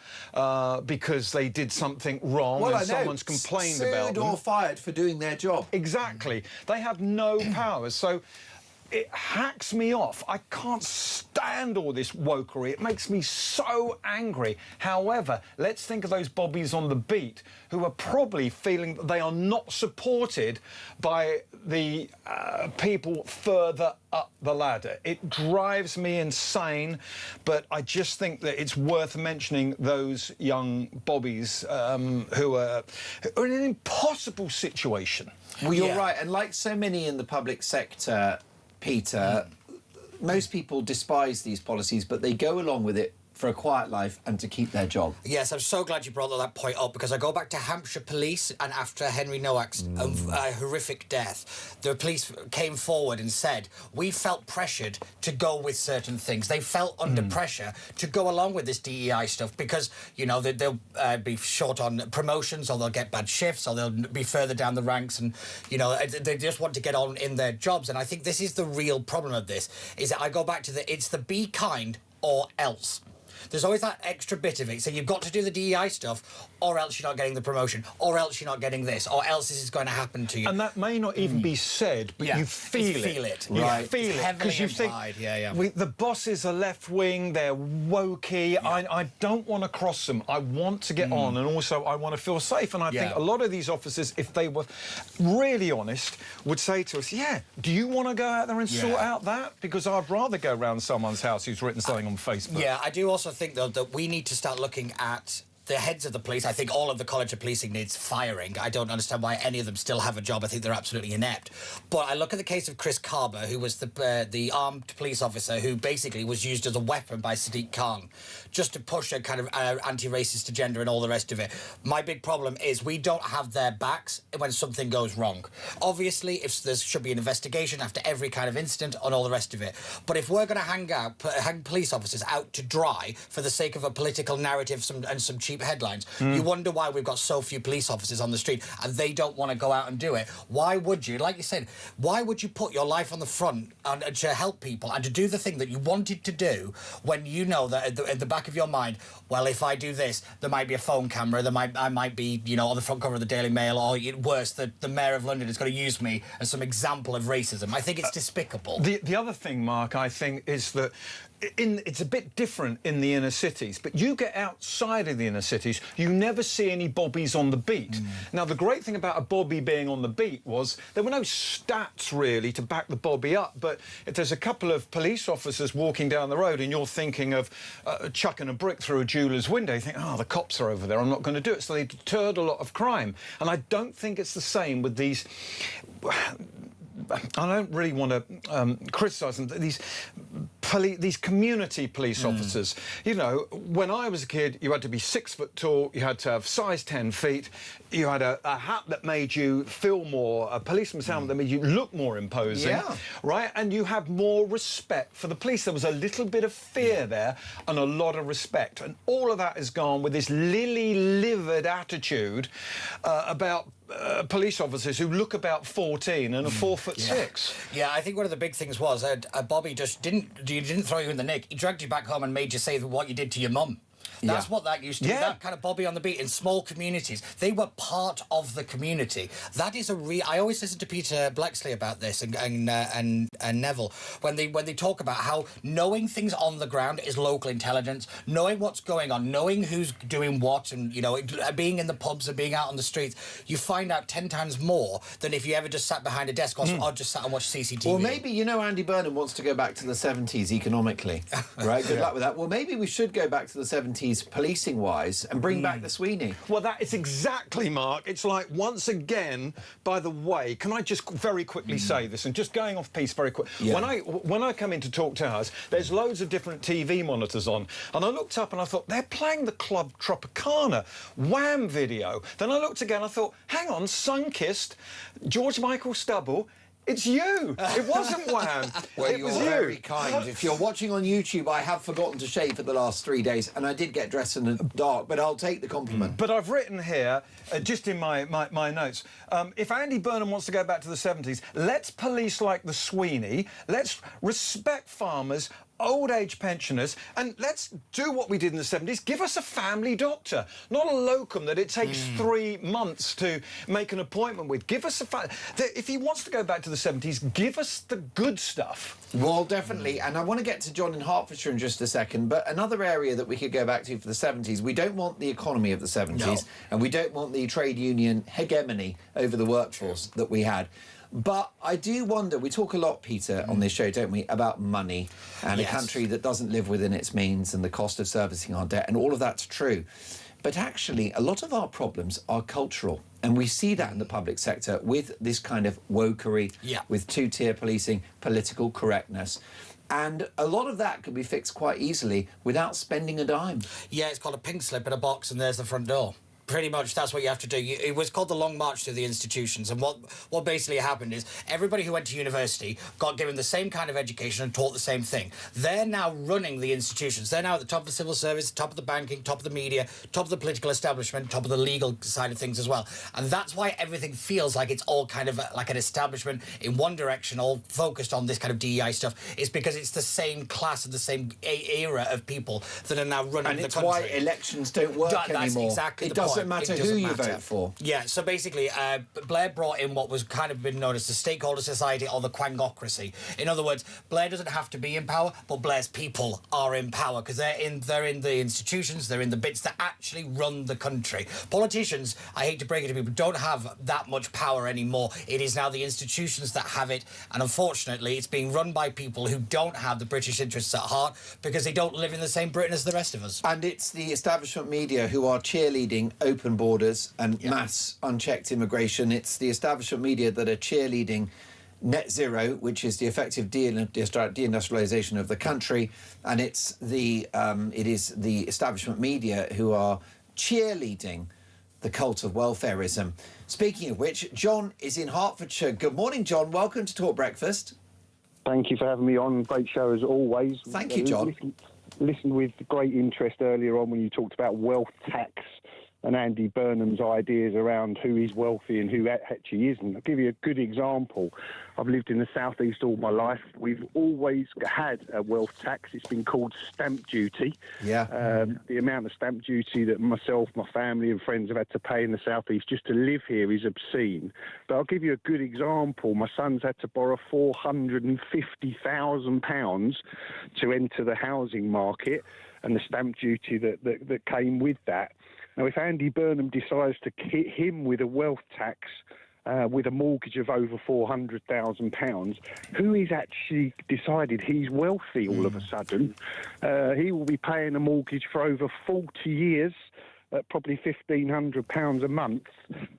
because they did something wrong and someone's complained about them. Sued or fired for doing their job. Exactly. They have no powers. So it hacks me off. I can't stand all this wokery. It makes me so angry. However, let's think of those bobbies on the beat who are probably feeling that they are not supported by the people further up the ladder. It drives me insane, but I just think that it's worth mentioning those young bobbies who are in an impossible situation. Well, you're right. And like so many in the public sector, Peter, most people despise these policies, but they go along with it for a quiet life and to keep their job. Yes, I'm so glad you brought that point up, because I go back to Hampshire Police, and after Henry Nowak's horrific death, the police came forward and said, we felt pressured to go with certain things. They felt under pressure to go along with this DEI stuff because, you know, they'll be short on promotions, or they'll get bad shifts, or they'll be further down the ranks, and, you know, they just want to get on in their jobs. And I think this is the real problem of this, is that I go back to it's the be kind or else. There's always that extra bit of it. So you've got to do the DEI stuff, or else you're not getting the promotion, or else you're not getting this, or else this is going to happen to you. And that may not even be said, but you feel it. You Right. Feel it's it because you think the bosses are left wing, they're wokey. I don't want to cross them. I want to get on, and also I want to feel safe. And I think a lot of these officers, if they were really honest, would say to us, "Yeah, do you want to go out there and sort out that? Because I'd rather go round someone's house who's written something on Facebook." Yeah, I do also think though that we need to start looking at the heads of the police. I think all of the College of Policing needs firing. I don't understand why any of them still have a job. I think they're absolutely inept. But I look at the case of Chris Carber, who was the armed police officer who basically was used as a weapon by Sadiq Khan just to push a kind of anti-racist agenda and all the rest of it. My big problem is we don't have their backs when something goes wrong. Obviously, if there should be an investigation after every kind of incident and all the rest of it. But if we're going to hang police officers out to dry for the sake of a political narrative and some cheap headlines, you wonder why we've got so few police officers on the street and they don't want to go out and do it. Why would you, like you said, why would you put your life on the front and to help people and to do the thing that you wanted to do when you know that at the back of your mind, well, if I do this, there might be a phone camera, I might be, you know, on the front cover of the Daily Mail, or worse, the Mayor of London is going to use me as some example of racism. I think it's despicable. The other thing, Mark, I think, is that it's a bit different in the inner cities, but you get outside of the inner cities, you never see any bobbies on the beat. Now, the great thing about a bobby being on the beat was there were no stats really to back the bobby up, but if there's a couple of police officers walking down the road and you're thinking of chucking a brick through a jeweller's window, you think, oh, the cops are over there, I'm not going to do it. So they deterred a lot of crime. And I don't think it's the same with these... I don't really want to criticise them. These community police officers. You know, when I was a kid, you had to be 6 foot tall, you had to have size 10 feet, you had a hat that made you feel more, a policeman's helmet that made you look more imposing, right? And you had more respect for the police. There was a little bit of fear there and a lot of respect. And all of that is gone with this lily-livered attitude about police officers who look about 14 and are 4'6". Yeah, I think one of the big things was Bobby just didn't throw you in the nick. He dragged you back home and made you say what you did to your mum. That's what that used to be. That kind of Bobby on the beat in small communities. They were part of the community. That is I always listen to Peter Blexley about this and Neville when they talk about how knowing things on the ground is local intelligence, knowing what's going on, knowing who's doing what, and you know, being in the pubs and being out on the streets, you find out 10 times more than if you ever just sat behind a desk or just sat and watched CCTV. Well, maybe, you know, Andy Burnham wants to go back to the 70s economically, right? Good luck with that. Well, maybe we should go back to the 70s policing-wise and bring back the Sweeney. Well, that is exactly, Mark. It's like, once again, by the way, can I just very quickly say this, and just going off piece very quick. When I come in to talk to us, there's loads of different TV monitors on, and I looked up and I thought, they're playing the Club Tropicana Wham video. Then I looked again, I thought, hang on, Sun-Kissed, George Michael Stubble, it's you. It wasn't Wham. Well, it you're was very you. kind. If you're watching on YouTube, I have forgotten to shave for the last 3 days, and I did get dressed in the dark, but I'll take the compliment. But I've written here, just in my notes, if Andy Burnham wants to go back to the 70s, let's police like the Sweeney, let's respect farmers, old age pensioners, and let's do what we did in the 70s. Give us a family doctor, not a locum that it takes 3 months to make an appointment with. Give us if he wants to go back to the 70s, give us the good stuff. Well, definitely. And I want to get to John in Hertfordshire in just a second, but another area that we could go back to for the 70s, we don't want the economy of the 70s, and we don't want the trade union hegemony over the workforce that we had. But I do wonder, we talk a lot, Peter, on this show, don't we, about money and a country that doesn't live within its means and the cost of servicing our debt, and all of that's true. But actually, a lot of our problems are cultural, and we see that in the public sector with this kind of wokery, with two-tier policing, political correctness. And a lot of that could be fixed quite easily without spending a dime. Yeah, it's called a pink slip in a box, and there's the front door. Pretty much, that's what you have to do. It was called the Long March through the institutions, and what basically happened is everybody who went to university got given the same kind of education and taught the same thing. They're now running the institutions. They're now at the top of the civil service, top of the banking, top of the media, top of the political establishment, top of the legal side of things as well. And that's why everything feels like it's all kind of like an establishment in one direction, all focused on this kind of DEI stuff. It's because it's the same class and the same era of people that are now running the country. And it's why elections don't work anymore. That's exactly the point. It doesn't matter who you vote for. Yeah, so basically, Blair brought in what was kind of been known as the stakeholder society or the quangocracy. In other words, Blair doesn't have to be in power, but Blair's people are in power because they're in the institutions, they're in the bits that actually run the country. Politicians, I hate to break it to people, don't have that much power anymore. It is now the institutions that have it, and unfortunately, it's being run by people who don't have the British interests at heart because they don't live in the same Britain as the rest of us. And it's the establishment media who are cheerleading open borders and mass unchecked immigration. It's the establishment media that are cheerleading net zero, which is the effective deindustrialization of the country, and it is the establishment media who are cheerleading the cult of welfarism. Speaking of which, John is in Hertfordshire. Good morning, John. Welcome to Talk Breakfast. Thank you for having me on. Great show as always. Thank you, John. Listened with great interest earlier on when you talked about wealth tax and Andy Burnham's ideas around who is wealthy and who actually isn't. I'll give you a good example. I've lived in the southeast all my life. We've always had a wealth tax. It's been called stamp duty. Yeah. The amount of stamp duty that myself, my family and friends have had to pay in the southeast just to live here is obscene. But I'll give you a good example. My son's had to borrow £450,000 to enter the housing market and the stamp duty that came with that. Now, if Andy Burnham decides to hit him with a wealth tax with a mortgage of over £400,000, who is actually decided he's wealthy all of a sudden? He will be paying a mortgage for over 40 years at probably £1,500 a month,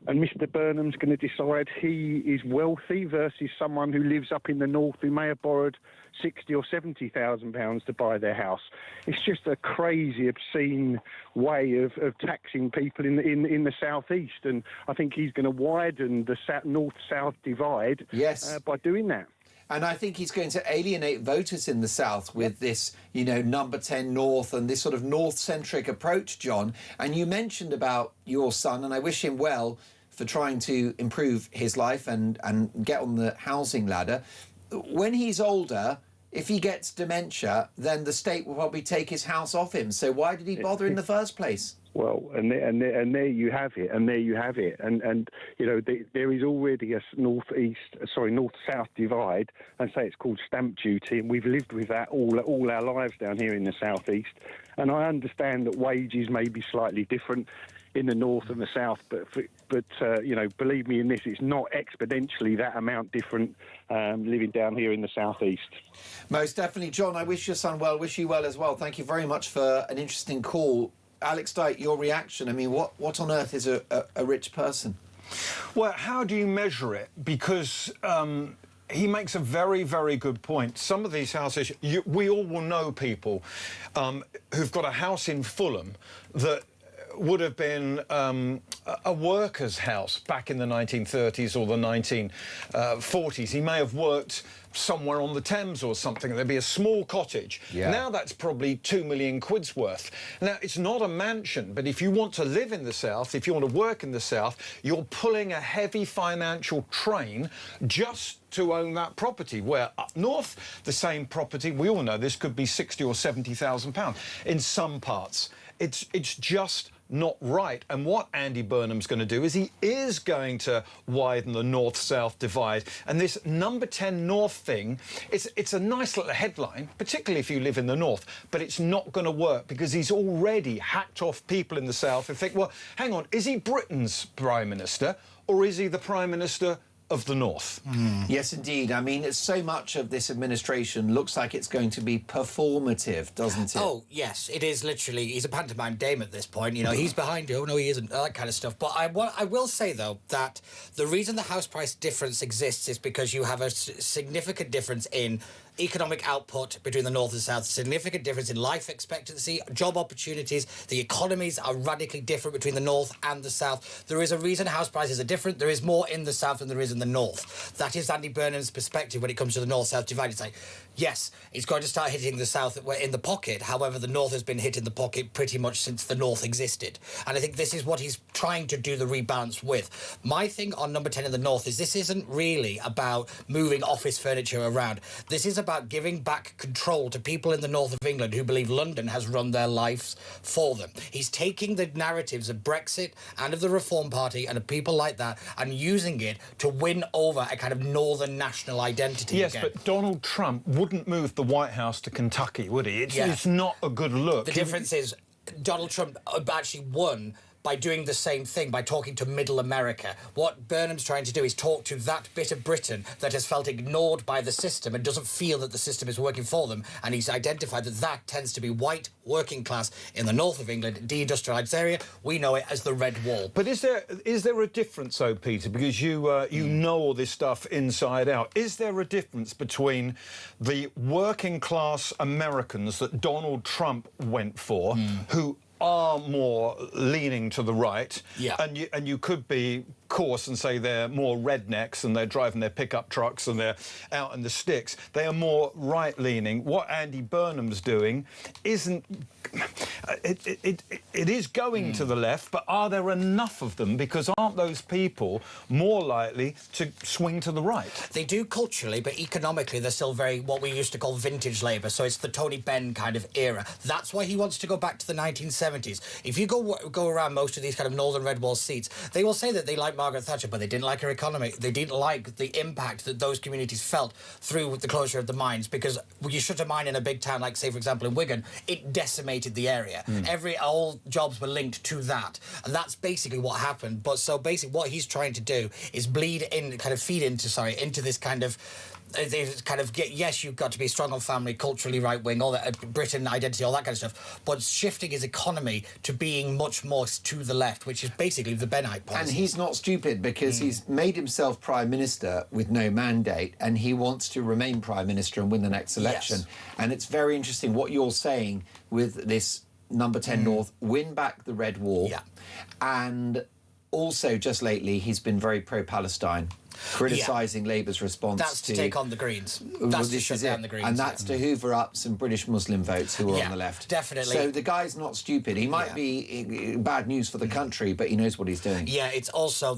and Mr. Burnham's going to decide he is wealthy versus someone who lives up in the north who may have borrowed £60,000 or £70,000 to buy their house. It's just a crazy, obscene way of taxing people in the southeast, and I think he's going to widen the north-south divide by doing that. And I think he's going to alienate voters in the south with this, number 10 North and this sort of North-centric approach, John. And you mentioned about your son, and I wish him well for trying to improve his life and get on the housing ladder. When he's older, if he gets dementia, then the state will probably take his house off him. So why did he bother in the first place? Well, and there you have it, and there you have it, and there is already a north-south divide, and say it's called stamp duty, and we've lived with that all our lives down here in the southeast. And I understand that wages may be slightly different in the north and the south, but believe me in this, it's not exponentially that amount different living down here in the southeast. Most definitely, John. I wish your son well. Wish you well as well. Thank you very much for an interesting call. Alex Dyke, your reaction. I mean, what on earth is a rich person? Well, how do you measure it? Because he makes a very, very good point. Some of these houses, we all will know people who've got a house in Fulham that would have been a worker's house back in the 1930s or the 1940s. He may have worked somewhere on the Thames or something. There'd be a small cottage. Yeah. Now that's probably 2 million quid's worth. Now, it's not a mansion, but if you want to live in the south, if you want to work in the south, you're pulling a heavy financial train just to own that property, where up north, the same property, we all know this could be £60,000 or £70,000 in some parts. It's just not right. And what Andy Burnham's going to do is he is going to widen the north-south divide. And this number 10 North thing, it's a nice little headline, particularly if you live in the north, but it's not going to work because he's already hacked off people in the south who think, well, hang on, is he Britain's Prime Minister or is he the Prime Minister of the North? Yes, indeed. I mean, so much of this administration looks like it's going to be performative, doesn't it? Oh, yes, it is literally. He's a pantomime dame at this point. He's behind you. Oh, no, he isn't. That kind of stuff. But I will say, though, that the reason the house price difference exists is because you have a significant difference in economic output between the North and South, significant difference in life expectancy, job opportunities. The economies are radically different between the North and the South. There is a reason house prices are different. There is more in the South than there is in the North. That is Andy Burnham's perspective when it comes to the North-South divide. It's like, yes, it's going to start hitting the South in the pocket. However, the North has been hit in the pocket pretty much since the North existed. And I think this is what he's trying to do the rebalance with. My thing on number 10 in the North is this isn't really about moving office furniture around. This is about giving back control to people in the north of England who believe London has run their lives for them. He's taking the narratives of Brexit and of the Reform Party and of people like that and using it to win over a kind of northern national identity Yes, again. but Donald Trump wouldn't move the White House to Kentucky, would he? It's not a good look. The difference is Donald Trump actually won by doing the same thing, by talking to Middle America. What Burnham's trying to do is talk to that bit of Britain that has felt ignored by the system and doesn't feel that the system is working for them. And he's identified that that tends to be white, working class in the north of England, deindustrialised area. We know it as the Red Wall. But is there a difference, though, Peter, because you know all this stuff inside out? Is there a difference between the working class Americans that Donald Trump went for, who are more leaning to the right, and you could be coarse and say they're more rednecks and they're driving their pickup trucks and they're out in the sticks. They are more right-leaning. What Andy Burnham's doing isn't... It is going to the left, but are there enough of them? Because aren't those people more likely to swing to the right? They do culturally, but economically they're still very what we used to call vintage Labour. So it's the Tony Benn kind of era. That's why he wants to go back to the 1970s. If you go around most of these kind of Northern Red Wall seats, they will say that they like Margaret Thatcher, but they didn't like her economy. They didn't like the impact that those communities felt through the closure of the mines, because when you shut a mine in a big town, like, say, for example, in Wigan, it decimated the area. All jobs were linked to that. And that's basically what happened. But so basically what he's trying to do is feed into this kind of... yes, you've got to be strong on family, culturally right-wing, all that, Britain identity, all that kind of stuff, but shifting his economy to being much more to the left, which is basically the Bennite policy. And he's not stupid, because he's made himself Prime Minister with no mandate, and he wants to remain Prime Minister and win the next election. Yes. And it's very interesting what you're saying with this number 10 North, win back the Red Wall. And also, just lately, he's been very pro-Palestine, criticising Labour's response. That's to take on the Greens. That's to shut down the Greens. And that's to hoover up some British Muslim votes who are on the left. Definitely. So the guy's not stupid. He might be bad news for the country, but he knows what he's doing. Yeah, it's also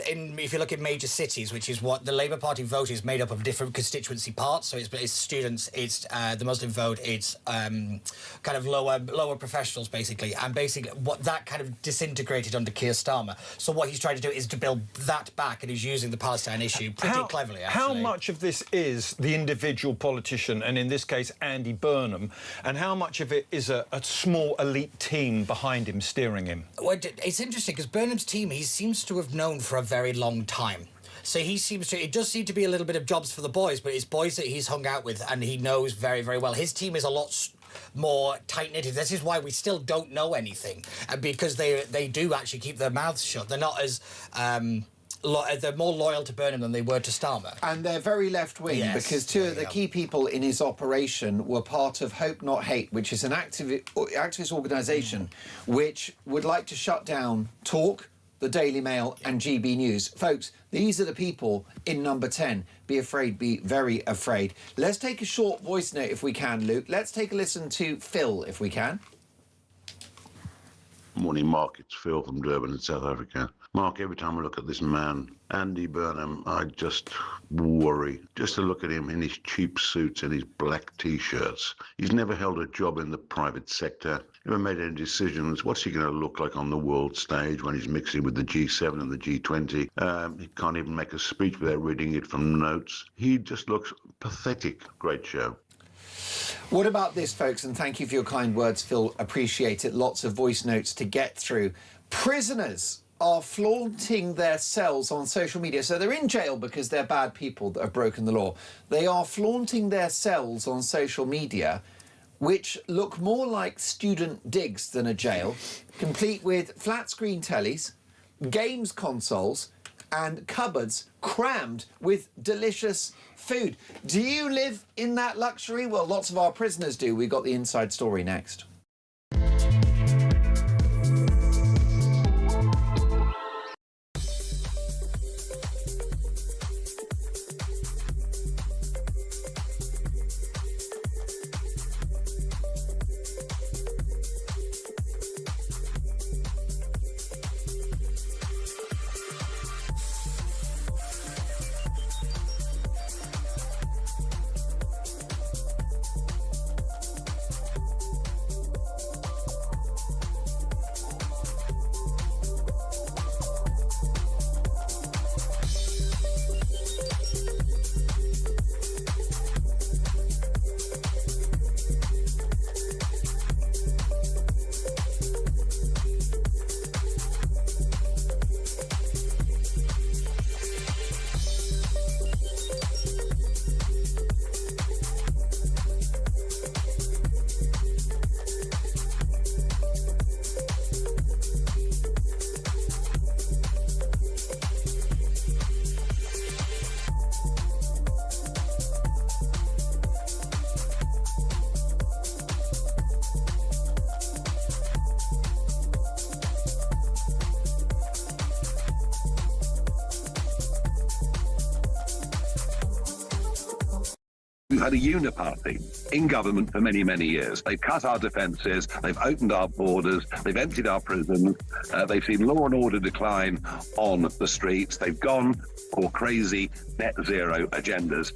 if you look at major cities, which is what the Labour Party vote is made up of different constituency parts. So it's students, it's the Muslim vote, it's kind of lower professionals, basically. And basically what that kind of disintegrated under Keir Starmer. So what he's trying to do is to build that back, and he's using the Palestine issue pretty cleverly, actually. How much of this is the individual politician, and in this case Andy Burnham, and how much of it is a small elite team behind him steering him? Well, it's interesting, because Burnham's team, he seems to have known for a very long time. So it does seem to be a little bit of jobs for the boys, but it's boys that he's hung out with and he knows very, very well. His team is a lot more tight-knitted. This is why we still don't know anything, because they do actually keep their mouths shut. They're not as... they're more loyal to Burnham than they were to Starmer. And they're very left-wing, because two of the key people in his operation were part of Hope Not Hate, which is an activist organisation which would like to shut down Talk, the Daily Mail and GB News. Folks, these are the people in number 10. Be afraid, be very afraid. Let's take a short voice note if we can, Luke. Let's take a listen to Phil if we can. Morning, Mark. It's Phil from Durban in South Africa. Mark, every time I look at this man, Andy Burnham, I just worry. Just to look at him in his cheap suits and his black T-shirts. He's never held a job in the private sector, never made any decisions. What's he going to look like on the world stage when he's mixing with the G7 and the G20? He can't even make a speech without reading it from notes. He just looks pathetic. Great show. What about this, folks? And thank you for your kind words, Phil. Appreciate it. Lots of voice notes to get through. Prisoners are flaunting their cells on social media. So they're in jail because they're bad people that have broken the law. They are flaunting their cells on social media, which look more like student digs than a jail, complete with flat-screen tellies, games consoles, and cupboards crammed with delicious food. Do you live in that luxury? Well, lots of our prisoners do. We've got the inside story next. We've had a uniparty in government for many, many years. They've cut our defences, they've opened our borders, they've emptied our prisons, they've seen law and order decline on the streets, they've gone for crazy net zero agendas.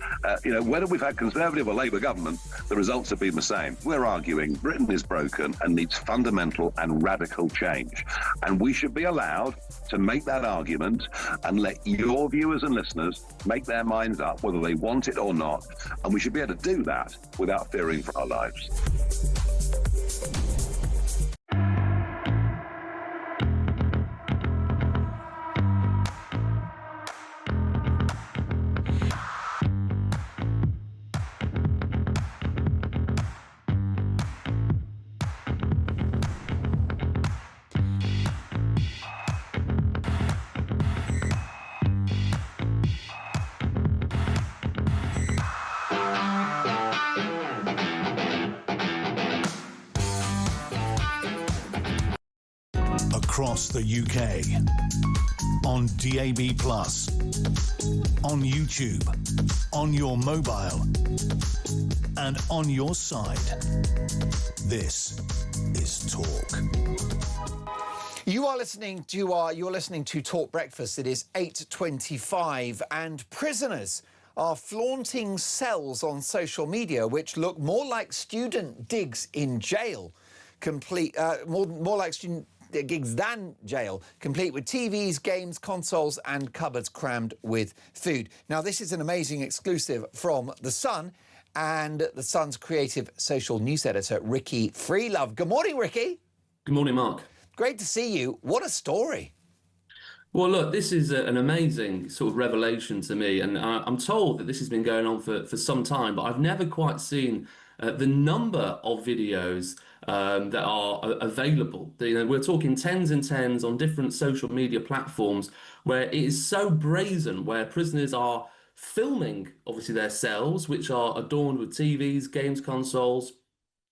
Whether we've had Conservative or Labour government, the results have been the same. We're arguing Britain is broken and needs fundamental and radical change. And we should be allowed to make that argument and let your viewers and listeners make their minds up whether they want it or not. And we should be able to do that without fearing for our lives. Across the UK, on DAB+, on YouTube, on your mobile, and on your side. This is Talk. You're listening to Talk Breakfast. It is 8:25, and prisoners are flaunting cells on social media which look more like student digs in jail, more like student gigs than jail, complete with TVs, games, consoles and cupboards crammed with food. Now, this is an amazing exclusive from The Sun and The Sun's creative social news editor, Ricky Freelove. Good morning, Ricky. Good morning, Mark. Great to see you. What a story. Well, look, this is an amazing sort of revelation to me, and I'm told that this has been going on for some time, but I've never quite seen the number of videos that are available. We're talking tens and tens on different social media platforms where it is so brazen, where prisoners are filming, obviously, their cells, which are adorned with TVs, games consoles,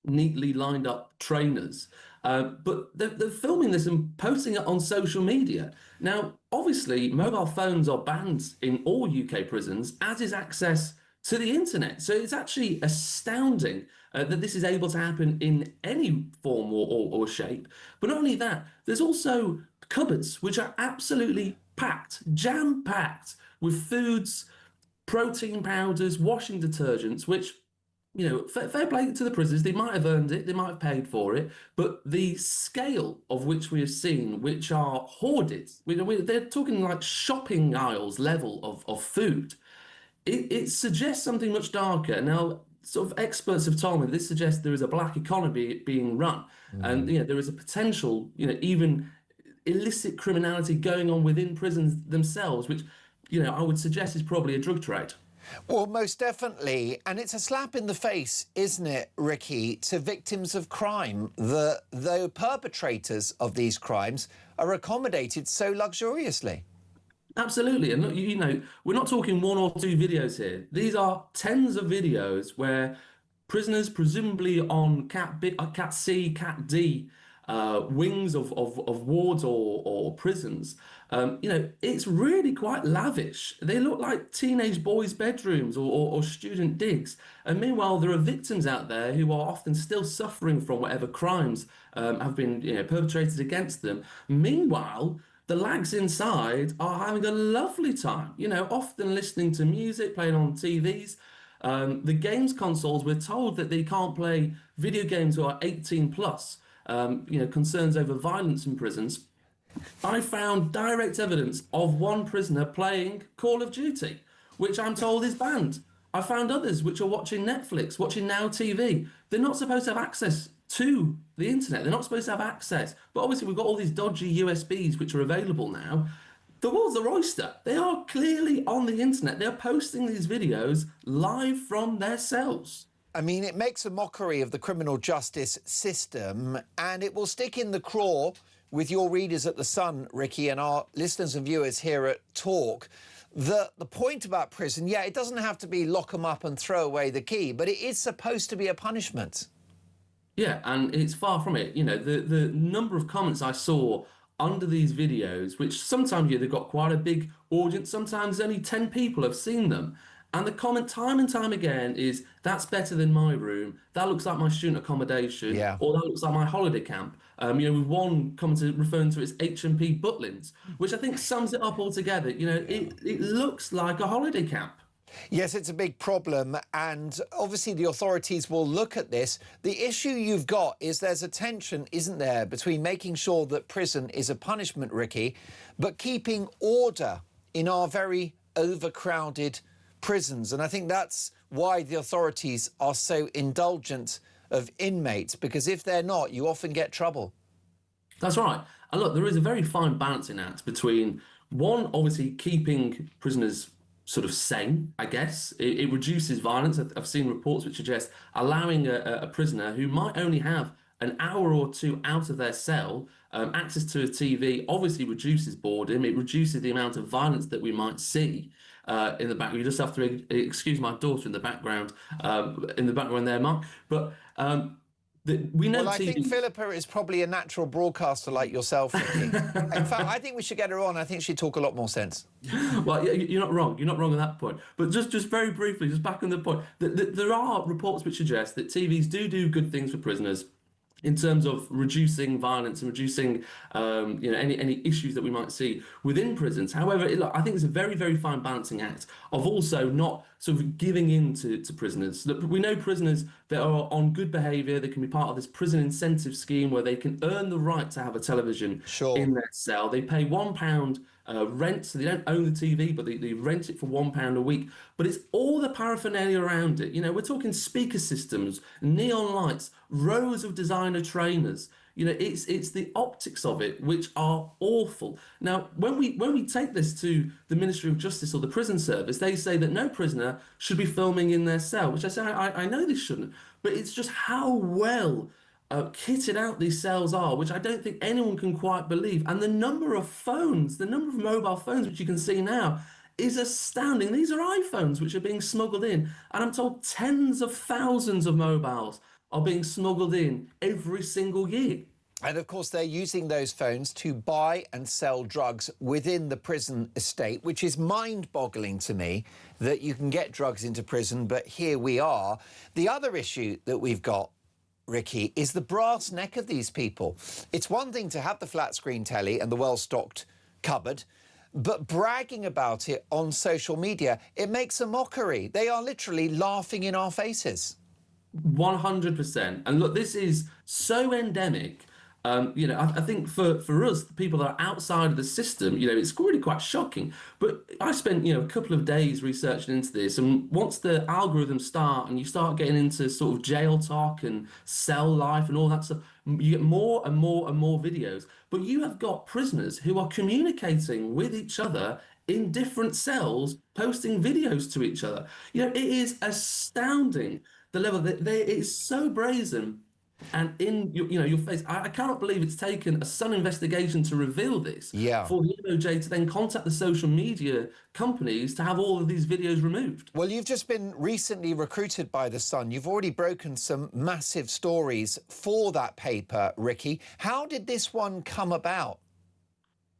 neatly lined up trainers. But they're filming this and posting it on social media. Now, obviously, mobile phones are banned in all UK prisons, as is access to the internet. So it's actually astounding that this is able to happen in any form or shape. But not only that, there's also cupboards which are absolutely packed, jam-packed with foods, protein powders, washing detergents, which, fair play to the prisoners. They might have earned it, they might have paid for it, but the scale of which we have seen, which are hoarded, they're talking like shopping aisles level of food. It suggests something much darker. Now, sort of experts have told me this suggests there is a black economy being run, and there is a potential, even illicit criminality going on within prisons themselves, which, I would suggest is probably a drug trade. Well, most definitely. And it's a slap in the face, isn't it, Ricky, to victims of crime, that the perpetrators of these crimes are accommodated so luxuriously. Absolutely. And look, you know, we're not talking one or two videos here. These are tens of videos where prisoners, presumably on Cat B, Cat C, Cat D wings of wards or prisons, you know, it's really quite lavish. They look like teenage boys' bedrooms or student digs. And meanwhile, there are victims out there who are often still suffering from whatever crimes have been, you know, perpetrated against them. Meanwhile, the lags inside are having a lovely time, you know, often listening to music, playing on TVs. The games consoles, we're told that they can't play video games who are 18 plus, you know, concerns over violence in prisons. I found direct evidence of one prisoner playing Call of Duty, which I'm told is banned. I found others which are watching Netflix, watching Now TV. They're not supposed to have access to the internet. They're not supposed to have access. But obviously, we've got all these dodgy USBs which are available now. The world's their oyster. They are clearly on the internet. They're posting these videos live from their cells. I mean, it makes a mockery of the criminal justice system, and it will stick in the craw with your readers at The Sun, Ricky, and our listeners and viewers here at Talk. The point about prison, yeah, it doesn't have to be lock them up and throw away the key, but it is supposed to be a punishment. Yeah, and it's far from it. You know, the number of comments I saw under these videos, which sometimes, yeah, they've got quite a big audience, sometimes only 10 people have seen them. And the comment time and time again is, that's better than my room, that looks like my student accommodation, or that looks like my holiday camp. You know, with one commenter referring to it as H&P Butlins, which I think sums it up altogether. You know, it looks like a holiday camp. Yes, it's a big problem, and obviously the authorities will look at this. The issue you've got is there's a tension, isn't there, between making sure that prison is a punishment, Ricky, but keeping order in our very overcrowded prisons. And I think that's why the authorities are so indulgent of inmates, because if they're not, you often get trouble. That's right. And look, there is a very fine balancing act between, one, obviously keeping prisoners sort of sane, I guess. It reduces violence. I've seen reports which suggest allowing a prisoner who might only have an hour or two out of their cell, access to a TV, obviously reduces boredom. It reduces the amount of violence that we might see in the back. You just have to excuse my daughter in the background there, Mark. But we know well, I think Philippa is probably a natural broadcaster like yourself, Ricky. In fact, I think we should get her on. I think she'd talk a lot more sense. Well, you're not wrong. You're not wrong on that point. But just very briefly, just back on the point, there are reports which suggest that TVs do good things for prisoners in terms of reducing violence and reducing you know, any issues that we might see within prisons. However, I think it's a very fine balancing act of also not sort of giving in to prisoners. Look, we know prisoners that are on good behaviour, they can be part of this prison incentive scheme where they can earn the right to have a television in their cell. They pay £1 rent, so they don't own the TV, but they rent it for £1 a week. But it's all the paraphernalia around it. You know, we're talking speaker systems, neon lights, rows of designer trainers. You know, it's the optics of it which are awful. Now, when we take this to the Ministry of Justice or the Prison Service, they say that no prisoner should be filming in their cell, which I say I know this shouldn't, but it's just how well kitted out these cells are, which I don't think anyone can quite believe. And the number of phones, the number of mobile phones which you can see now is astounding. These are iPhones which are being smuggled in. And I'm told tens of thousands of mobiles are being smuggled in every single year. And of course, they're using those phones to buy and sell drugs within the prison estate, which is mind-boggling to me that you can get drugs into prison, but here we are. The other issue that we've got, Ricky, is the brass neck of these people. It's one thing to have the flat screen telly and the well-stocked cupboard, but bragging about it on social media, it makes a mockery. They are literally laughing in our faces. 100%. And look, this is so endemic. You know, I think for us, the people that are outside of the system, you know, it's really quite shocking. But I spent, you know, a couple of days researching into this. And once the algorithms start and you start getting into sort of jail talk and cell life and all that stuff, you get more and more and more videos. But you have got prisoners who are communicating with each other in different cells, posting videos to each other. You know, it is astounding the level that it is so brazen. And in your face, I cannot believe it's taken a Sun investigation to reveal this. Yeah. For the MOJ to then contact the social media companies to have all of these videos removed. Well, you've just been recently recruited by the Sun. You've already broken some massive stories for that paper, Ricky. How did this one come about?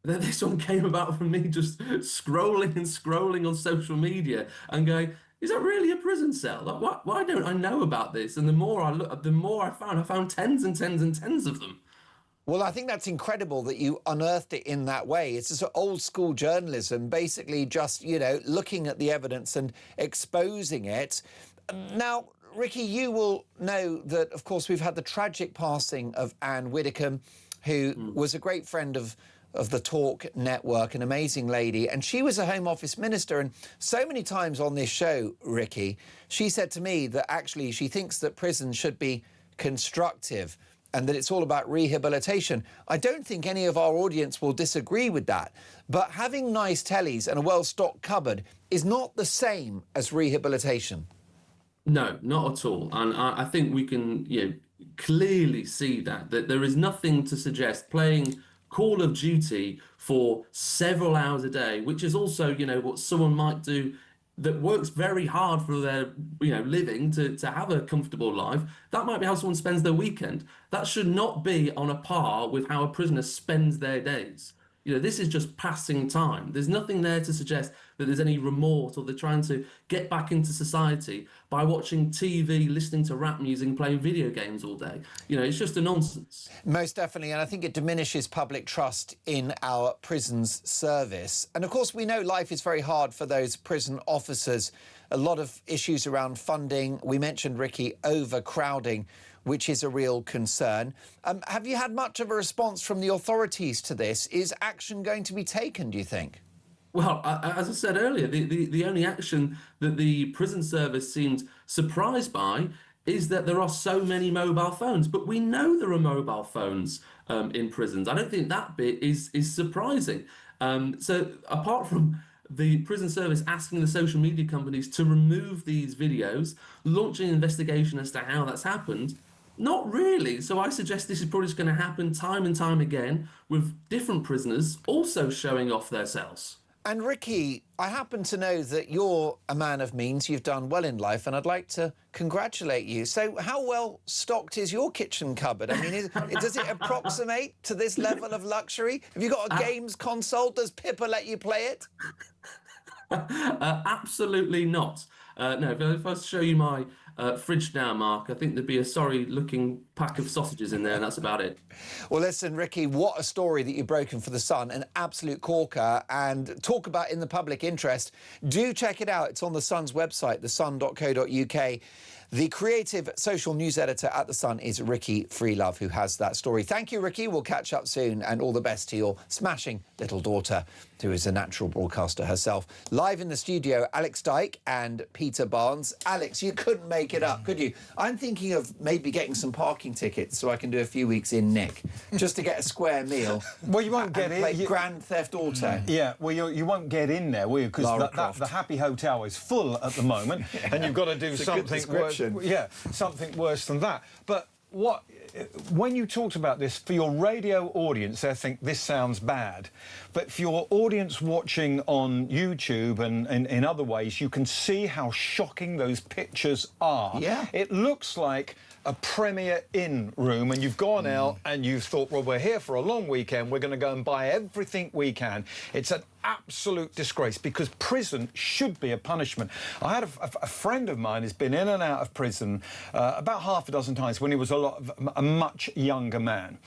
This one came about from me just scrolling and scrolling on social media and going, is that really a prison cell? Like, why don't I know about this? And the more I look, the more I found tens and tens and tens of them. Well, I think that's incredible that you unearthed it in that way. It's just old school journalism, basically just, looking at the evidence and exposing it. Now, Ricky, you will know that, of course, we've had the tragic passing of Anne Widdecombe, who was a great friend of the Talk Network, an amazing lady, and she was a Home Office minister. And so many times on this show, Ricky, she said to me that actually she thinks that prisons should be constructive and that it's all about rehabilitation. I don't think any of our audience will disagree with that, but having nice tellies and a well-stocked cupboard is not the same as rehabilitation. No, not at all. And I think we can clearly see that there is nothing to suggest playing Call of Duty for several hours a day, which is also, what someone might do that works very hard for their, living to have a comfortable life. That might be how someone spends their weekend. That should not be on a par with how a prisoner spends their days. This is just passing time. There's nothing there to suggest that there's any remorse or they're trying to get back into society by watching TV, listening to rap music, playing video games all day. It's just a nonsense. Most definitely, and I think it diminishes public trust in our prisons service. And of course, we know life is very hard for those prison officers. A lot of issues around funding. We mentioned, Ricky, overcrowding, which is a real concern. Have you had much of a response from the authorities to this? Is action going to be taken, do you think? Well, as I said earlier, the only action that the prison service seemed surprised by is that there are so many mobile phones. But we know there are mobile phones in prisons. I don't think that bit is surprising. So apart from the prison service asking the social media companies to remove these videos, launching an investigation as to how that's happened, not really. So I suggest this is probably just going to happen time and time again with different prisoners also showing off their cells. And Ricky, I happen to know that you're a man of means. You've done well in life, and I'd like to congratulate you. So how well stocked is your kitchen cupboard? I mean, does it approximate to this level of luxury? Have you got a games console? Does Pippa let you play it? Absolutely not. No, if I was to show you my fridge now, Mark, I think there'd be a sorry-looking pack of sausages in there, and that's about it. Well, listen, Ricky, what a story that you've broken for The Sun. An absolute corker. And talk about in the public interest. Do check it out. It's on The Sun's website, thesun.co.uk. The creative social news editor at The Sun is Ricky Freelove, who has that story. Thank you, Ricky. We'll catch up soon, and all the best to your smashing little daughter, who is a natural broadcaster herself. Live in the studio, Alex Dyke and Peter Barnes. Alex, you couldn't make it up, could you? I'm thinking of maybe getting some parking tickets so I can do a few weeks in Nick, just to get a square meal. Well, you won't get in. Grand Theft Auto. Yeah, well, you won't get in there, will you? Because the Happy Hotel is full at the moment, and you've got to do something worse. Yeah, something worse than that. But when you talked about this, for your radio audience, they think this sounds bad. But for your audience watching on YouTube and in other ways, you can see how shocking those pictures are. Yeah. It looks like a Premier Inn room, and you've gone out and you've thought, well, we're here for a long weekend, we're going to go and buy everything we can. It's an absolute disgrace, because prison should be a punishment. I had a friend of mine who's been in and out of prison about half a dozen times when he was a much younger man.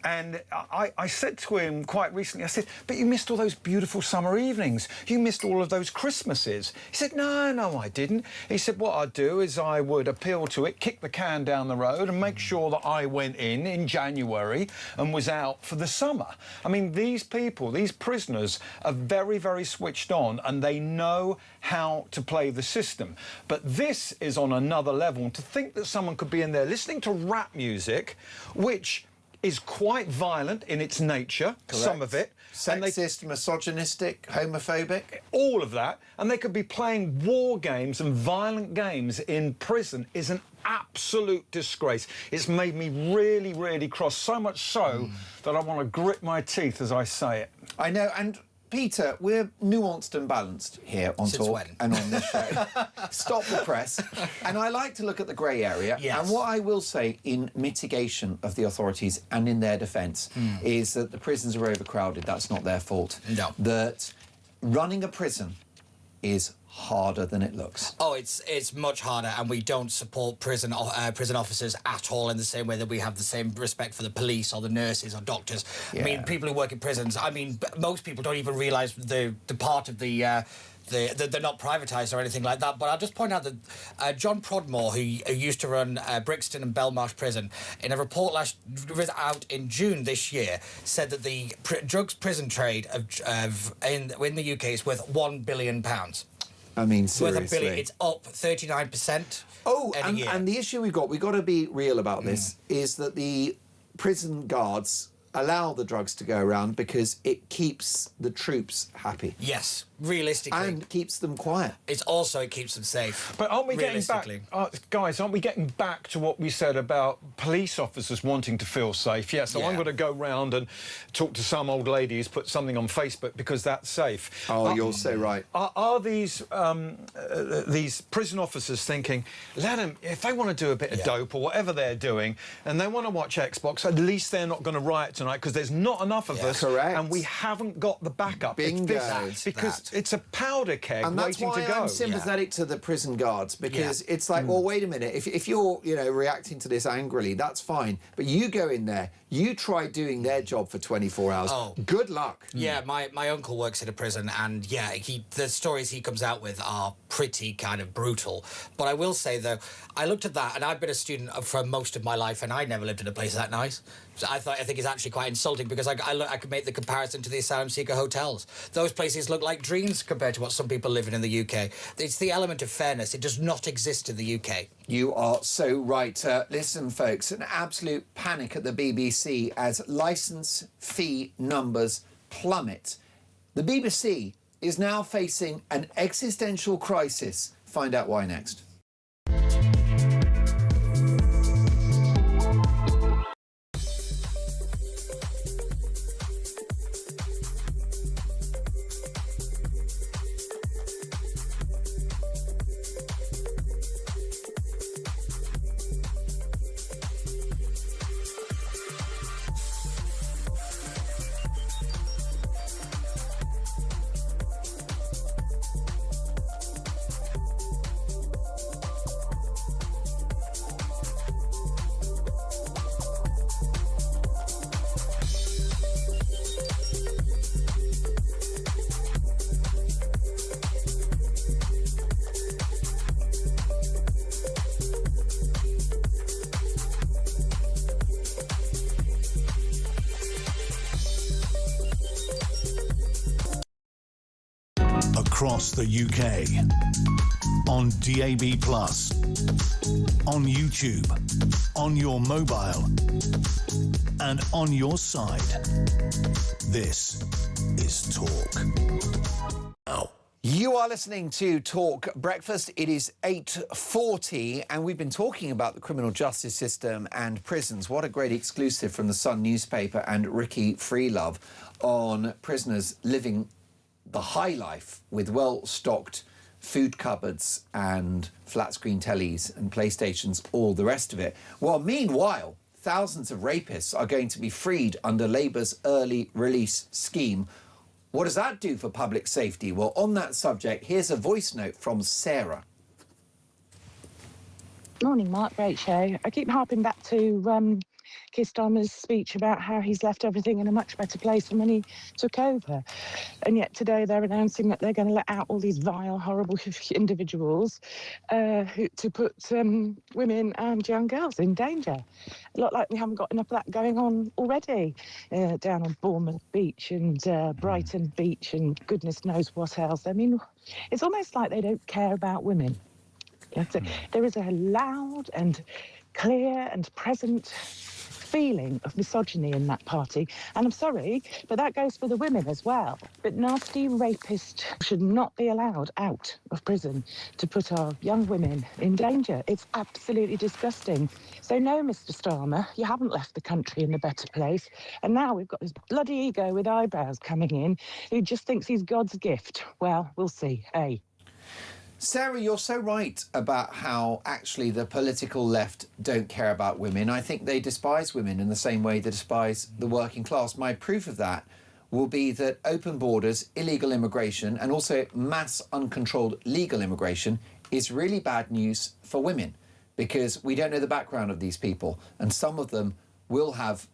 And I said to him quite recently, I said, but you missed all those beautiful summer evenings. You missed all of those Christmases. He said, no, I didn't. He said, what I'd do is I would appeal to it, kick the can down the road and make sure that I went in January and was out for the summer. I mean, these people, these prisoners are very, very switched on, and they know how to play the system. But this is on another level. And to think that someone could be in there listening to rap music, which is quite violent in its nature, Correct. Some of it. Sexist, misogynistic, homophobic. All of that. And they could be playing war games and violent games in prison is an absolute disgrace. It's made me really, really cross, so much so that I want to grit my teeth as I say it. I know, and Peter, we're nuanced and balanced here on Since Talk when? and on this show. Stop the press. And I like to look at the grey area. Yes. And what I will say in mitigation of the authorities and in their defence is that the prisons are overcrowded. That's not their fault. No. That running a prison is harder than it looks. Oh, it's much harder, and we don't support prison officers at all in the same way that we have the same respect for the police or the nurses or doctors. Yeah. I mean, people who work in prisons, I mean, most people don't even realise the part of they're not privatised or anything like that. But I'll just point out that John Prodmore, who used to run Brixton and Belmarsh Prison, in a report out in June this year, said that the drugs prison trade in the UK is worth £1 billion. I mean, It's worth seriously. £1 billion. It's up 39%. Oh, in a year. and the issue we've got to be real about this, is that the prison guards allow the drugs to go around because it keeps the troops happy. Yes, realistically. And keeps them quiet. It keeps them safe. But aren't we getting back, guys, aren't we getting back to what we said about police officers wanting to feel safe? Yeah, so I'm going to go round and talk to some old lady who's put something on Facebook because that's safe. Oh, you're so right. Are these prison officers thinking, let them, if they want to do a bit of dope or whatever they're doing, and they want to watch Xbox, at least they're not going to riot tonight because there's not enough of us. Correct. And we haven't got the backup. Bingo. Because it's a powder keg And that's waiting why to go. I'm sympathetic to the prison guards, because it's like, well, wait a minute. If you're, reacting to this angrily, that's fine. But you go in there, you try doing their job for 24 hours. Oh. Good luck. Yeah, my uncle works in a prison, and the stories he comes out with are pretty kind of brutal. But I will say, though, I looked at that, and I've been a student for most of my life, and I never lived in a place that nice. So I think it's actually quite insulting, because I could make the comparison to the asylum seeker hotels. Those places look like dreams compared to what some people live in the UK. It's the element of fairness. It does not exist in the UK. You are so right. Listen, folks, an absolute panic at the BBC as licence fee numbers plummet. The BBC is now facing an existential crisis. Find out why next. Across the UK, on DAB+, on YouTube, on your mobile, and on your side. This is Talk. Now. You are listening to Talk Breakfast. It is 8:40, and we've been talking about the criminal justice system and prisons. What a great exclusive from the Sun newspaper and Ricky Freelove on prisoners living the high life with well-stocked food cupboards and flat-screen tellies and PlayStations, all the rest of it. Well, meanwhile, thousands of rapists are going to be freed under Labour's early release scheme. What does that do for public safety? Well, on that subject, here's a voice note from Sarah. Morning, Mark. Great show. I keep harping back to Keir Starmer's speech about how he's left everything in a much better place than when he took over. And yet today they're announcing that they're going to let out all these vile, horrible individuals to put women and young girls in danger. A lot like we haven't got enough of that going on already down on Bournemouth Beach and Brighton Beach and goodness knows what else. I mean, it's almost like they don't care about women. There is a loud and clear and present feeling of misogyny in that party. And I'm sorry, but that goes for the women as well. But nasty rapists should not be allowed out of prison to put our young women in danger. It's absolutely disgusting. So no, Mr. Starmer, you haven't left the country in a better place. And now we've got this bloody ego with eyebrows coming in who just thinks he's God's gift. Well, we'll see. Hey. Sarah, you're so right about how actually the political left don't care about women. I think they despise women in the same way they despise the working class. My proof of that will be that open borders, illegal immigration, and also mass uncontrolled legal immigration is really bad news for women, because we don't know the background of these people, and some of them will have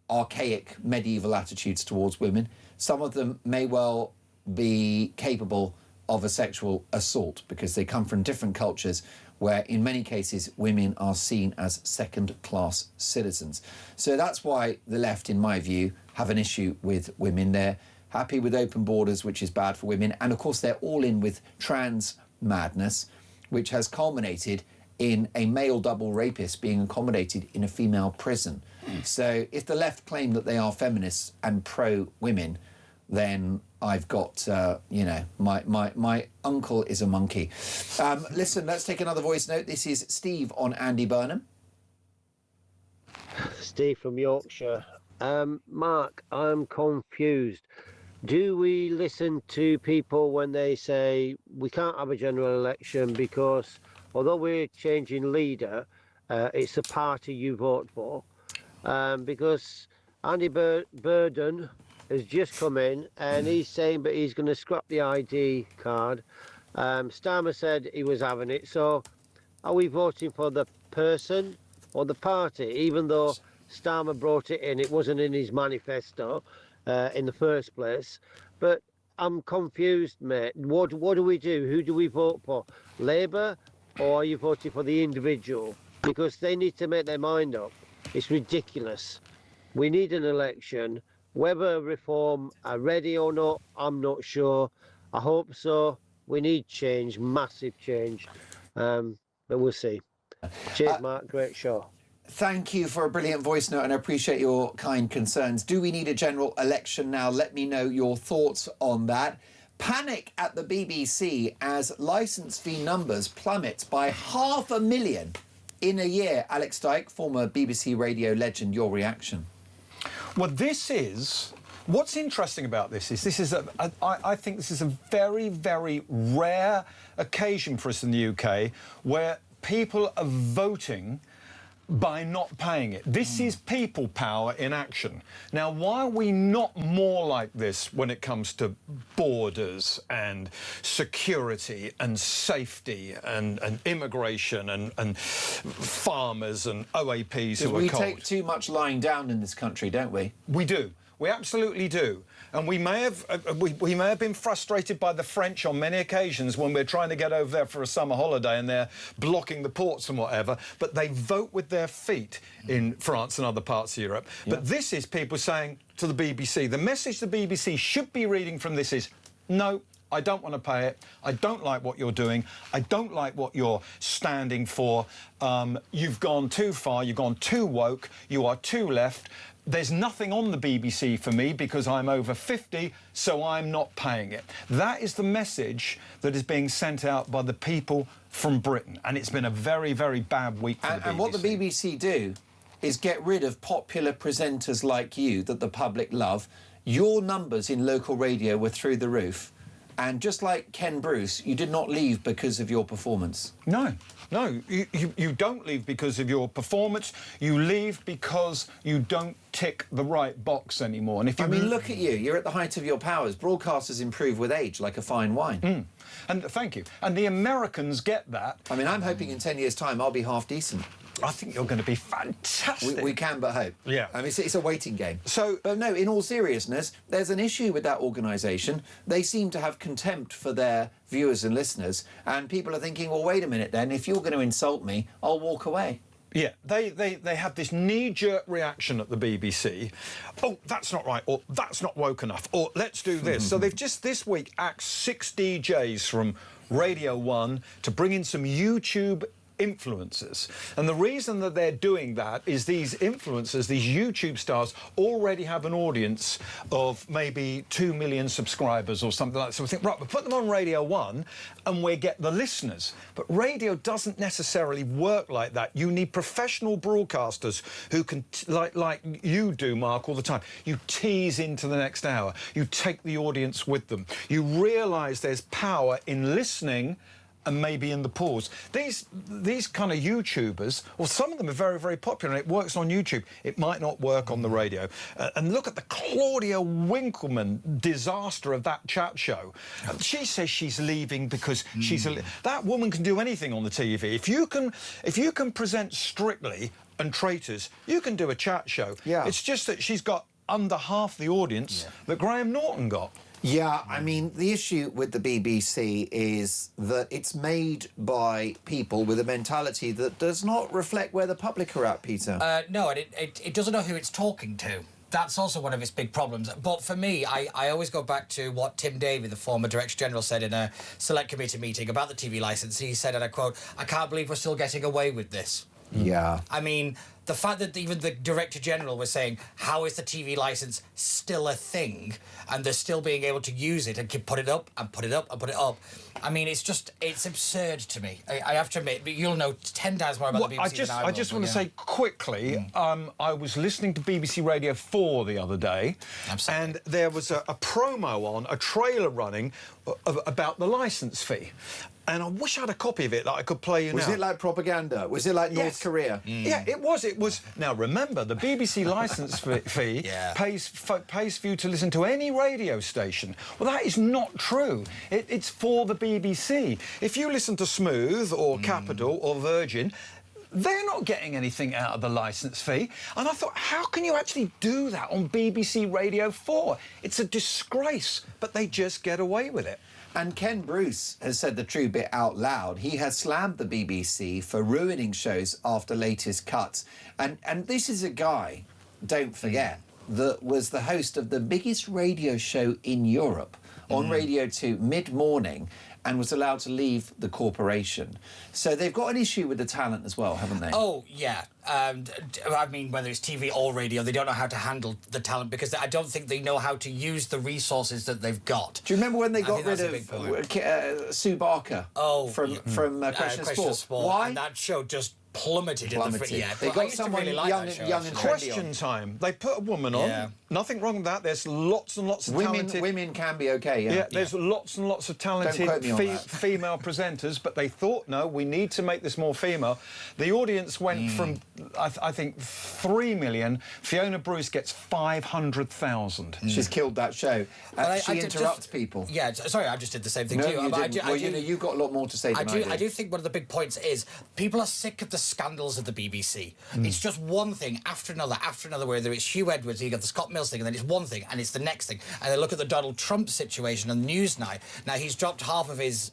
archaic medieval attitudes towards women. Some of them may well be capable of a sexual assault because they come from different cultures where in many cases women are seen as second-class citizens. So that's why the left, in my view, have an issue with women. They're happy with open borders, which is bad for women, and of course they're all in with trans madness, which has culminated in a male double rapist being accommodated in a female prison. So if the left claim that they are feminists and pro-women, then I've got, you know, my uncle is a monkey. Listen, let's take another voice note. This is Steve on Andy Burnham. Steve from Yorkshire. Mark, I'm confused. Do we listen to people when they say we can't have a general election because although we're changing leader, it's the party you vote for? Because Andy Burdon has just come in and he's saying but he's going to scrap the ID card. Starmer said he was having it. So are we voting for the person or the party? Even though Starmer brought it in, it wasn't in his manifesto in the first place. But I'm confused, mate. What do we do? Who do we vote for? Labour, or are you voting for the individual? Because they need to make their mind up. It's ridiculous. We need an election. Whether reform are ready or not, I'm not sure. I hope so. We need change, massive change. But we'll see. Cheers, Mark. Great show. Thank you for a brilliant voice note and I appreciate your kind concerns. Do we need a general election now? Let me know your thoughts on that. Panic at the BBC as licence fee numbers plummet by 500,000 in a year. Alex Dyke, former BBC radio legend, your reaction? Well, what's interesting about this is I think this is a very, very rare occasion for us in the UK where people are voting by not paying it. This is people power in action. Now, why are we not more like this when it comes to borders and security and safety and immigration and farmers and OAPs who are we cold? take too much lying down in this country, don't we? We do. We absolutely do. And we may have been frustrated by the French on many occasions when we're trying to get over there for a summer holiday and they're blocking the ports and whatever, but they vote with their feet in France and other parts of Europe. Yeah. But this is people saying to the BBC, the message the BBC should be reading from this is, no, I don't want to pay it. I don't like what you're doing. I don't like what you're standing for. You've gone too far. You've gone too woke. You are too left. There's nothing on the BBC for me because I'm over 50, so I'm not paying it. That is the message that is being sent out by the people from Britain. And it's been a very, very bad week for the BBC. And what the BBC do is get rid of popular presenters like you that the public love. Your numbers in local radio were through the roof. And just like Ken Bruce, you did not leave because of your performance. No, you don't leave because of your performance. You leave because you don't tick the right box anymore. And if you I mean, look at you. You're at the height of your powers. Broadcasters improve with age, like a fine wine. And thank you. And the Americans get that. I mean, I'm hoping in 10 years' time I'll be half decent. I think you're going to be fantastic. We can but hope. Yeah. I mean, it's a waiting game. But no, in all seriousness, there's an issue with that organisation. They seem to have contempt for their viewers and listeners, and people are thinking, well, wait a minute then, if you're going to insult me, I'll walk away. Yeah, they have this knee-jerk reaction at the BBC. Oh, that's not right, or that's not woke enough, or let's do this. So they've just this week axed 6 DJs from Radio 1 to bring in some YouTube influencers. And the reason that they're doing that is these influencers, these YouTube stars, already have an audience of maybe 2 million subscribers or something like that. So we think, right, we'll put them on Radio 1 and we get the listeners. But radio doesn't necessarily work like that. You need professional broadcasters who can, like you do, Mark, all the time. You tease into the next hour. You take the audience with them. You realise there's power in listening and maybe in the pause. These kind of YouTubers, well, some of them are very, very popular, and it works on YouTube. It might not work on the radio. And look at the Claudia Winkleman disaster of that chat show. She says she's leaving because that woman can do anything on the TV. If you can present Strictly and Traitors, you can do a chat show. Yeah. It's just that she's got under half the audience that Graham Norton got. Yeah, I mean, the issue with the BBC is that it's made by people with a mentality that does not reflect where the public are at, Peter. No, and it doesn't know who it's talking to. That's also one of its big problems. But for me, I always go back to what Tim Davie, the former Director General, said in a select committee meeting about the TV licence. He said, and I quote, "I can't believe we're still getting away with this." Yeah. I mean, the fact that even the Director General was saying, how is the TV licence still a thing? And they're still being able to use it and can put it up and put it up and put it up. I mean, it's absurd to me. I have to admit, but you'll know 10 times more about the BBC than I will. I just want to say quickly, I was listening to BBC Radio 4 the other day, and there was a promo on, a trailer running about the licence fee. And I wish I had a copy of it that I could play you now. Was it like propaganda? Was it like North Korea? Yeah, it was. It was. Now, remember, the BBC licence fee pays for you to listen to any radio station. Well, that is not true. It's for the BBC. If you listen to Smooth or Capital or Virgin, they're not getting anything out of the licence fee. And I thought, how can you actually do that on BBC Radio 4? It's a disgrace, but they just get away with it. And Ken Bruce has said the true bit out loud. He has slammed the BBC for ruining shows after latest cuts. And this is a guy, don't forget, that was the host of the biggest radio show in Europe on Radio 2 mid-morning and was allowed to leave the corporation. So they've got an issue with the talent as well, haven't they? Oh, yeah. I mean, whether it's TV or radio, they don't know how to handle the talent because I don't think they know how to use the resources that they've got. Do you remember when they got rid of Sue Barker from Question of Sport? Why? And that show just plummeted. They got someone really young and Question Time. They put a woman on. Nothing wrong with that. There's lots and lots of talented... Women can be OK, yeah, there's lots and lots of talented female presenters, but they thought, no, we need to make this more female. The audience went from, I think, 3 million. Fiona Bruce gets 500,000. She's killed that show. She interrupts people. Yeah, sorry, I just did the same thing no, too. You didn't. You've got a lot more to say than I do. I do think one of the big points is people are sick of the scandals of the BBC. It's just one thing after another, whether it's Hugh Edwards, you got the Scott Mills thing, and then it's one thing, and it's the next thing. And they look at the Donald Trump situation on Newsnight. Now, he's dropped half of his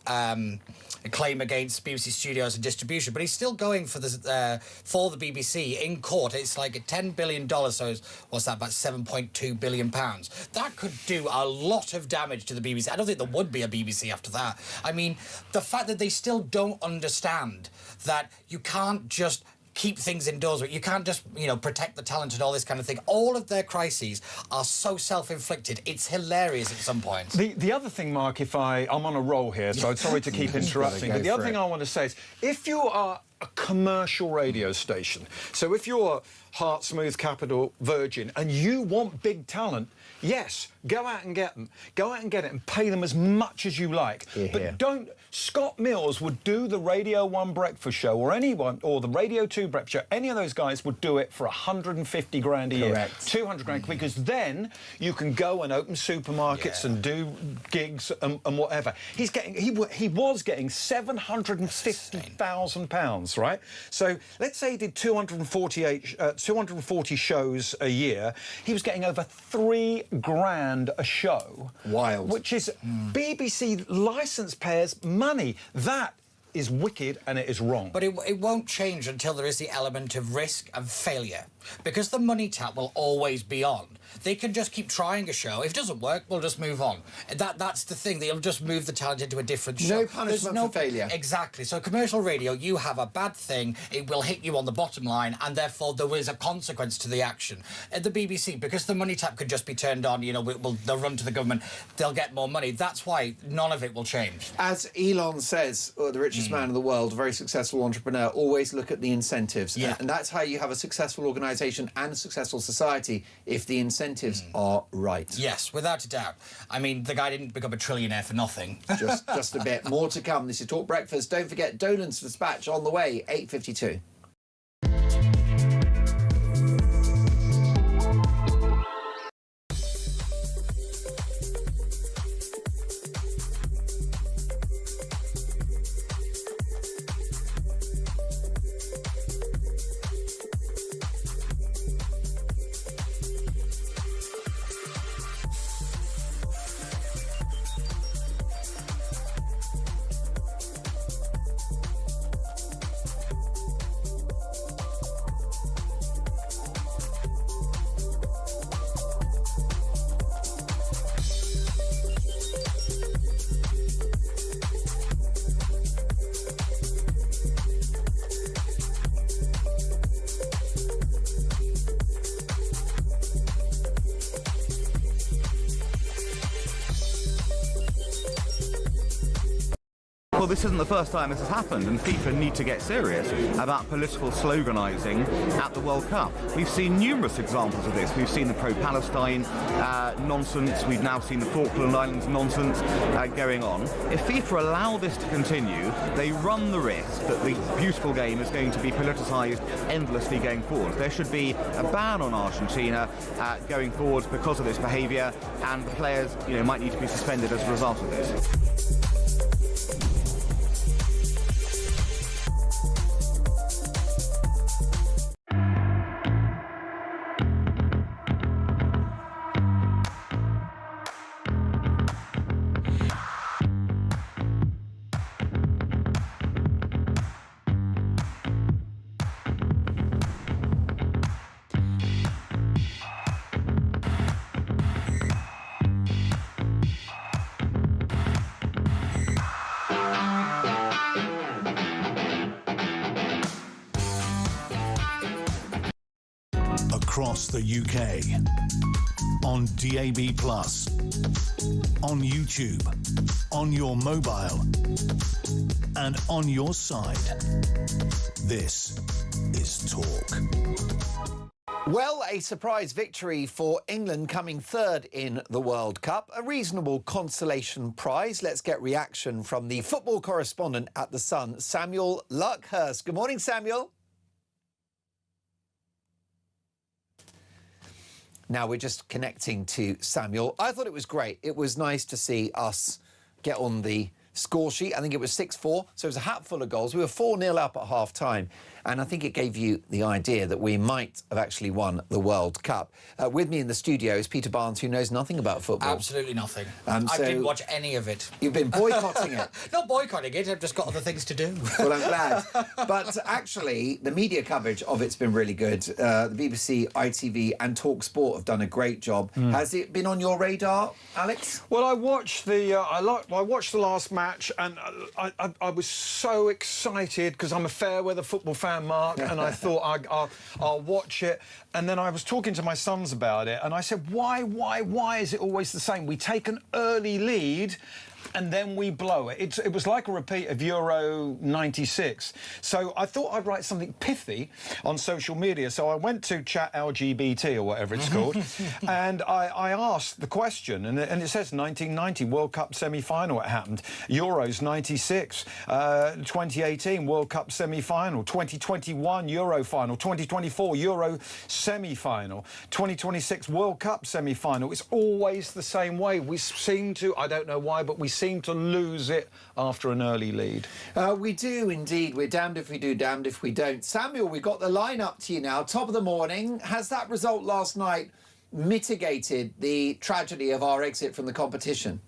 claim against BBC Studios and distribution, but he's still going for the BBC in court. It's like $10 billion, so what's that, about £7.2 billion. That could do a lot of damage to the BBC. I don't think there would be a BBC after that. I mean, the fact that they still don't understand that you can't just keep things indoors, you can't just, protect the talent and all this kind of thing. All of their crises are so self-inflicted. It's hilarious at some point. The other thing, Mark, I'm on a roll here, so I'm sorry to keep interrupting, but the other thing I want to say is, if you are a commercial radio station, so if you're Heart, Smooth, Capital, Virgin, and you want big talent, yes, go out and get them. Go out and get it and pay them as much as you like. But don't... Scott Mills would do the Radio 1 breakfast show, or anyone, or the Radio 2 breakfast show. Any of those guys would do it for 150 grand a year. 200 grand, because then you can go and open supermarkets and do gigs and whatever. He was getting £750,000, right? So let's say he did 240 shows a year. He was getting over £3 grand a show. Wild. Which is BBC licence payers money. That is wicked and it is wrong. But it won't change until there is the element of risk and failure. Because the money tap will always be on. They can just keep trying a show. If it doesn't work, we'll just move on. That's the thing. They'll just move the talent into a different show. No punishment for failure. Exactly. So commercial radio, you have a bad thing, it will hit you on the bottom line, and therefore there is a consequence to the action. At the BBC, because the money tap could just be turned on, they'll run to the government, they'll get more money. That's why none of it will change. As Elon says, the richest man in the world, a very successful entrepreneur, always look at the incentives. Yeah. And that's how you have a successful organisation and a successful society, if the incentives are right. Yes, without a doubt. I mean, the guy didn't become a trillionaire for nothing. Just a bit. More to come. This is Talk Breakfast. Don't forget Dolan's Dispatch on the way, 8:52. Well, this isn't the first time this has happened, and FIFA need to get serious about political sloganising at the World Cup. We've seen numerous examples of this. We've seen the pro-Palestine nonsense. We've now seen the Falkland Islands nonsense going on. If FIFA allow this to continue, they run the risk that the beautiful game is going to be politicised endlessly going forward. There should be a ban on Argentina going forward because of this behaviour, and the players, might need to be suspended as a result of this. Across the UK, on DAB+, on YouTube, on your mobile, and on your side. This is Talk. Well, a surprise victory for England, coming third in the World Cup. A reasonable consolation prize. Let's get reaction from the football correspondent at The Sun, Samuel Luckhurst. Good morning, Samuel. Now we're just connecting to Samuel. I thought it was great. It was nice to see us get on the score sheet. I think it was 6-4, so it was a hatful of goals. We were 4-0 up at half-time, and I think it gave you the idea that we might have actually won the World Cup. With me in the studio is Peter Barnes, who knows nothing about football. Absolutely nothing. I didn't watch any of it. You've been boycotting it. Not boycotting it, I've just got other things to do. Well, I'm glad. But actually, the media coverage of it's been really good. The BBC, ITV and talkSPORT have done a great job. Has it been on your radar, Alex? Well, I watched the I watched the last match, and I was so excited because I'm a fair weather football fan, Mark, and I thought I'll watch it. And then I was talking to my sons about it, and I said, why is it always the same? We take an early lead and then we blow it. It was like a repeat of Euro 96. So I thought I'd write something pithy on social media. So I went to Chat LGBT or whatever it's called, and I asked the question, and it says 1990 World Cup semi-final it happened, Euros 96, 2018 World Cup semi-final, 2021 Euro final, 2024 Euro semi-final, 2026 World Cup semi-final. It's always the same way. We seem to, I don't know why, but we seem to lose it after an early lead. We do indeed. We're damned if we do, damned if we don't. Samuel, we've got the line up to you now. Top of the morning. Has that result last night mitigated the tragedy of our exit from the competition?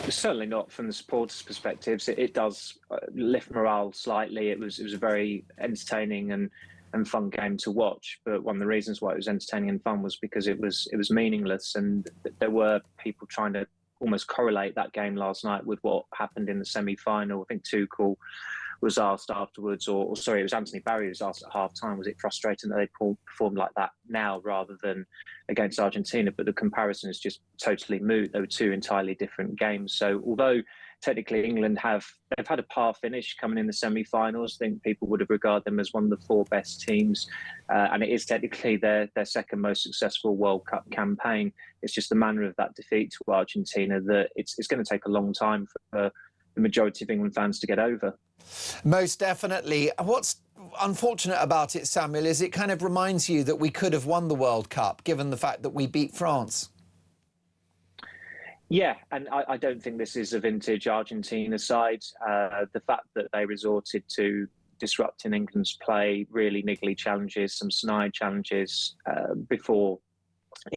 Certainly not from the supporters' perspectives. It does lift morale slightly. It was a very entertaining and and fun game to watch. But one of the reasons why it was entertaining and fun was because it was meaningless, and there were people trying to almost correlate that game last night with what happened in the semi-final. I think Tuchel was asked afterwards, or sorry, it was Anthony Barry who was asked at half-time, was it frustrating that they performed like that now rather than against Argentina? But the comparison is just totally moot. They were two entirely different games. So although technically England they've had a par finish coming in the semi-finals, I think people would have regarded them as one of the 4 best teams, and it is technically their second most successful World Cup campaign. It's just the manner of that defeat to Argentina that it's going to take a long time for the majority of England fans to get over. Most definitely. What's unfortunate about it, Samuel, is it kind of reminds you that we could have won the World Cup, given the fact that we beat France. Yeah, and I don't think this is a vintage Argentina side. The fact that they resorted to disrupting England's play, really niggly challenges, some snide challenges before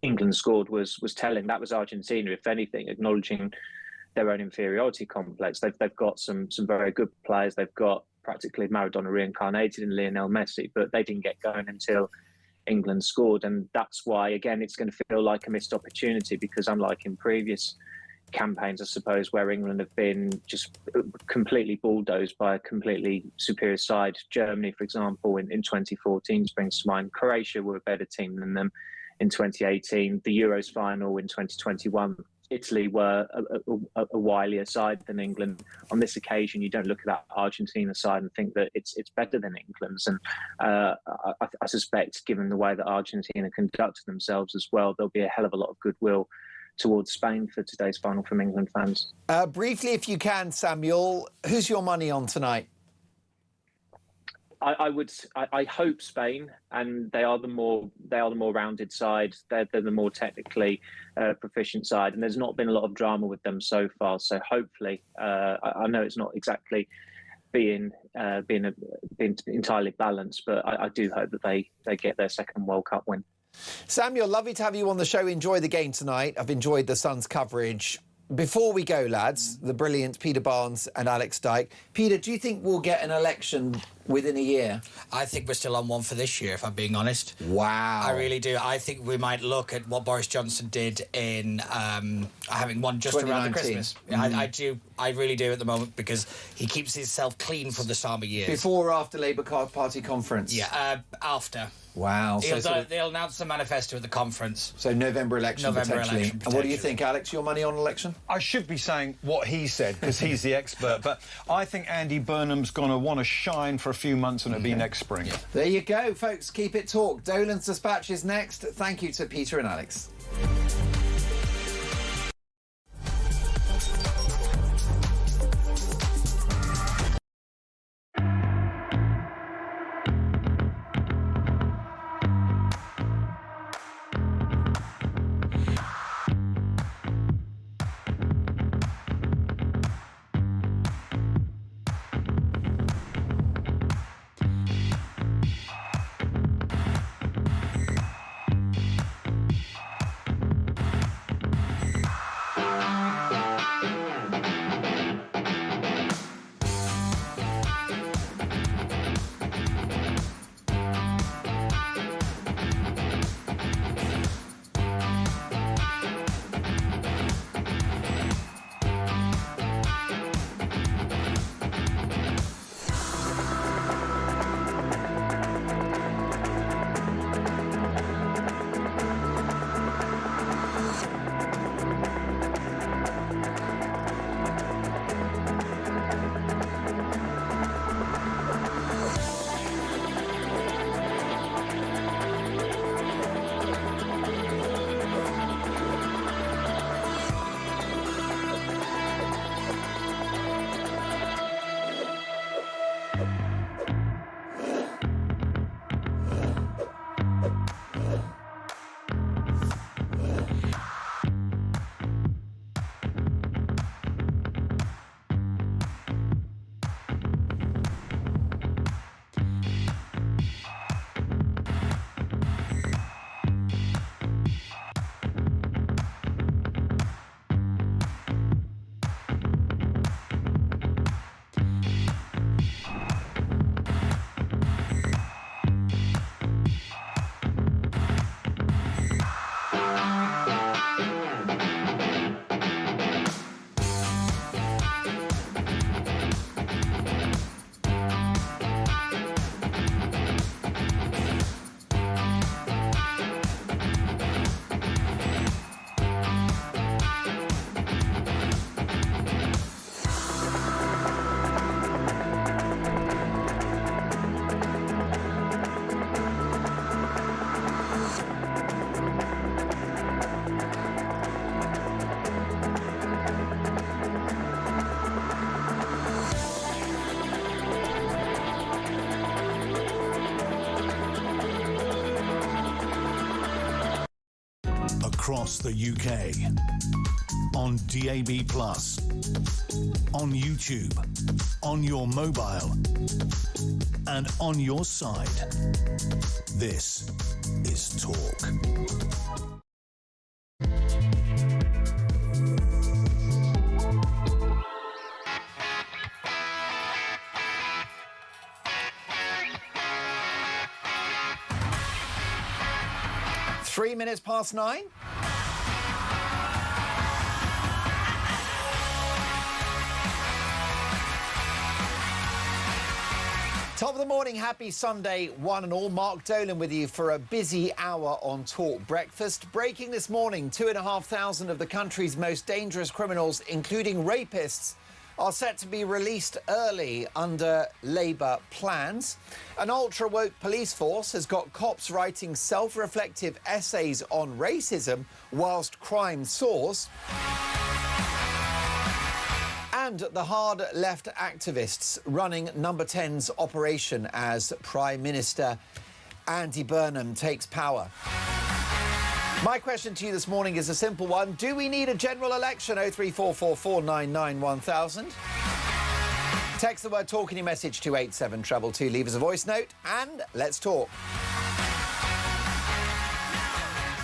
England scored was telling. That was Argentina, if anything, acknowledging their own inferiority complex. They've got some very good players. They've got practically Maradona reincarnated in Lionel Messi, but they didn't get going until England scored. And that's why, again, it's going to feel like a missed opportunity, because unlike in previous campaigns, I suppose, where England have been just completely bulldozed by a completely superior side. Germany, for example, in 2014 springs to mind. Croatia were a better team than them in 2018. The Euros final in 2021. Italy were a wilier side than England. On this occasion, you don't look at that Argentina side and think that it's better than England's. And I suspect, given the way that Argentina conducted themselves as well, there'll be a hell of a lot of goodwill towards Spain for today's final from England fans. Briefly, if you can, Samuel, who's your money on tonight? I hope Spain, and they are the more rounded side. They're the more technically proficient side, and there's not been a lot of drama with them so far. So hopefully, I know it's not exactly being entirely balanced, but I do hope that they get their second World Cup win. Samuel, lovely to have you on the show. Enjoy the game tonight. I've enjoyed the Sun's coverage. Before we go, lads, the brilliant Peter Barnes and Alex Dyke. Peter, do you think we'll get an election within a year? I think we're still on one for this year, if I'm being honest. Wow. I really do. I think we might look at what Boris Johnson did in having one just around the Christmas. I do. I really do at the moment, because he keeps himself clean from the summer years. Before or after Labour Party conference? Yeah, after. Wow. They'll announce the manifesto at the conference. So November election, potentially. And what do you think, Alex? Your money on election? I should be saying what he said, because he's the expert, but I think Andy Burnham's going to want to shine for a few months, and it'll be next spring. Yeah. There you go, folks. Keep it talk. Dolan's Dispatch is next. Thank you to Peter and Alex. across the UK. On DAB+, on YouTube, on your mobile, and on your side. This is Talk. Three minutes past 9. Top of the morning, happy Sunday, one and all. Mark Dolan with you for a busy hour on Talk Breakfast. Breaking this morning, 2,500 of the country's most dangerous criminals, including rapists, are set to be released early under Labour plans. An ultra-woke police force has got cops writing self-reflective essays on racism whilst crime soars. And the hard left activists running Number 10's operation as Prime Minister Andy Burnham takes power. My question to you this morning is a simple one. Do we need a general election? 03444991000. Text the word talk in your message to 87222. Leave us a voice note and let's talk.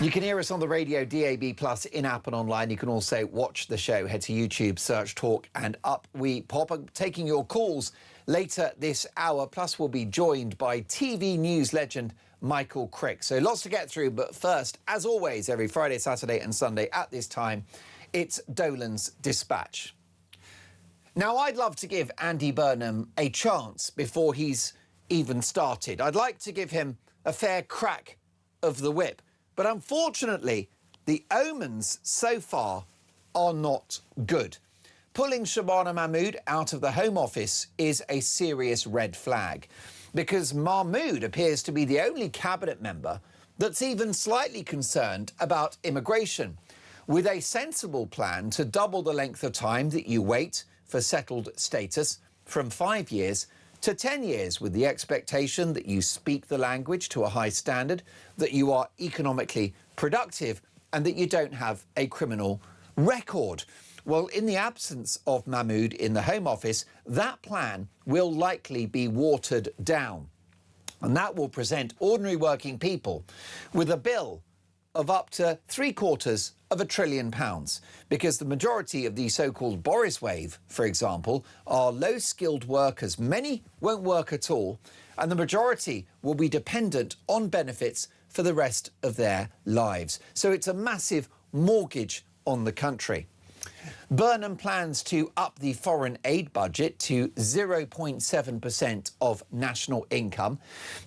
You can hear us on the radio, DAB+, in-app and online. You can also watch the show. Head to YouTube, search Talk, and up we pop. I'm taking your calls later this hour. Plus, we'll be joined by TV news legend Michael Crick. So lots to get through. But first, as always, every Friday, Saturday and Sunday at this time, it's Dolan's Dispatch. Now, I'd love to give Andy Burnham a chance before he's even started. I'd like to give him a fair crack of the whip. But unfortunately, the omens so far are not good. Pulling Shabana Mahmood out of the Home Office is a serious red flag, because Mahmood appears to be the only cabinet member that's even slightly concerned about immigration, with a sensible plan to double the length of time that you wait for settled status from 5 years to 10 years, with the expectation that you speak the language to a high standard, that you are economically productive, and that you don't have a criminal record. Well, in the absence of Mahmood in the Home Office, that plan will likely be watered down. And that will present ordinary working people with a bill of up to £750 billion, because the majority of the so-called Boris wave, for example, are low-skilled workers. Many won't work at all, and the majority will be dependent on benefits for the rest of their lives. So it's a massive mortgage on the country. Burnham plans to up the foreign aid budget to 0.7% of national income.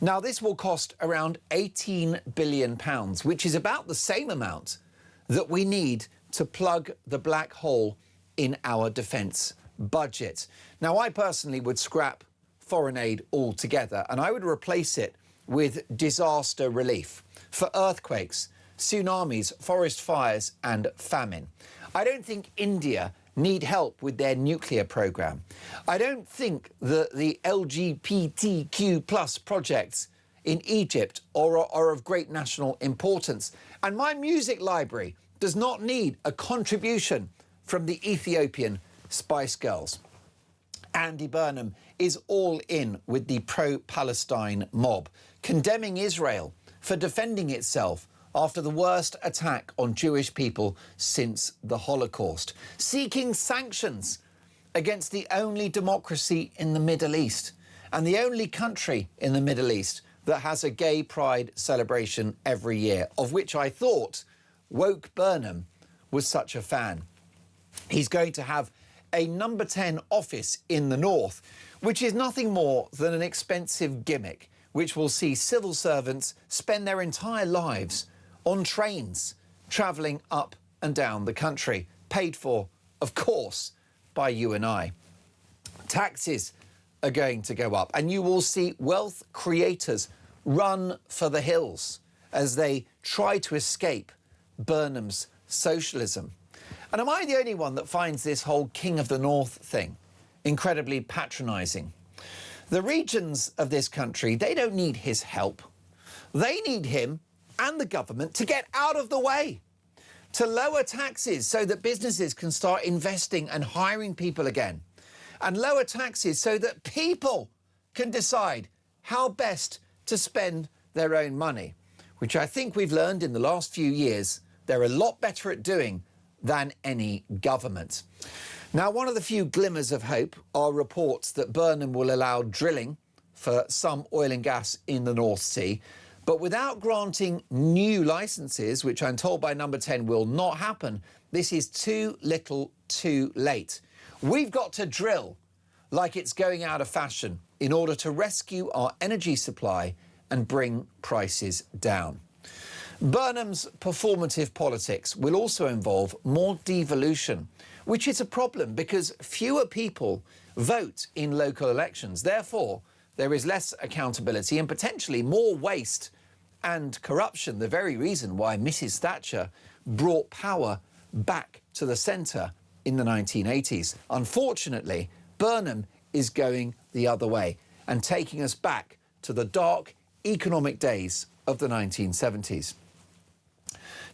Now, this will cost around £18 billion, which is about the same amount that we need to plug the black hole in our defence budget. Now, I personally would scrap foreign aid altogether, and I would replace it with disaster relief for earthquakes, tsunamis, forest fires and famine. I don't think India need help with their nuclear programme. I don't think that the LGBTQ+ projects in Egypt are of great national importance. And my music library does not need a contribution from the Ethiopian Spice Girls. Andy Burnham is all in with the pro-Palestine mob, condemning Israel for defending itself after the worst attack on Jewish people since the Holocaust, seeking sanctions against the only democracy in the Middle East and the only country in the Middle East that has a gay pride celebration every year, of which I thought woke Burnham was such a fan. He's going to have a Number 10 office in the north, which is nothing more than an expensive gimmick, which will see civil servants spend their entire lives on trains travelling up and down the country, paid for, of course, by you and I. Taxes are going to go up, and you will see wealth creators run for the hills as they try to escape Burnham's socialism. And am I the only one that finds this whole King of the North thing incredibly patronising? The regions of this country, they don't need his help. They need him and the government to get out of the way. to lower taxes so that businesses can start investing and hiring people again, and lower taxes so that people can decide how best to spend their own money, which I think we've learned in the last few years they're a lot better at doing than any government. Now, one of the few glimmers of hope are reports that Burnham will allow drilling for some oil and gas in the North Sea, but without granting new licences, which I'm told by Number 10 will not happen. This is too little too late. We've got to drill like it's going out of fashion in order to rescue our energy supply and bring prices down. Burnham's performative politics will also involve more devolution, which is a problem because fewer people vote in local elections. Therefore, there is less accountability and potentially more waste and corruption, the very reason why Mrs. Thatcher brought power back to the centre in the 1980s. Unfortunately, Burnham is going the other way and taking us back to the dark economic days of the 1970s.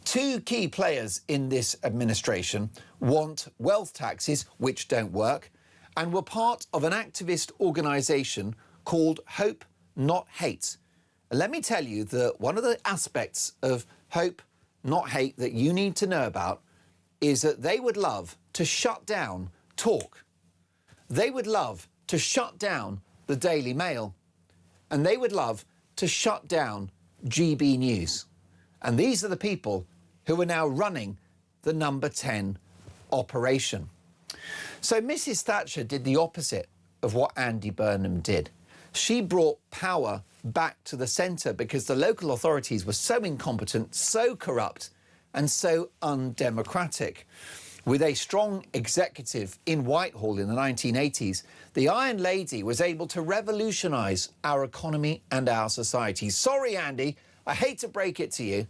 Two key players in this administration want wealth taxes, which don't work, and were part of an activist organisation called Hope Not Hate. Let me tell you that one of the aspects of Hope Not Hate that you need to know about is that they would love to shut down Talk. They would love to shut down the Daily Mail, and they would love to shut down GB News. And these are the people who are now running the Number 10 operation. So Mrs. Thatcher did the opposite of what Andy Burnham did. She brought power back to the centre because the local authorities were so incompetent, so corrupt and so undemocratic. With a strong executive in Whitehall in the 1980s, the Iron Lady was able to revolutionise our economy and our society. Sorry, Andy, I hate to break it to you,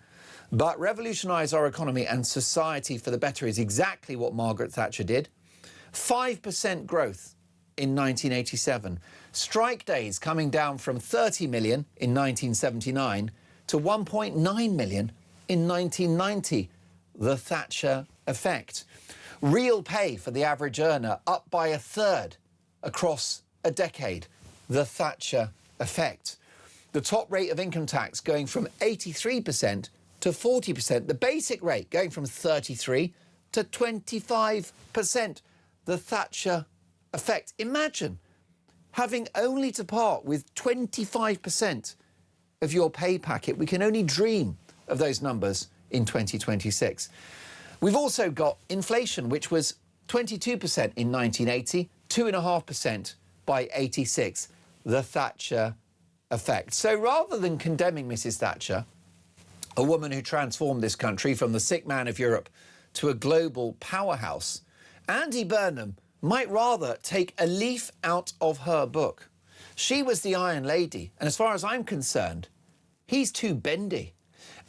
but revolutionise our economy and society for the better is exactly what Margaret Thatcher did. 5% growth in 1987. Strike days coming down from 30 million in 1979 to 1.9 million in 1990. The Thatcher effect. Real pay for the average earner up by a third across a decade. The Thatcher effect. The top rate of income tax going from 83% to 40%. The basic rate going from 33% to 25%. The Thatcher effect. Imagine having only to part with 25% of your pay packet. We can only dream of those numbers in 2026. We've also got inflation, which was 22% in 1980, 2.5% by 86. The Thatcher effect. So rather than condemning Mrs. Thatcher, a woman who transformed this country from the sick man of Europe to a global powerhouse, Andy Burnham might rather take a leaf out of her book. She was the Iron Lady, and as far as I'm concerned, he's too bendy.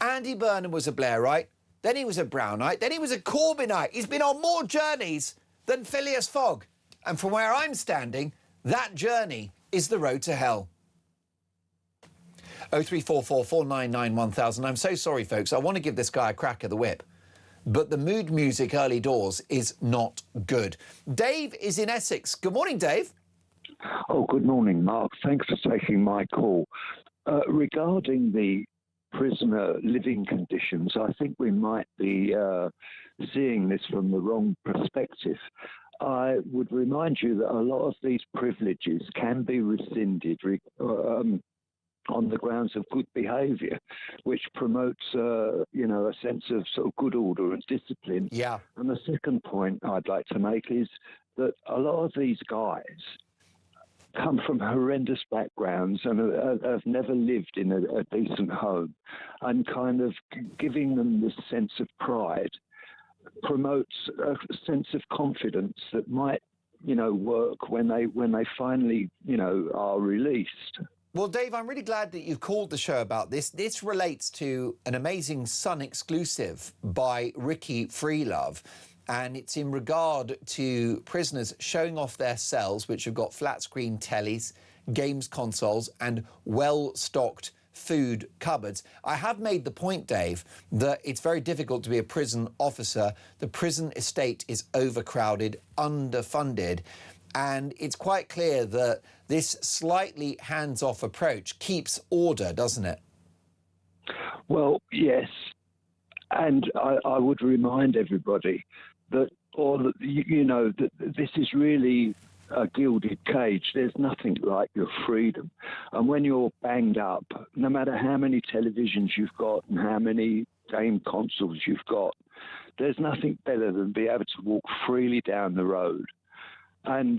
Andy Burnham was a Blairite, then he was a Brownite, then he was a Corbynite. He's been on more journeys than Phileas Fogg. And from where I'm standing, that journey is the road to hell. 0344 499 1000. I'm so sorry, folks. I want to give this guy a crack of the whip, but the mood music early doors is not good. Dave is in Essex. Good morning, Dave. Oh, good morning, Mark. Thanks for taking my call. Regarding the prisoner living conditions, I think we might be seeing this from the wrong perspective. I would remind you that a lot of these privileges can be rescinded on the grounds of good behaviour, which promotes, a sense of sort of good order and discipline. Yeah. And the second point I'd like to make is that a lot of these guys come from horrendous backgrounds and have never lived in a decent home, and kind of giving them this sense of pride promotes a sense of confidence that might, work when they finally, are released. Well, Dave, I'm really glad that you've called the show about this. This relates to an amazing Sun exclusive by Ricky Freelove, and it's in regard to prisoners showing off their cells, which have got flat-screen tellies, games consoles and well-stocked food cupboards. I have made the point, Dave, that it's very difficult to be a prison officer. The prison estate is overcrowded, underfunded, and it's quite clear that this slightly hands-off approach keeps order, doesn't it? Well, yes. And I would remind everybody that, that this is really a gilded cage. There's nothing like your freedom. And when you're banged up, no matter how many televisions you've got and how many game consoles you've got, there's nothing better than be able to walk freely down the road. And,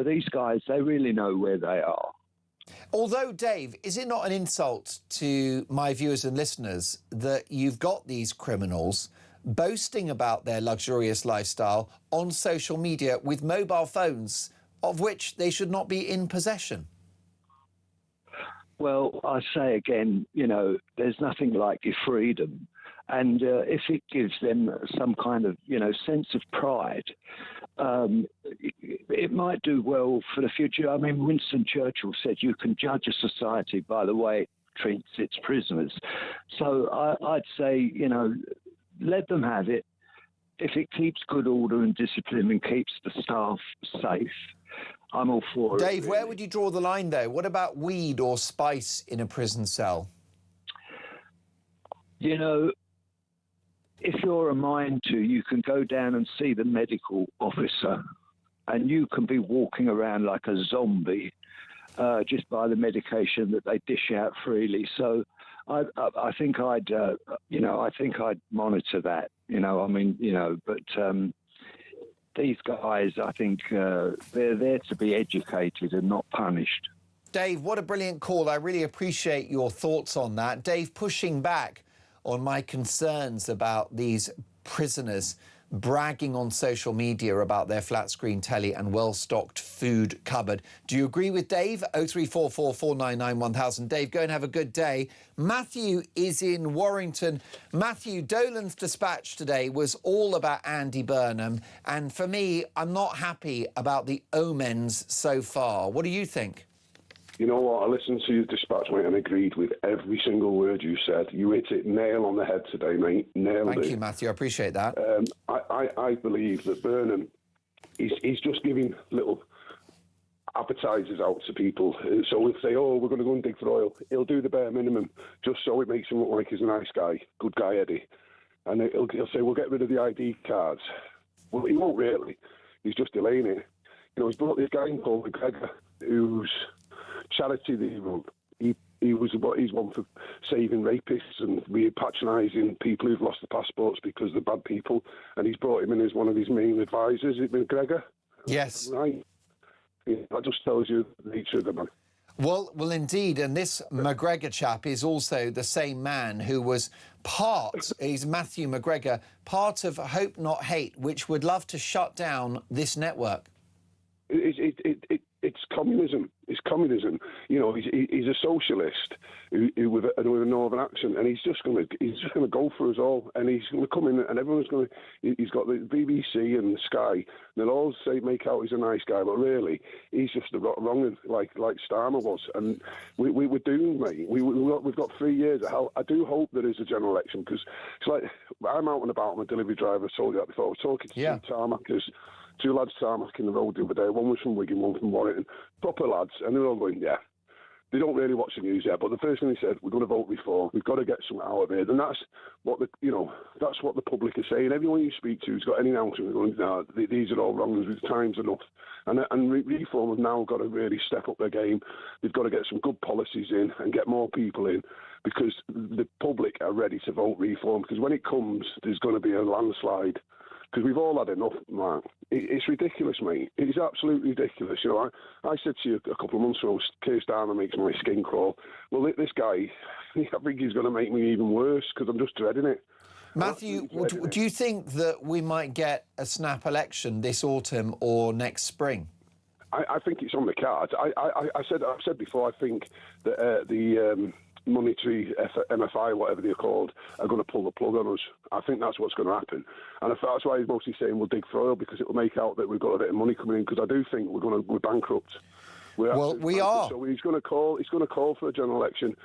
these guys, they really know where they are. Although, Dave, is it not an insult to my viewers and listeners that you've got these criminals boasting about their luxurious lifestyle on social media with mobile phones of which they should not be in possession? Well, I say again, there's nothing like your freedom. And if it gives them some kind of, sense of pride, it might do well for the future. I mean, Winston Churchill said you can judge a society by the way it treats its prisoners. So I'd say, let them have it. If it keeps good order and discipline and keeps the staff safe, I'm all for it. Dave, where would you draw the line, though? What about weed or spice in a prison cell? If you're a mind to, you can go down and see the medical officer, and you can be walking around like a zombie just by the medication that they dish out freely. So I think I'd monitor that. But these guys, I think they're there to be educated and not punished. Dave, what a brilliant call. I really appreciate your thoughts on that. Dave, pushing back on my concerns about these prisoners bragging on social media about their flat screen telly and well-stocked food cupboard. Do you agree with Dave? 0344 499 1000. Dave, go and have a good day. Matthew is in Warrington. Matthew, Dolan's dispatch today was all about Andy Burnham, and for me, I'm not happy about the omens so far. What do you think? You know what? I listened to your dispatch, mate, and agreed with every single word you said. You hit it nail on the head today, mate. Nailed it. Thank you, Matthew. I appreciate that. I believe that Burnham, he's just giving little appetizers out to people. So he'll say, oh, we're going to go and dig for oil. He'll do the bare minimum just so it makes him look like he's a nice guy, good guy, Eddie. And he'll say, we'll get rid of the ID cards. Well, he won't really. He's just delaying it. He's brought this guy in called McGregor, who's charity that he run. He's one for saving rapists and really patronising people who've lost their passports because they're bad people, and he's brought him in as one of his main advisors. Is it McGregor? Yes. Right. Yeah, that just tells you the nature of the man. Well, indeed, and this McGregor chap is also the same man who was he's Matthew McGregor, part of Hope Not Hate, which would love to shut down this network. It's communism. It's communism. He's a socialist with a northern accent, and he's just going to go for us all. And he's going to come in, and everyone's going to. He's got the BBC and Sky. And they'll all make out he's a nice guy, but really he's just a wrong, like Starmer was. And we're doomed, mate. We've got 3 years. I do hope there is a general election, because it's like I'm out and about. I'm a delivery driver. I told you that before. I was talking to two tarmackers. Two lads tarmacking the road the other day. One was from Wigan, one from Warrington. Proper lads. And they're all going, yeah. They don't really watch the news yet, but the first thing they said, we're going to vote reform. We've got to get something out of it. And that's what the public is saying. Everyone you speak to who's got any announcement going, no, these are all wrong. The time's enough. And reform have now got to really step up their game. They've got to get some good policies in and get more people in, because the public are ready to vote reform. Because when it comes, there's going to be a landslide. Because we've all had enough, man. It's ridiculous, mate. It's absolutely ridiculous. I said to you a couple of months ago, Keir Starmer makes my skin crawl. Well, this guy, I think he's going to make me even worse, because I'm just dreading it. Matthew, do you think that we might get a snap election this autumn or next spring? I think it's on the cards. I've said before, I think that the monetary MFI, whatever they're called, are going to pull the plug on us. I think that's what's going to happen. And that's why he's mostly saying we'll dig for oil, because it will make out that we've got a bit of money coming in, because I do think we're bankrupt. We are. So he's going to call for a general election.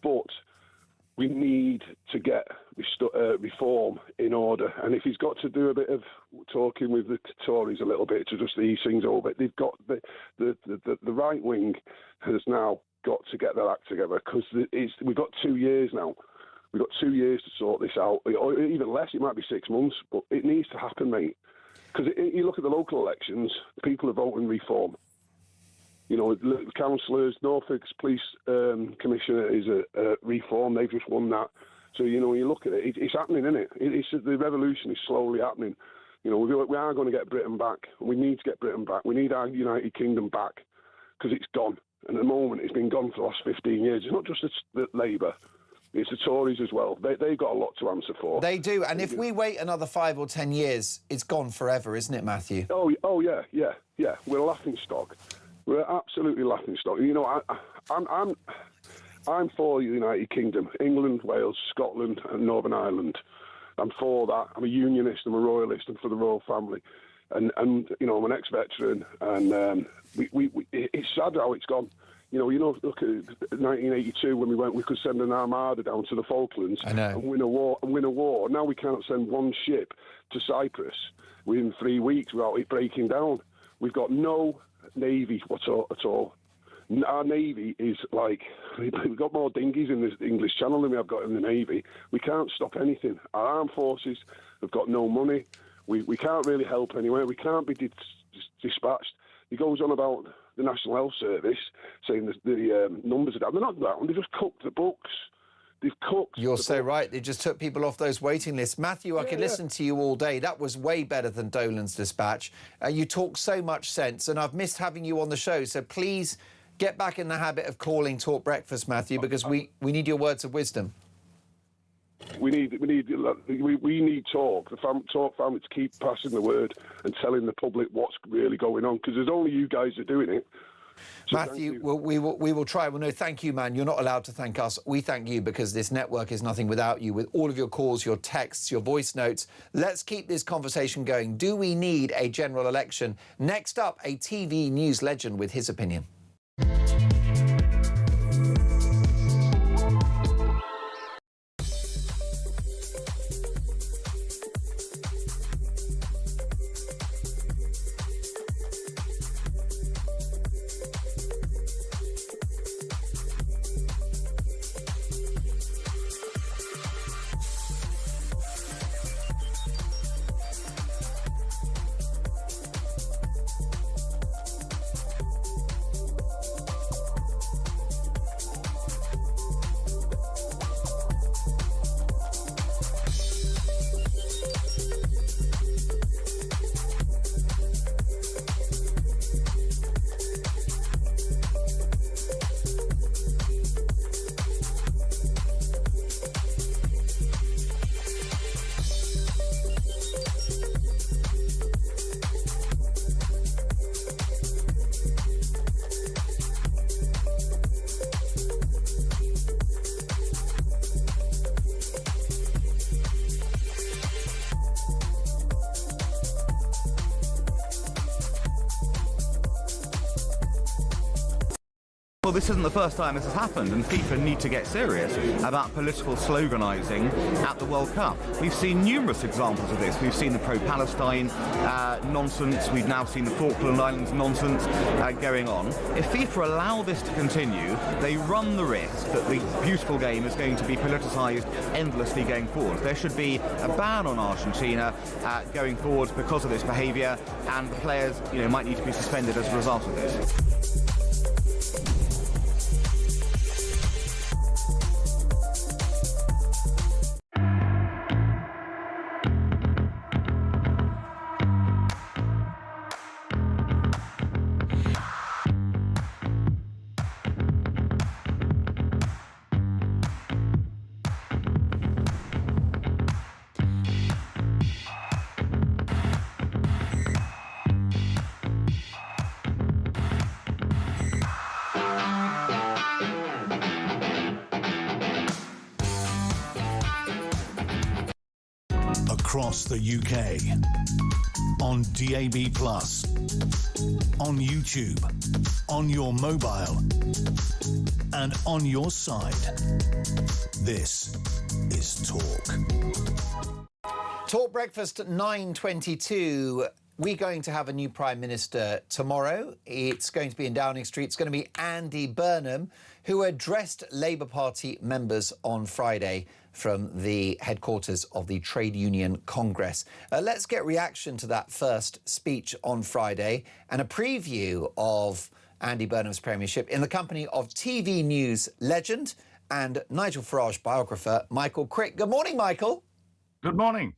but we need to get reform in order. And if he's got to do a bit of talking with the Tories a little bit to just ease things over, they've got the right wing has now got to get their act together, because we've got 2 years now. We've got 2 years to sort this out, or even less. It might be 6 months, but it needs to happen, mate. Because you look at the local elections, people are voting reform. You know, the councillors, Norfolk's police commissioner is a reform. They've just won that. So, you know, when you look at it, it's happening, isn't it? The revolution is slowly happening. You know, we are going to get Britain back. We need to get Britain back. We need our United Kingdom back, because it's gone. And at the moment, it's been gone for the last 15 years. It's not just the Labour. It's the Tories as well. They've got a lot to answer for. They do. And if we wait another 5 or 10 years, it's gone forever, isn't it, Matthew? Oh yeah. We're a laughing stock. We're absolutely laughing stock. You know, I'm for the United Kingdom, England, Wales, Scotland, and Northern Ireland. I'm for that. I'm a unionist. I'm a royalist. I'm for the royal family. And you know, I'm an ex-veteran, and it's sad how it's gone. You know, look at 1982 when we could send an armada down to the Falklands and win a war. Now we can't send one ship to Cyprus within 3 weeks without it breaking down. We've got no navy at all. Our navy is like, we've got more dinghies in the English Channel than we have got in the navy. We can't stop anything. Our armed forces have got no money. We can't really help anywhere. We can't be dispatched. He goes on about the National Health Service saying the numbers are down. They're not down. They just cooked the books. They've cooked. You're so right. They just took people off those waiting lists. Matthew, I could listen to you all day. That was way better than Dolan's dispatch. You talk so much sense, and I've missed having you on the show. So please get back in the habit of calling Talk Breakfast, Matthew, because we need your words of wisdom. We need Talk, Talk family, to keep passing the word and telling the public what's really going on, because there's only you guys are doing it. So Matthew, we will try. Well, no, thank you, man. You're not allowed to thank us. We thank you, because this network is nothing without you, with all of your calls, your texts, your voice notes. Let's keep this conversation going. Do we need a general election? Next up, a TV news legend with his opinion. Well, this isn't the first time this has happened, and FIFA need to get serious about political sloganising at the World Cup. We've seen numerous examples of this. We've seen the pro-Palestine nonsense. We've now seen the Falkland Islands nonsense going on. If FIFA allow this to continue, they run the risk that the beautiful game is going to be politicised endlessly going forward. There should be a ban on Argentina going forward because of this behaviour, and the players, might need to be suspended as a result of this. across the UK. On DAB+, on YouTube, on your mobile, and on your side. This is Talk. Talk Breakfast at 9:22. We're going to have a new Prime Minister tomorrow. It's going to be in Downing Street. It's going to be Andy Burnham, who addressed Labour Party members on Friday from the headquarters of the Trade Union Congress. Let's get reaction to that first speech on Friday and a preview of Andy Burnham's premiership in the company of TV news legend and Nigel Farage biographer Michael Crick. Good morning, Michael. Good morning.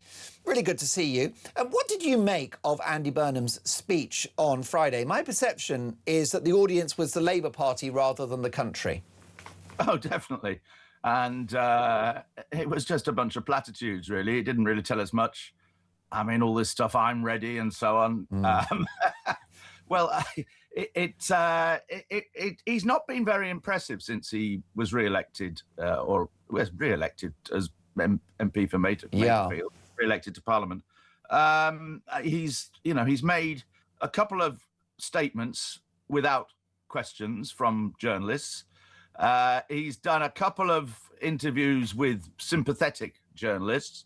Really good to see you. And what did you make of Andy Burnham's speech on Friday? My perception is that the audience was the Labour Party rather than the country. Oh, definitely. And it was just a bunch of platitudes, really. It didn't really tell us much. I mean, all this stuff, I'm ready and so on. Well, he's not been very impressive since he was re-elected, or was re-elected as MP for Mayfield, re-elected to Parliament. He's made a couple of statements without questions from journalists. He's done a couple of interviews with sympathetic journalists.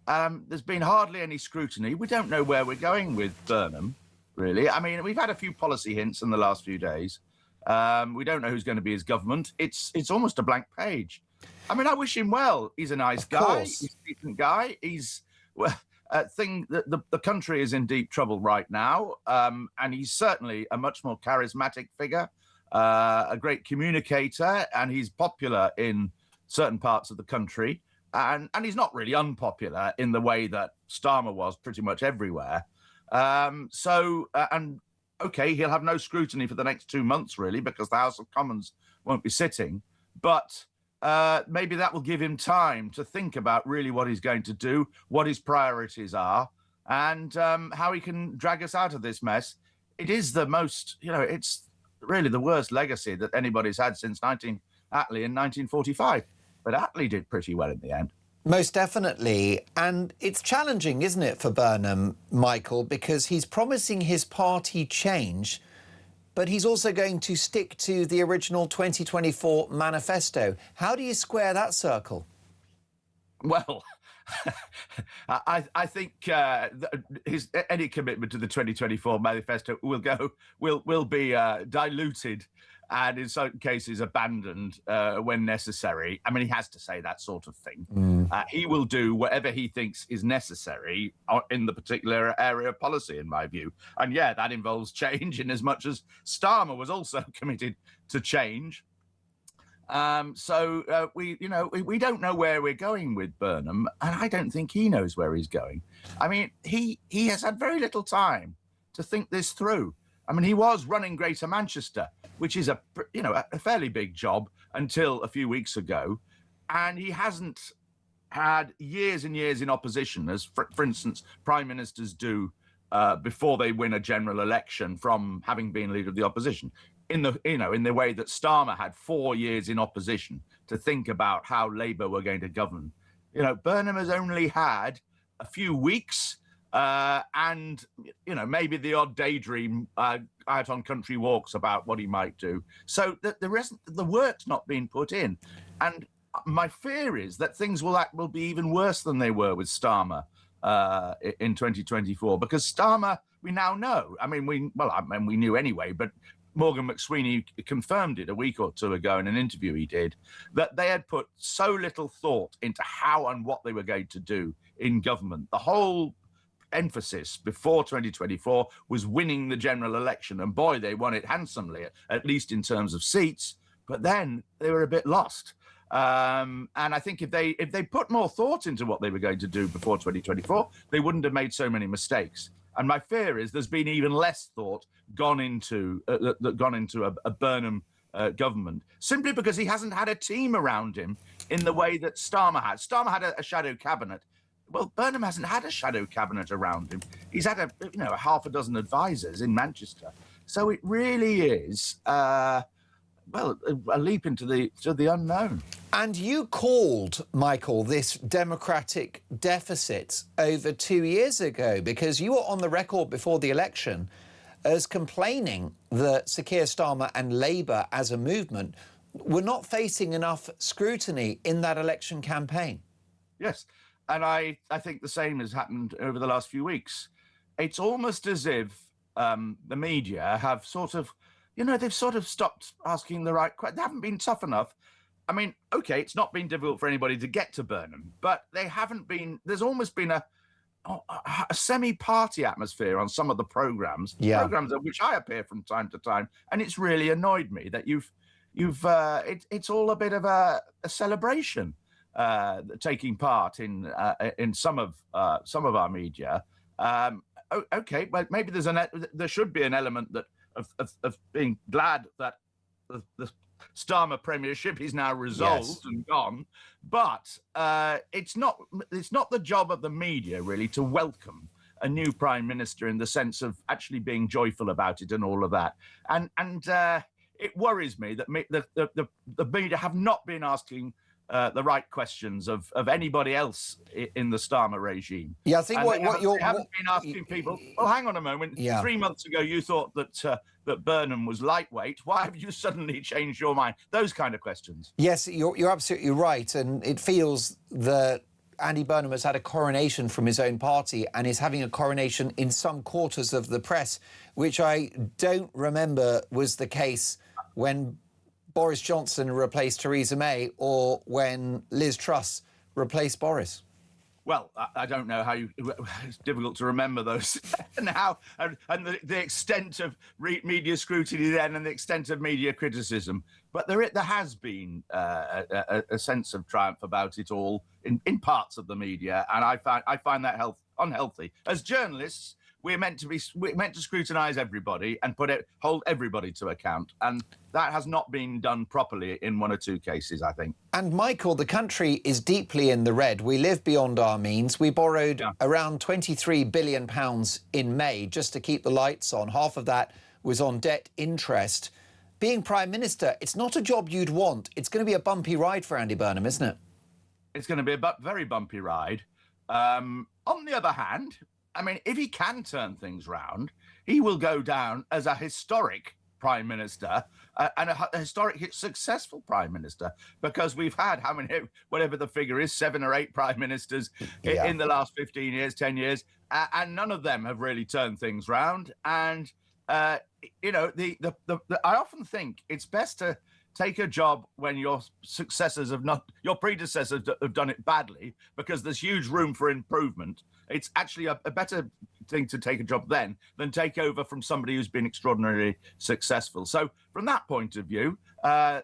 There's been hardly any scrutiny. We don't know where we're going with Burnham, really. I mean, we've had a few policy hints in the last few days. We don't know who's going to be his government. It's almost a blank page. I mean, I wish him well. He's a nice guy. He's a decent guy. He's the country is in deep trouble right now, and he's certainly a much more charismatic figure, a great communicator, and he's popular in certain parts of the country, and he's not really unpopular in the way that Starmer was pretty much everywhere. Okay, he'll have no scrutiny for the next 2 months, really, because the House of Commons won't be sitting, but maybe that will give him time to think about really what he's going to do, what his priorities are, and how he can drag us out of this mess. It is the most, it's really the worst legacy that anybody's had since Attlee in 1945. But Attlee did pretty well in the end. Most definitely. And it's challenging, isn't it, for Burnham, Michael, because he's promising his party change, but he's also going to stick to the original 2024 manifesto. How do you square that circle? Well, I think any commitment to the 2024 manifesto will be diluted and in certain cases abandoned when necessary. I mean, he has to say that sort of thing. He will do whatever he thinks is necessary in the particular area of policy, in my view. And yeah, that involves change in as much as Starmer was also committed to change. We don't know where we're going with Burnham, and I don't think he knows where he's going. I mean, he has had very little time to think this through. I mean, he was running Greater Manchester, which is a fairly big job until a few weeks ago, and he hasn't had years and years in opposition, as for instance, prime ministers do before they win a general election from having been leader of the opposition. In the way that Starmer had 4 years in opposition to think about how Labour were going to govern. Burnham has only had a few weeks and maybe the odd daydream out on country walks about what he might do. So the work's not been put in, and my fear is that things will be even worse than they were with Starmer in 2024, because Starmer, we now know. I mean, we knew anyway, but Morgan McSweeney confirmed it a week or two ago in an interview he did, that they had put so little thought into how and what they were going to do in government. The whole emphasis before 2024 was winning the general election, and boy, they won it handsomely, at least in terms of seats, but then they were a bit lost. And I think if they put more thought into what they were going to do before 2024, they wouldn't have made so many mistakes. And my fear is there's been even less thought gone into a Burnham government, simply because he hasn't had a team around him in the way that Starmer had. Starmer had a shadow cabinet. Well, Burnham hasn't had a shadow cabinet around him. He's had a half a dozen advisors in Manchester. So it really is, a leap into the unknown. And you called, Michael, this democratic deficit over 2 years ago because you were on the record before the election as complaining that Sir Keir Starmer and Labour as a movement were not facing enough scrutiny in that election campaign. Yes, and I think the same has happened over the last few weeks. It's almost as if the media have sort of, they've sort of stopped asking the right questions. They haven't been tough enough. I mean, OK, it's not been difficult for anybody to get to Burnham, but they haven't been, there's almost been a semi-party atmosphere on some of the programmes, programmes at which I appear from time to time, and it's really annoyed me that it's all a bit of a celebration taking part in some of our media. OK, well, maybe there should be an element that of being glad that the Starmer premiership is now resolved and gone, but it's not the job of the media really to welcome a new prime minister in the sense of actually being joyful about it and all of that. And it worries me that the media have not been asking the right questions of anybody else in the Starmer regime. Yeah, I think they haven't been asking people. Well, hang on a moment. 3 months ago, you thought that Burnham was lightweight. Why have you suddenly changed your mind? Those kind of questions. Yes, you're absolutely right, and it feels that Andy Burnham has had a coronation from his own party and is having a coronation in some quarters of the press, which I don't remember was the case when Boris Johnson replaced Theresa May or when Liz Truss replaced Boris. Well, I don't know how it's difficult to remember those now, and the extent of media scrutiny then and the extent of media criticism. But there has been a sense of triumph about it all in parts of the media, and I find that unhealthy. As journalists, we're meant to scrutinise everybody and hold everybody to account, and that has not been done properly in one or two cases, I think. And Michael, the country is deeply in the red. We live beyond our means. We borrowed around £23 billion in May just to keep the lights on. Half of that was on debt interest. Being Prime Minister, it's not a job you'd want. It's going to be a bumpy ride for Andy Burnham, isn't it? It's going to be a very bumpy ride. On the other hand, I mean, if he can turn things round, he will go down as a historic Prime Minister and a historic successful Prime Minister, because we've had how many, whatever the figure is, 7 or 8 Prime Ministers in the last 15 years, 10 years, and none of them have really turned things round. And, I often think it's best to take a job when your predecessors have done it badly, because there's huge room for improvement. It's actually a better thing to take a job then than take over from somebody who's been extraordinarily successful. So from that point of view, there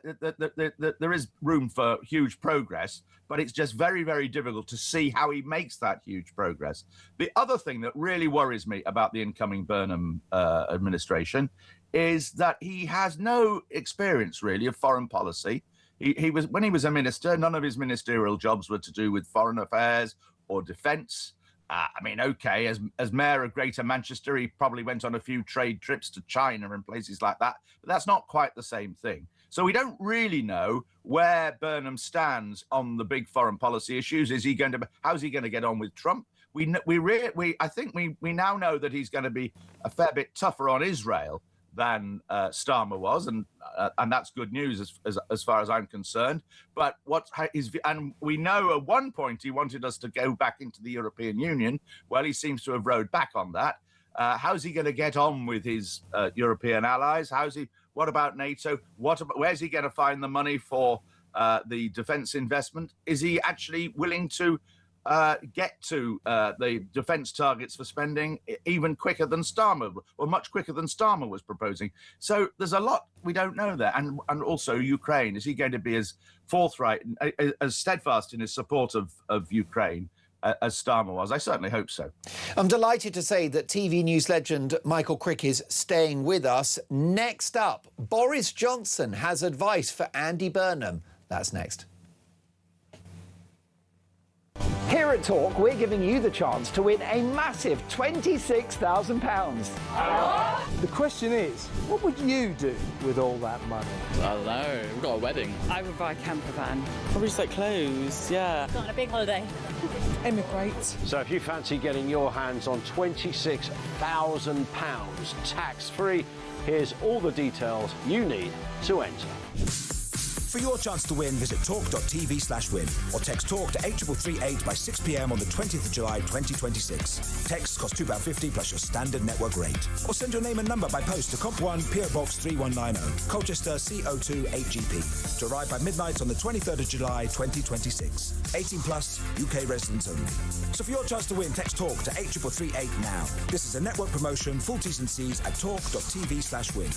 is room for huge progress, but it's just very, very difficult to see how he makes that huge progress. The other thing that really worries me about the incoming Burnham administration is that he has no experience really of foreign policy. When he was a minister, none of his ministerial jobs were to do with foreign affairs or defence. I mean, OK, as mayor of Greater Manchester, he probably went on a few trade trips to China and places like that, but that's not quite the same thing. So we don't really know where Burnham stands on the big foreign policy issues. How's he going to get on with Trump? I think we now know that he's going to be a fair bit tougher on Israel than Starmer was, and that's good news as far as I'm concerned. But and we know at one point he wanted us to go back into the European Union. Well, he seems to have rowed back on that. How's he going to get on with his European allies? What about NATO? Where's he going to find the money for the defence investment? Is he actually willing to get to the defence targets for spending even quicker than Starmer, or much quicker than Starmer was proposing? So there's a lot we don't know there. And also Ukraine, is he going to be as forthright and as steadfast in his support of Ukraine as Starmer was? I certainly hope so. I'm delighted to say that TV news legend Michael Crick is staying with us. Next up, Boris Johnson has advice for Andy Burnham. That's next. Here at Talk, we're giving you the chance to win a massive £26,000. The question is, what would you do with all that money? I don't know. We've got a wedding. I would buy a camper van. Probably just like clothes, yeah. Go on a big holiday. Emigrate. So if you fancy getting your hands on £26,000 tax-free, here's all the details you need to enter. For your chance to win, visit talk.tv/win or text TALK to 8338 by 6 p.m. on the 20th of July 2026. Texts cost £2.50 plus your standard network rate. Or send your name and number by post to Comp 1 PO Box 3190, Colchester CO2 8GP. To arrive by midnight on the 23rd of July 2026. 18 plus, UK residents only. So for your chance to win, text TALK to 8338 now. This is a network promotion, full T's and C's at talk.tv/win.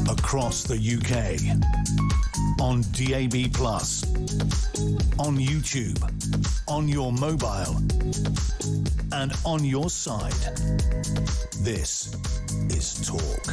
Across the UK, on DAB+, on YouTube, on your mobile, and on your side. This is Talk.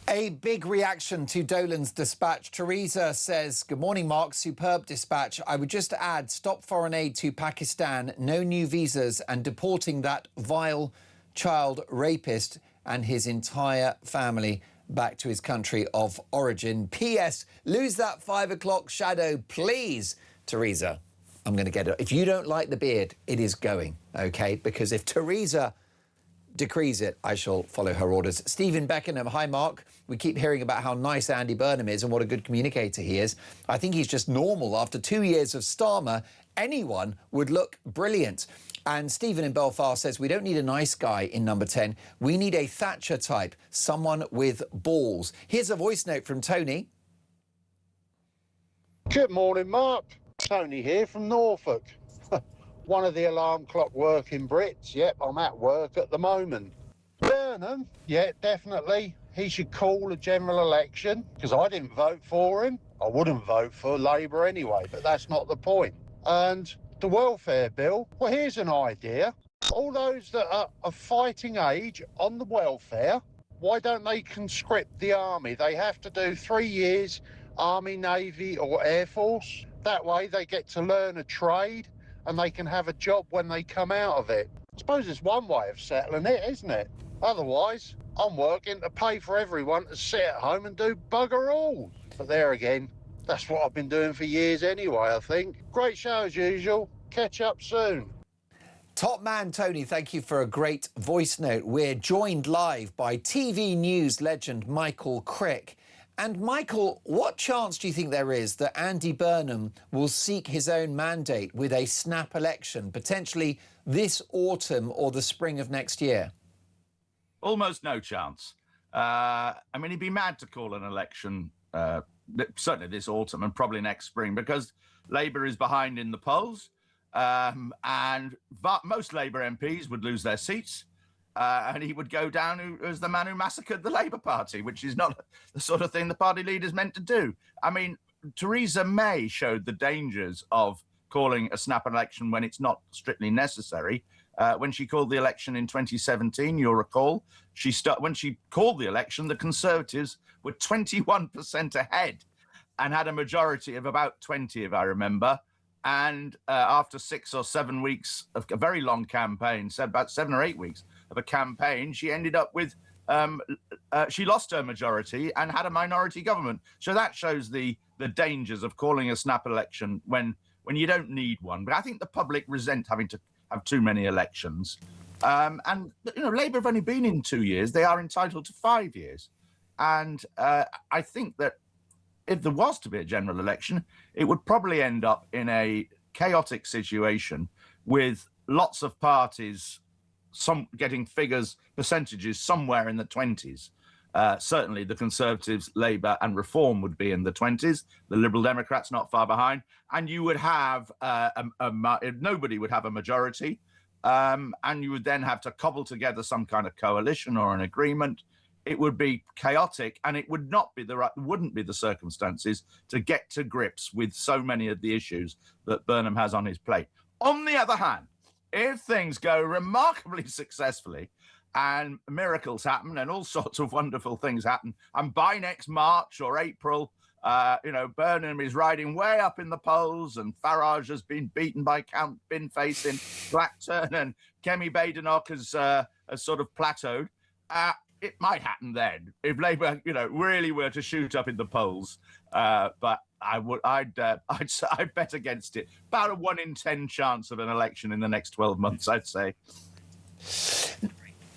A big reaction to Dolan's dispatch. Teresa says, good morning, Mark. Superb dispatch. I would just add, stop foreign aid to Pakistan, no new visas, and deporting that vile child rapist and his entire family back to his country of origin. P.S. Lose that 5 o'clock shadow, please. Teresa, I'm going to get it. If you don't like the beard, it is going, OK? Because if Teresa decrees it, I shall follow her orders. Stephen Beckenham, hi, Mark. We keep hearing about how nice Andy Burnham is and what a good communicator he is. I think he's just normal. After 2 years of Starmer, anyone would look brilliant. And Stephen in Belfast says, we don't need a nice guy in number 10. We need a Thatcher type, someone with balls. Here's a voice note from Tony. Good morning, Mark. Tony here from Norfolk. One of the alarm clock working Brits. Yep, I'm at work at the moment. Burnham, yeah, definitely. He should call a general election, because I didn't vote for him. I wouldn't vote for Labour anyway, but that's not the point. And the welfare bill, well, here's an idea. All those that are of fighting age on the welfare, why don't they conscript the army? They have to do 3 years Army, Navy or Air Force. That way they get to learn a trade and they can have a job when they come out of it. I suppose it's one way of settling it, isn't it? Otherwise, I'm working to pay for everyone to sit at home and do bugger all. But there again, that's what I've been doing for years anyway, I think. Great show as usual. Catch up soon. Top man, Tony, thank you for a great voice note. We're joined live by TV news legend Michael Crick. And Michael, what chance do you think there is that Andy Burnham will seek his own mandate with a snap election, potentially this autumn or the spring of next year? Almost no chance. I mean, he'd be mad to call an election certainly this autumn and probably next spring, because Labour is behind in the polls, and most Labour MPs would lose their seats, and he would go down as the man who massacred the Labour Party, which is not the sort of thing the party leader's meant to do. I mean, Theresa May showed the dangers of calling a snap election when it's not strictly necessary. When she called the election in 2017, you'll recall, when she called the election, the Conservatives were 21% ahead and had a majority of about 20, if I remember. And after 6 or 7 weeks of a very long campaign, so about 7 or 8 weeks of a campaign, she ended up with, she lost her majority and had a minority government. So that shows the dangers of calling a snap election when you don't need one. But I think the public resent having to have too many elections. And, you know, Labour have only been in 2 years. They are entitled to 5 years. And I think that if there was to be a general election, it would probably end up in a chaotic situation with lots of parties, some getting percentages somewhere in the 20s. Certainly the Conservatives, Labour and Reform would be in the 20s, the Liberal Democrats not far behind, and you would have, nobody would have a majority, and you would then have to cobble together some kind of coalition or an agreement. It would be chaotic, and it would wouldn't be the circumstances to get to grips with so many of the issues that Burnham has on his plate. On the other hand, if things go remarkably successfully and miracles happen and all sorts of wonderful things happen, and by next March or April, you know, Burnham is riding way up in the polls and Farage has been beaten by Count Binface in Blackburn and Kemi Badenoch has sort of plateaued, it might happen then if Labour, you know, really were to shoot up in the polls. But I'd bet against it. About a 1 in 10 chance of an election in the next 12 months, I'd say.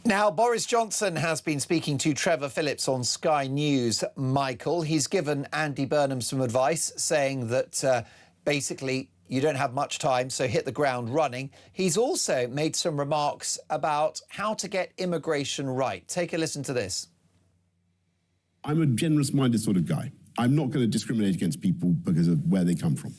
Now, Boris Johnson has been speaking to Trevor Phillips on Sky News, Michael. He's given Andy Burnham some advice, saying that basically you don't have much time, so hit the ground running. He's also made some remarks about how to get immigration right. Take a listen to this. I'm a generous-minded sort of guy. I'm not going to discriminate against people because of where they come from.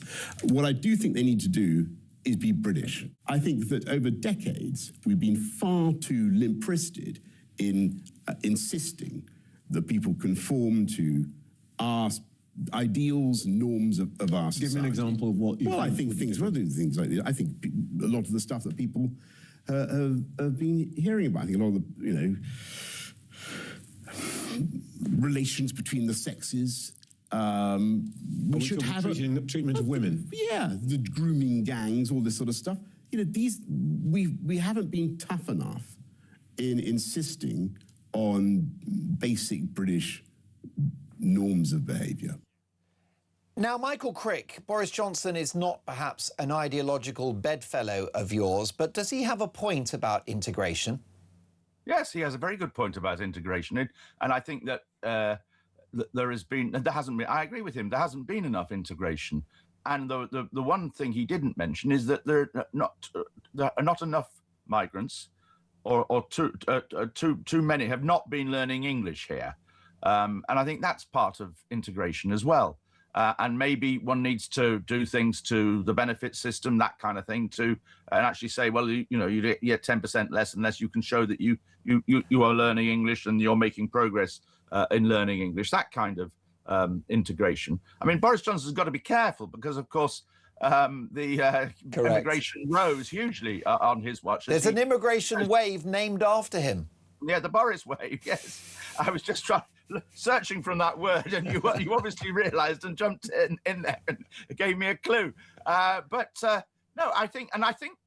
What I do think they need to do is be British. I think that over decades, we've been far too limp-wristed in insisting that people conform to our ideals and norms of our society. Give me an example of what you I think things like this. I think a lot of the stuff that people have been hearing about. I think a lot of the, you know, relations between the sexes. We should have treatment of women. Yeah, the grooming gangs, all this sort of stuff. You know, we haven't been tough enough in insisting on basic British norms of behaviour. Now, Michael Crick, Boris Johnson is not perhaps an ideological bedfellow of yours, but does he have a point about integration? Yes, he has a very good point about integration, and I think that there hasn't been. I agree with him. There hasn't been enough integration, and the one thing he didn't mention is that there are not enough migrants, or too many have not been learning English here. And I think that's part of integration as well. And maybe one needs to do things to the benefit system, that kind of thing, and actually say, well, you get 10% less unless you can show that you are learning English and you're making progress in learning English, that kind of integration. I mean, Boris Johnson's got to be careful because, of course, the immigration rose hugely on his watch. There's an immigration wave named after him. Yeah, the Boris wave, yes. I was just searching from that word, and you obviously realised and jumped in there and gave me a clue. No, I think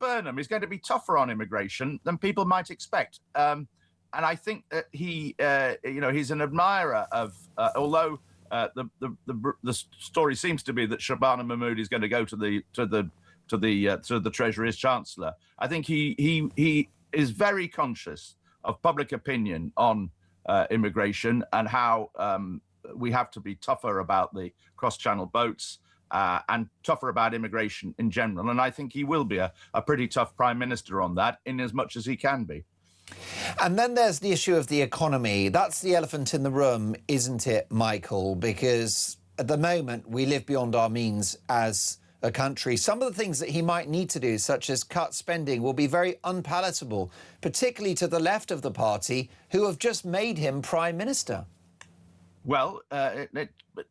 Burnham is going to be tougher on immigration than people might expect. And I think that he's an admirer of, although the story seems to be that Shabana Mahmood is going to go to the Treasury as Chancellor. I think he is very conscious of public opinion on immigration and how we have to be tougher about the cross-channel boats and tougher about immigration in general. And I think he will be a pretty tough Prime Minister on that, in as much as he can be. And then there's the issue of the economy. That's the elephant in the room, isn't it, Michael? Because at the moment, we live beyond our means as a country. Some of the things that he might need to do, such as cut spending, will be very unpalatable, particularly to the left of the party, who have just made him Prime Minister. Well,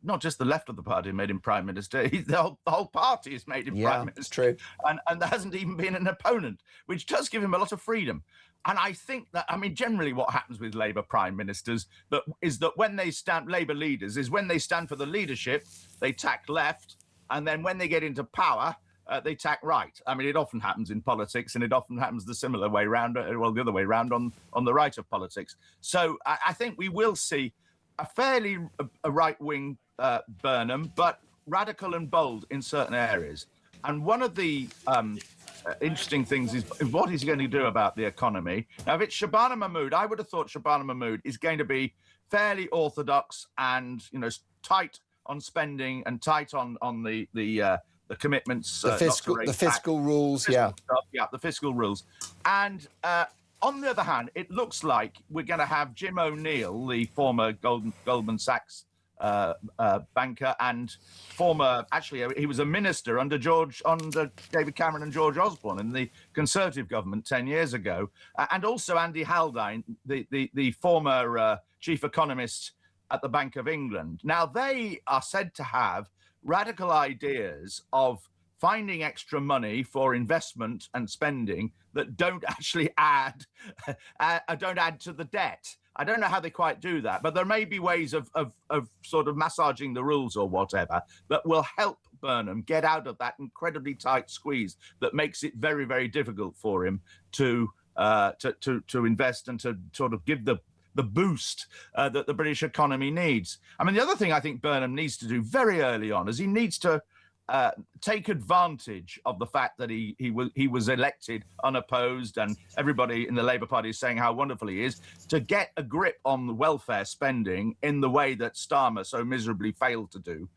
not just the left of the party made him Prime Minister, the whole party has made him Prime Minister. True. And there hasn't even been an opponent, which does give him a lot of freedom. And I think that, I mean, generally what happens with Labour Prime Ministers is that when they stand, Labour leaders, is when they stand for the leadership, they tack left, and then when they get into power, they tack right. I mean, it often happens in politics, and it often happens the similar way round, well, the other way round on the right of politics. So I think we will see a fairly right-wing Burnham, but radical and bold in certain areas. And one of the interesting things is what he's going to do about the economy. Now, if it's Shabana Mahmood, I would have thought Shabana Mahmood is going to be fairly orthodox and, you know, tight on spending and tight on the commitments. The fiscal rules, the fiscal rules. And on the other hand, it looks like we're going to have Jim O'Neill, the former Goldman Sachs banker and he was a minister under David Cameron and George Osborne in the Conservative government 10 years ago, and also Andy Haldane, the former chief economist at the Bank of England. Now, they are said to have radical ideas of finding extra money for investment and spending that don't actually add to the debt. I don't know how they quite do that, but there may be ways of sort of massaging the rules or whatever that will help Burnham get out of that incredibly tight squeeze that makes it very, very difficult for him to invest and to sort of give the boost that the British economy needs. I mean, the other thing I think Burnham needs to do very early on is he needs to take advantage of the fact that he was elected unopposed and everybody in the Labour Party is saying how wonderful he is, to get a grip on the welfare spending in the way that Starmer so miserably failed to do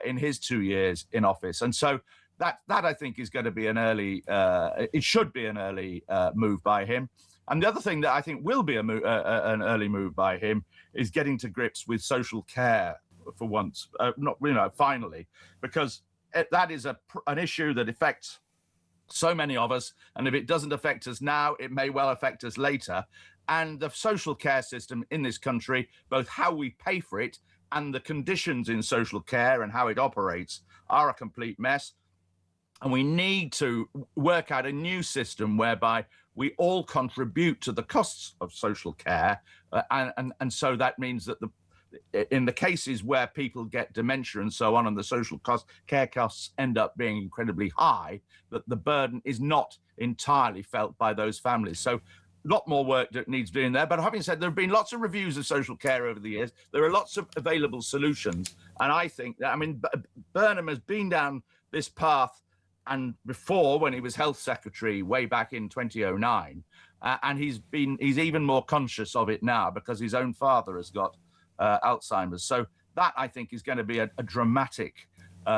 in his 2 years in office. And so that I think is going to be it should be an early move by him. And the other thing that I think will be an early move by him is getting to grips with social care for once, finally, because that is an issue that affects so many of us. And if it doesn't affect us now, it may well affect us later. And the social care system in this country, both how we pay for it and the conditions in social care and how it operates, are a complete mess. And we need to work out a new system whereby we all contribute to the costs of social care. And so that means that in the cases where people get dementia and so on, and the social care costs end up being incredibly high, that the burden is not entirely felt by those families. So a lot more work that needs doing there. But having said, there have been lots of reviews of social care over the years. There are lots of available solutions. And I think that, Burnham has been down this path and before, when he was health secretary way back in 2009, and he's even more conscious of it now because his own father has got Alzheimer's. So that, I think, is going to be a dramatic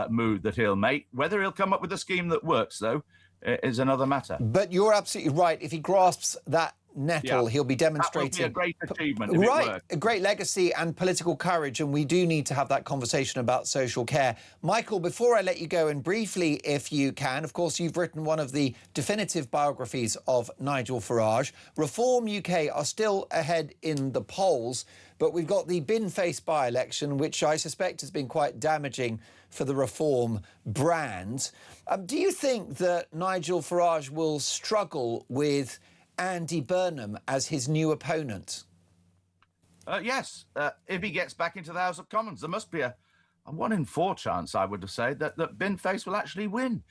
move that he'll make. Whether he'll come up with a scheme that works, though, is another matter. But you're absolutely right. If he grasps that nettle, he'll be demonstrating that will be a great achievement. Right, a great legacy and political courage, and we do need to have that conversation about social care. Michael, before I let you go, and briefly, if you can, of course, you've written one of the definitive biographies of Nigel Farage. Reform UK are still ahead in the polls, but we've got the bin-faced by-election, which I suspect has been quite damaging for the Reform brand. Do you think that Nigel Farage will struggle with Andy Burnham as his new opponent? Yes, if he gets back into the House of Commons. There must be a 1 in 4 chance, I would have said, that bin-face will actually win.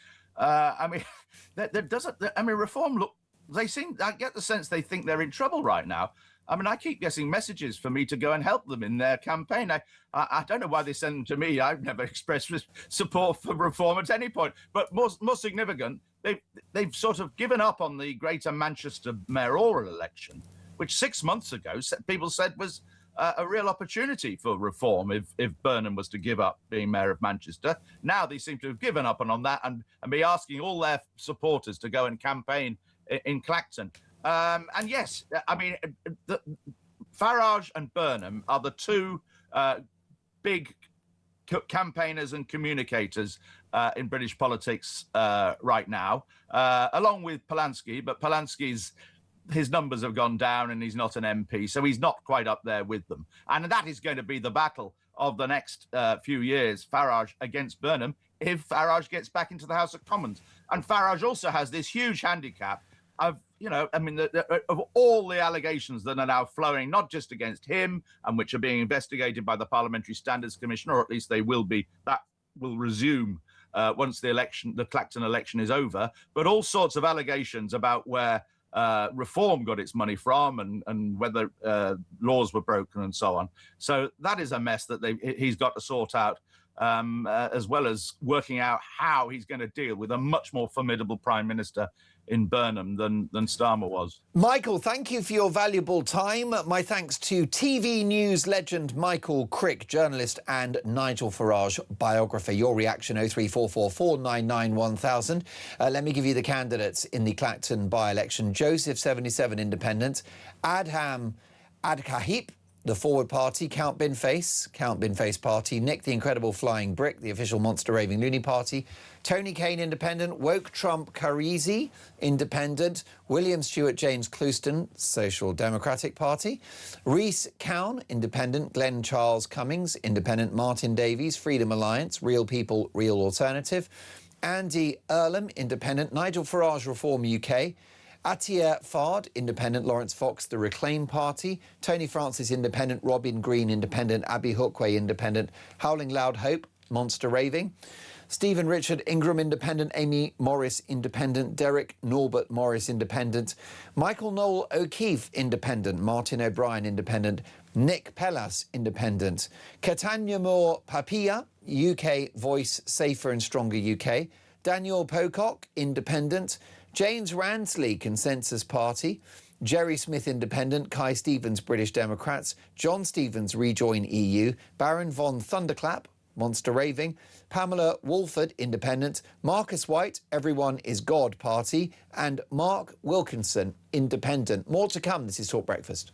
Reform, look, I get the sense they think they're in trouble right now. I keep getting messages for me to go and help them in their campaign. I don't know why they send them to me. I've never expressed support for Reform at any point. But more significant, they've sort of given up on the Greater Manchester mayoral election, which 6 months ago people said was a real opportunity for Reform if Burnham was to give up being mayor of Manchester. Now they seem to have given up on that and be asking all their supporters to go and campaign in Clacton. And yes, Farage and Burnham are the two big campaigners and communicators in British politics right now, along with Polanski. But his numbers have gone down and he's not an MP, so he's not quite up there with them. And that is going to be the battle of the next few years, Farage against Burnham, if Farage gets back into the House of Commons. And Farage also has this huge handicap of, of all the allegations that are now flowing, not just against him, and which are being investigated by the Parliamentary Standards Commission, or at least they will be, that will resume once the Clacton election is over, but all sorts of allegations about where Reform got its money from and whether laws were broken and so on. So that is a mess that he's got to sort out as well as working out how he's going to deal with a much more formidable Prime Minister in Burnham than Starmer was. Michael, thank you for your valuable time. My thanks to TV news legend Michael Crick, journalist, and Nigel Farage, biographer. Your reaction, 03444 999 1000. Let me give you the candidates in the Clacton by-election. Joseph, 77, Independent. Adham Adkahip, the Forward Party. Count Binface Party. Nick, the Incredible Flying Brick, the official Monster Raving Loony Party. Tony Kane, Independent. Woke Trump Karizi, Independent. William Stewart James Clouston, Social Democratic Party. Reese Cowan, Independent. Glenn Charles Cummings, Independent. Martin Davies, Freedom Alliance. Real People, Real Alternative. Andy Earlham, Independent. Nigel Farage, Reform UK. Atia Fard, Independent. Lawrence Fox, the Reclaim Party. Tony Francis, Independent. Robin Green, Independent. Abby Hookway, Independent. Howling Loud Hope, Monster Raving. Stephen Richard Ingram, Independent. Amy Morris, Independent. Derek Norbert Morris, Independent. Michael Noel O'Keefe, Independent. Martin O'Brien, Independent. Nick Pellas, Independent. Catania Moore Papilla, UK Voice, Safer and Stronger UK. Daniel Pocock, Independent. James Ransley, Consensus Party. Jerry Smith, Independent. Kai Stevens, British Democrats. John Stevens, Rejoin EU. Baron von Thunderclap, Monster Raving. Pamela Wolford, Independent. Marcus White, Everyone is God Party. And Mark Wilkinson, Independent. More to come. This is Talk Breakfast.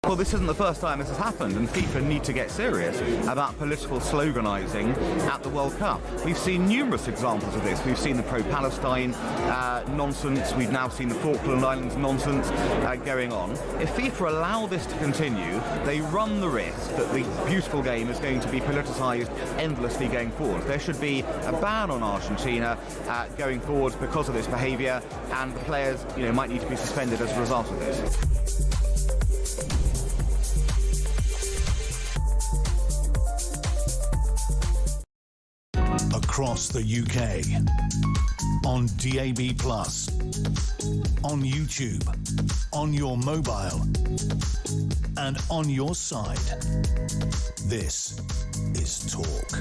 Well, this isn't the first time this has happened, and FIFA need to get serious about political sloganising at the World Cup. We've seen numerous examples of this. We've seen the pro-Palestine nonsense. We've now seen the Falkland Islands nonsense going on. If FIFA allow this to continue, they run the risk that the beautiful game is going to be politicised endlessly going forward. There should be a ban on Argentina going forward because of this behaviour, and the players, might need to be suspended as a result of this. Across the UK, on DAB+, on YouTube, on your mobile, and on your side. This is Talk.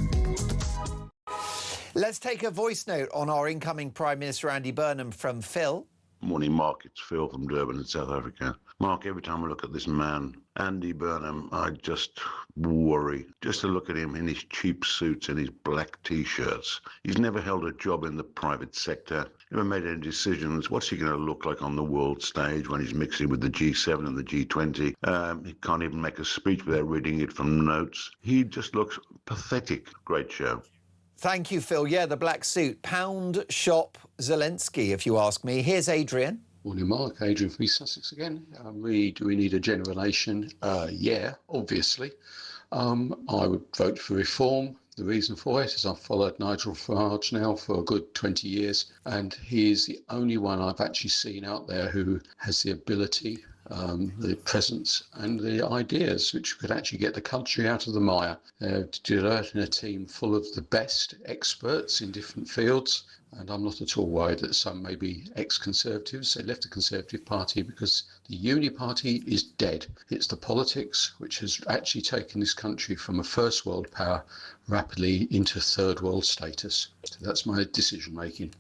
Let's take a voice note on our incoming Prime Minister Andy Burnham from Phil. Morning, Mark. It's Phil from Durban in South Africa. Mark, every time I look at this man, Andy Burnham, I just worry. Just to look at him in his cheap suits and his black T-shirts. He's never held a job in the private sector, never made any decisions. What's he going to look like on the world stage when he's mixing with the G7 and the G20? He can't even make a speech without reading it from notes. He just looks pathetic. Great show. Thank you, Phil. Yeah, the black suit. Pound shop Zelensky, if you ask me. Here's Adrian. Morning, Mark. Adrian from East Sussex again. Do we need a general election? Yeah, obviously. I would vote for reform. The reason for it is I've followed Nigel Farage now for a good 20 years, and he is the only one I've actually seen out there who has the ability, the presence and the ideas which could actually get the country out of the mire. To do that in a team full of the best experts in different fields. And I'm not at all worried that some may be ex-Conservatives. They left the Conservative Party because the Uni Party is dead. It's the politics which has actually taken this country from a first world power rapidly into third world status. So that's my decision making.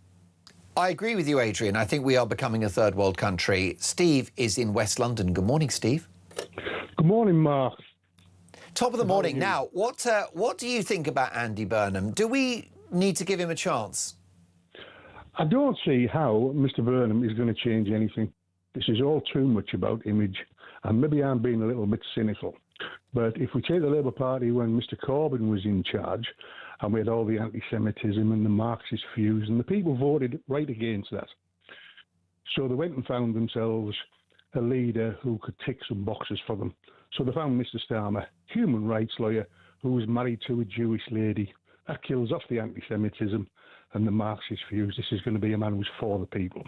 I agree with you, Adrian. I think we are becoming a third world country. Steve is in West London. Good morning, Steve. Good morning, Mark. Top of the morning. Now, what do you think about Andy Burnham? Do we need to give him a chance? I don't see how Mr. Burnham is going to change anything. This is all too much about image, and maybe I'm being a little bit cynical. But if we take the Labour Party when Mr. Corbyn was in charge, and we had all the anti-Semitism and the Marxist views, and the people voted right against that. So they went and found themselves a leader who could tick some boxes for them. So they found Mr. Starmer, human rights lawyer, who was married to a Jewish lady. That kills off the anti-Semitism and the Marxist views. This is going to be a man who's for the people.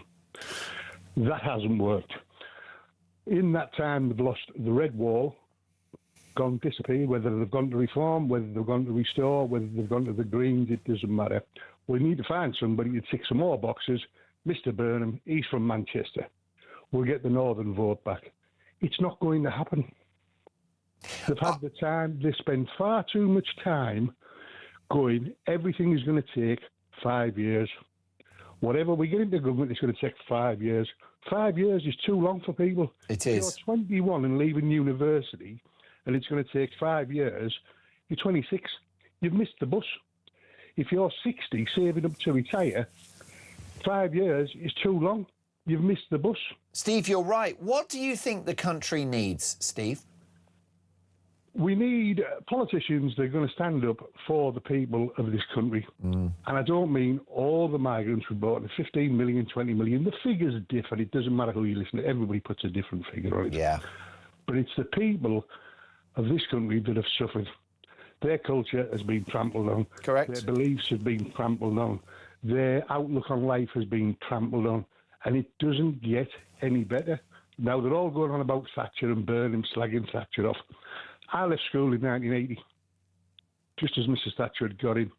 That hasn't worked. In that time, they've lost the red wall, disappeared. Whether they've gone to reform, whether they've gone to restore, whether they've gone to the Greens, it doesn't matter. We need to find somebody to tick some more boxes. Mr. Burnham, he's from Manchester. We'll get the northern vote back. It's not going to happen. They've had the time. They spend far too much time going, everything is going to take 5 years. Whatever we get into government, it's going to take 5 years. 5 years is too long for people. It is. If you're 21 and leaving university, and it's going to take 5 years, you're 26. You've missed the bus. If you're 60, saving up to retire, 5 years is too long. You've missed the bus. Steve, you're right. What do you think the country needs, Steve? We need politicians that are going to stand up for the people of this country. And I don't mean all the migrants we brought, the 15 million, 20 million. The figures differ. It doesn't matter who you listen to. Everybody puts a different figure on it. Yeah. But it's the people of this country that have suffered. Their culture has been trampled on. Correct. Their beliefs have been trampled on. Their outlook on life has been trampled on. And it doesn't get any better. Now, they're all going on about Thatcher and Burnham, slagging Thatcher off. I left school in 1980, just as Mrs. Thatcher had got in.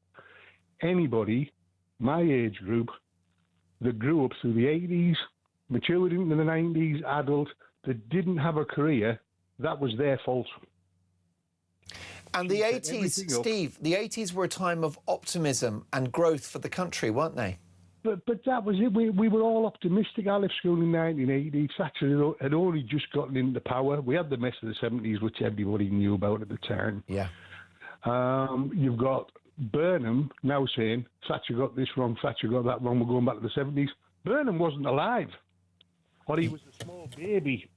Anybody, my age group, that grew up through the 80s, matured into the 90s, adult, that didn't have a career, that was their fault. And the 80s, Steve, the 80s were a time of optimism and growth for the country, weren't they? But that was it. We were all optimistic. I left school in 1980. Thatcher had only just gotten into power. We had the mess of the 70s, which everybody knew about at the time. Yeah. You've got Burnham now saying, Thatcher got this wrong, Thatcher got that wrong, we're going back to the 70s. Burnham wasn't alive. Or he was a small baby.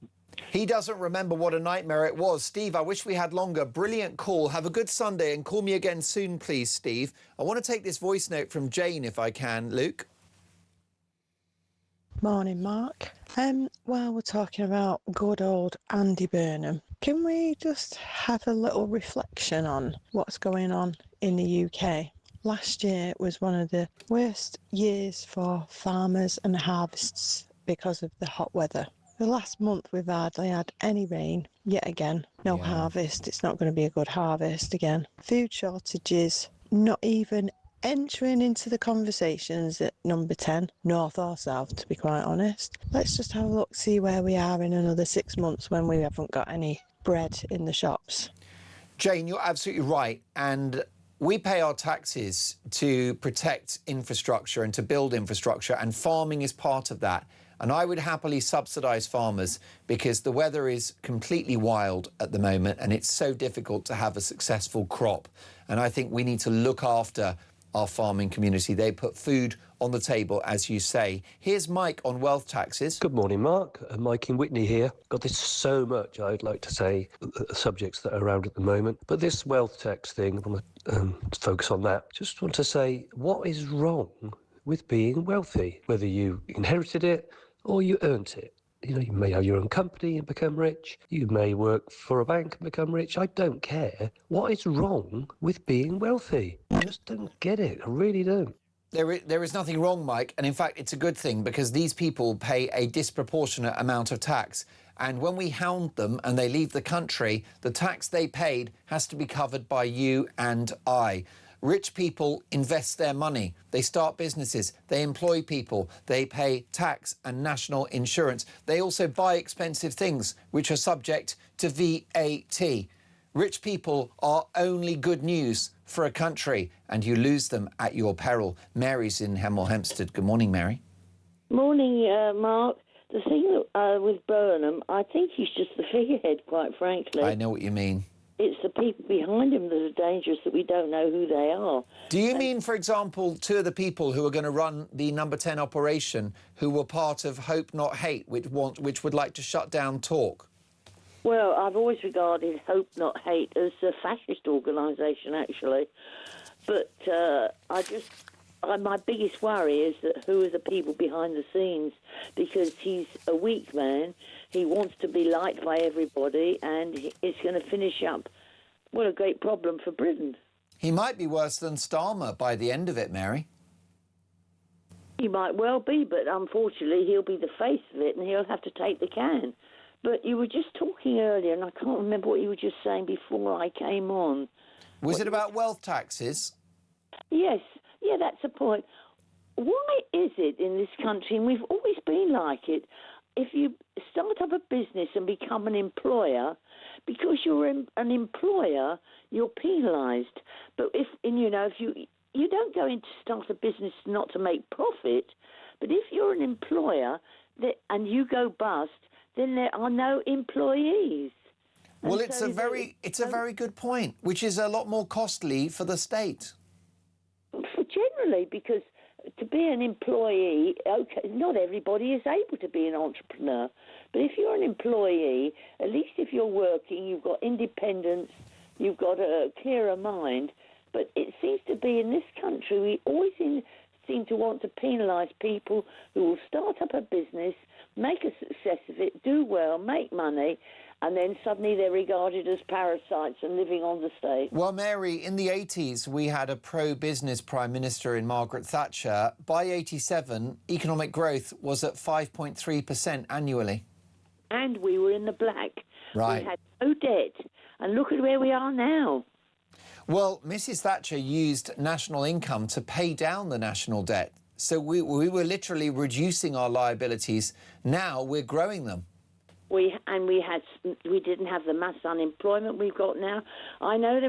He doesn't remember what a nightmare it was. Steve, I wish we had longer. Brilliant call. Have a good Sunday and call me again soon, please, Steve. I want to take this voice note from Jane, if I can. Luke? Morning, Mark. While we're talking about good old Andy Burnham, can we just have a little reflection on what's going on in the UK? Last year was one of the worst years for farmers and harvests because of the hot weather. The last month we've hardly had any rain, yet again, no harvest. It's not going to be a good harvest again. Food shortages, not even entering into the conversations at number 10, north or south, to be quite honest. Let's just have a look, see where we are in another 6 months when we haven't got any bread in the shops. Jane, you're absolutely right. And we pay our taxes to protect infrastructure and to build infrastructure, and farming is part of that. And I would happily subsidise farmers because the weather is completely wild at the moment and it's so difficult to have a successful crop. And I think we need to look after our farming community. They put food on the table, as you say. Here's Mike on wealth taxes. Good morning, Mark. Mike in Whitney here. God, there's so much I'd like to say, subjects that are around at the moment. But this wealth tax thing, I want to focus on that. Just want to say, what is wrong with being wealthy? Whether you inherited it or you earned it. You know, you may have your own company and become rich. You may work for a bank and become rich. I don't care. What is wrong with being wealthy? I just don't get it. I really don't. There is nothing wrong, Mike. And in fact, it's a good thing because these people pay a disproportionate amount of tax. And when we hound them and they leave the country, the tax they paid has to be covered by you and I. Rich people invest their money. They start businesses. They employ people. They pay tax and national insurance. They also buy expensive things, which are subject to VAT. Rich people are only good news for a country, and you lose them at your peril. Mary's in Hemel Hempstead. Good morning, Mary. Morning, Mark. The thing with Burnham, I think he's just the figurehead, quite frankly. I know what you mean. it's the people behind him that are dangerous, that we don't know who they are. Do you mean, for example, two of the people who are going to run the Number 10 operation who were part of Hope Not Hate, which would like to shut down Talk? Well, I've always regarded Hope Not Hate as a fascist organisation, actually. But my biggest worry is that who are the people behind the scenes, because he's a weak man, he wants to be liked by everybody, and it's going to finish up, what a great problem for Britain. He might be worse than Starmer by the end of it, Mary. He might well be, but unfortunately he'll be the face of it and he'll have to take the can. But you were just talking earlier, and I can't remember what you were just saying before I came on. Was it about wealth taxes? Yes. Yeah, that's the point. Why is it in this country, and we've always been like it, if you start up a business and become an employer, because you're an employer, you're penalised. But if you don't go in to start a business not to make profit, but if you're an employer and you go bust, then there are no employees. Well, it's a very good point, which is a lot more costly for the state. Generally, because to be an employee, okay, not everybody is able to be an entrepreneur. But if you're an employee, at least if you're working, you've got independence, you've got a clearer mind. But it seems to be in this country, we always seem to want to penalise people who will start up a business, make a success of it, do well, make money, and then suddenly they're regarded as parasites and living on the state. Well, Mary, in the 80s, we had a pro-business Prime Minister in Margaret Thatcher. By 87, economic growth was at 5.3% annually. And we were in the black. Right. We had no debt. And look at where we are now. Well, Mrs. Thatcher used national income to pay down the national debt. So we were literally reducing our liabilities. Now we're growing them. We didn't have the mass unemployment we've got now. I know there